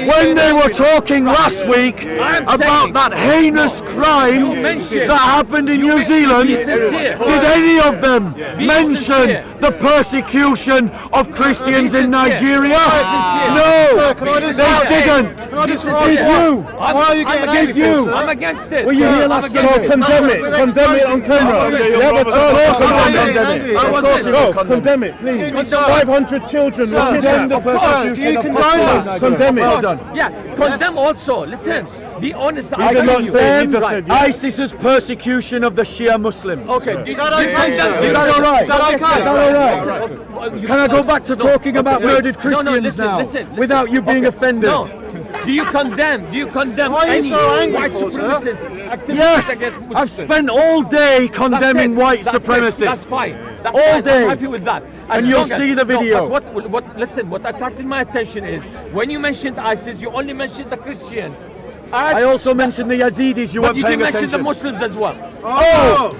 when they were talking last week about that heinous crime that happened in New Zealand, did any of them mention the persecution of Christians in Nigeria? No, they didn't. Did you?
Did you? I'm against it.
Were you here last week?
Condemn it on camera. You have a chance to condemn it, please. 500 children were
Condemn the
kidnapped.
persecution of Christians.
Condemn it.
Well done.
Yeah, condemn also. Listen, be honest.
I did not say, he just
Condemn
said yes.
ISIS's persecution of the Shia Muslims.
Okay.
Is that all right? Is that all right? Can I go back to talking about murdered Christians now, without you being offended?
No. Do you condemn any white supremacist activities
Yes,
against Muslims?
I've spent all day condemning white supremacists.
That's fine. That's
all
fine.
day.
I'm happy with that.
And you'll see the video.
No, but what attracted my attention is when you mentioned ISIS, you only mentioned the Christians.
I also mentioned the Yazidis. You
but
weren't
you
paying
did mention
attention.
the Muslims as well.
Oh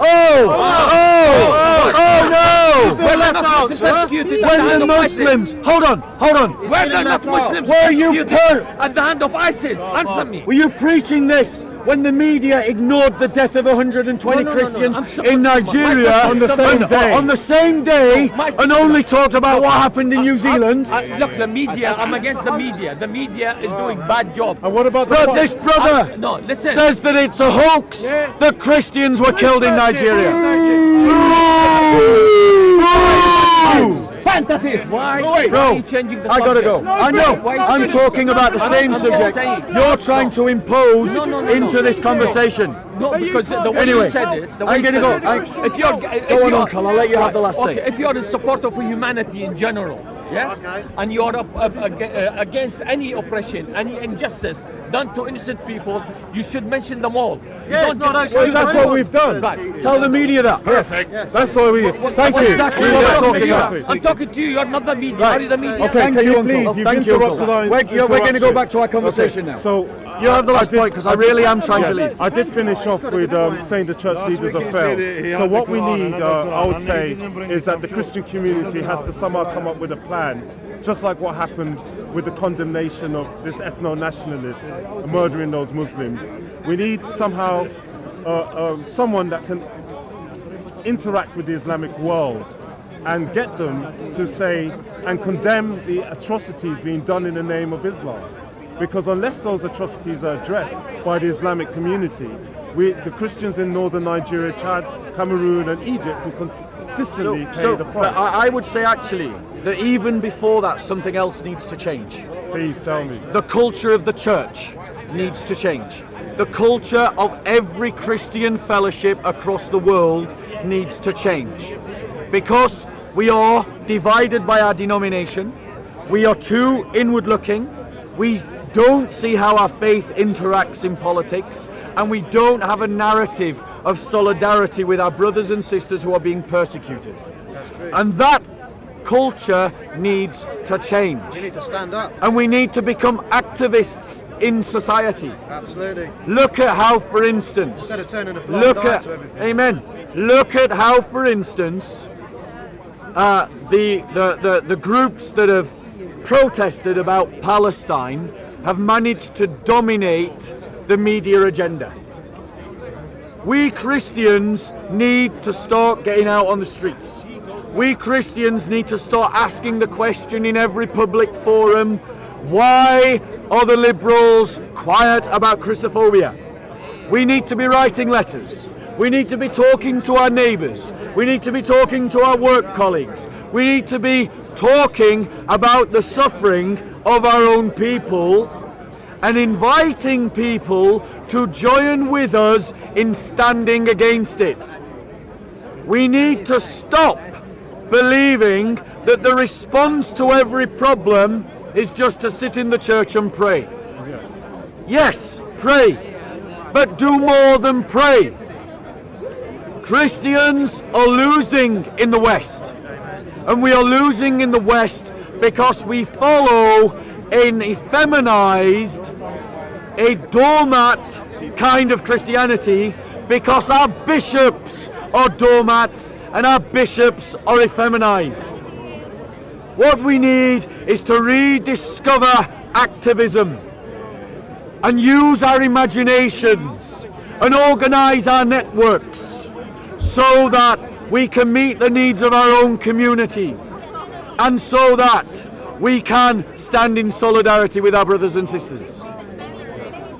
no!
We're not Muslims persecuted at the
When
hand
the
of ISIS.
Muslims, hold on.
Were there not Muslims
Were you
persecuted at the hand of ISIS? Answer me.
Were you preaching this when the media ignored the death of 120 Christians in Nigeria
on the same day,
and only talked about what happened in New Zealand?
Look, the media, I'm against the media. The media is doing bad job.
And what about
But this brother
No, listen.
says that it's a hoax that Christians were killed in Nigeria.
Fantasies!
Why are you changing the
I gotta
subject?
go. I know. I'm talking about the same subject. You're trying to impose into this conversation.
No, because the way
Anyway,
you said this,
I'm gonna go.
If you're,
Go on, Uncle. I'll let you have the last say.
if you're in support of humanity in general, yes, and you're against any oppression, any injustice done to innocent people, you should mention them all.
Well, that's what we've done.
Right.
Tell the media that.
That's what we. Thank you.
exactly what I'm talking about.
I'm talking to you. You're not the media. Are you the media?
Okay,
Thank
can
you,
you
Uncle.
please? You've
Thank you, Uncle.
interrupted our
We're going to go back to our conversation now.
So
You have the last point, because I really am trying to leave.
I did finish off with saying the church leaders have failed. So what we need, I would say, is that the Christian community has to somehow come up with a plan, just like what happened with the condemnation of this ethno-nationalist murdering those Muslims. We need somehow someone that can interact with the Islamic world and get them to say and condemn the atrocities being done in the name of Islam. Because unless those atrocities are addressed by the Islamic community, the Christians in northern Nigeria, Chad, Cameroon and Egypt will consistently pay the price.
I would say actually that even before that, something else needs to change.
Please tell me.
The culture of the church needs to change. The culture of every Christian fellowship across the world needs to change. Because we are divided by our denomination, we are too inward looking, we don't see how our faith interacts in politics, and we don't have a narrative of solidarity with our brothers and sisters who are being persecuted. And that culture needs to change.
We need to stand up.
And we need to become activists in society.
Absolutely.
Look at how, for instance,
Instead of turning a blind eye to everything.
amen. Look at how, for instance, the groups that have protested about Palestine have managed to dominate the media agenda. We Christians need to start getting out on the streets. We Christians need to start asking the question in every public forum, why are the liberals quiet about Christophobia? We need to be writing letters. We need to be talking to our neighbours. We need to be talking to our work colleagues. We need to be talking about the suffering of our own people and inviting people to join with us in standing against it. We need to stop believing that the response to every problem is just to sit in the church and pray. Yes, pray, but do more than pray. Christians are losing in the West, and we are losing in the West because we follow an effeminized, a doormat kind of Christianity, because our bishops are doormats and our bishops are effeminized. What we need is to rediscover activism and use our imaginations and organize our networks so that we can meet the needs of our own community and so that we can stand in solidarity with our brothers and sisters.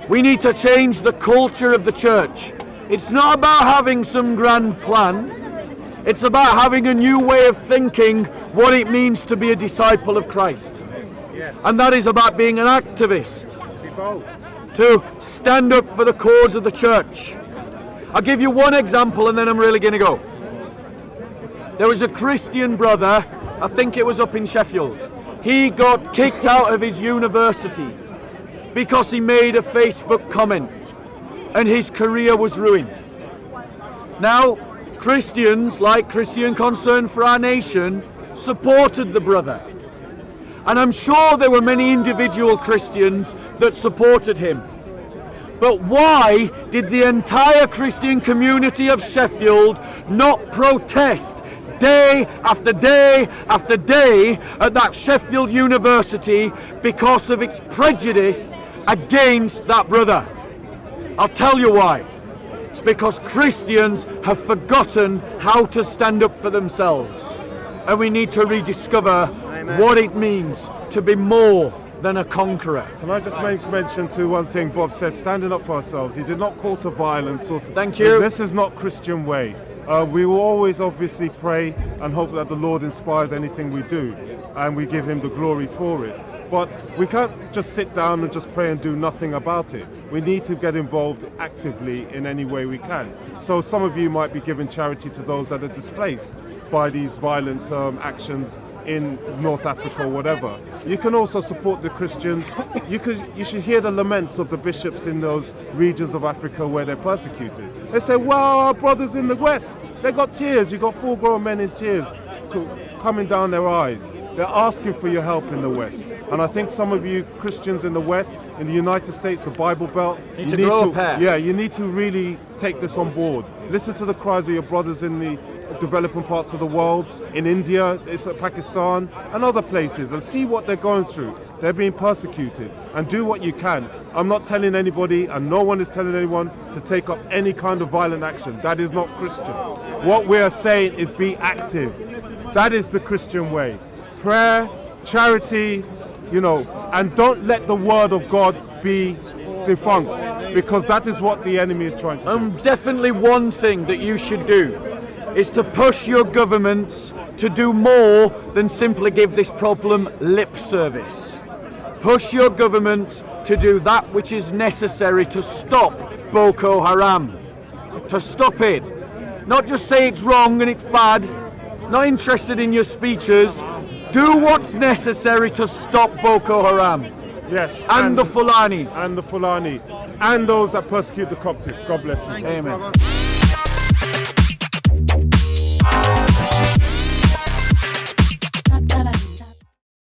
We need to change the culture of the church. It's not about having some grand plan. It's about having a new way of thinking what it means to be a disciple of Christ. And that is about being an activist, to stand up for the cause of the church. I'll give you one example and then I'm really going to go. There was a Christian brother, I think it was up in Sheffield. He got kicked out of his university because he made a Facebook comment and his career was ruined. Now, Christians, like Christian Concern for Our Nation, supported the brother. And I'm sure there were many individual Christians that supported him. But why did the entire Christian community of Sheffield not protest day after day after day at that Sheffield University because of its prejudice against that brother? I'll tell you why. It's because Christians have forgotten how to stand up for themselves. And we need to rediscover what it means to be more than a conqueror.
Can I just make mention to one thing Bob said, standing up for ourselves. He did not call to violence.
Thank you.
This is not Christian way. We will always obviously pray and hope that the Lord inspires anything we do, and we give him the glory for it. But we can't just sit down and just pray and do nothing about it. We need to get involved actively in any way we can. So some of you might be giving charity to those that are displaced by these violent actions in North Africa or whatever. You can also support the Christians. You should hear the laments of the bishops in those regions of Africa where they're persecuted. They say, well, our brothers in the West, they got tears. You got full-grown men in tears coming down their eyes. They're asking for your help in the West. And I think some of you Christians in the West, in the United States, the Bible Belt, you need to really take this on board. Listen to the cries of your brothers in the developing parts of the world, in India, Pakistan, and other places, and see what they're going through. They're being persecuted, and do what you can. I'm not telling anybody, and no one is telling anyone, to take up any kind of violent action. That is not Christian. What we are saying is be active. That is the Christian way. Prayer, charity, and don't let the word of God be defunct, because that is what the enemy is trying to do.
Definitely one thing that you should do is to push your governments to do more than simply give this problem lip service. Push your governments to do that which is necessary to stop Boko Haram, to stop it. Not just say it's wrong and it's bad, not interested in your speeches. Do what's necessary to stop Boko Haram.
Yes.
And the Fulanis.
And the Fulani. And those that persecute the Coptics. God bless you.
Amen.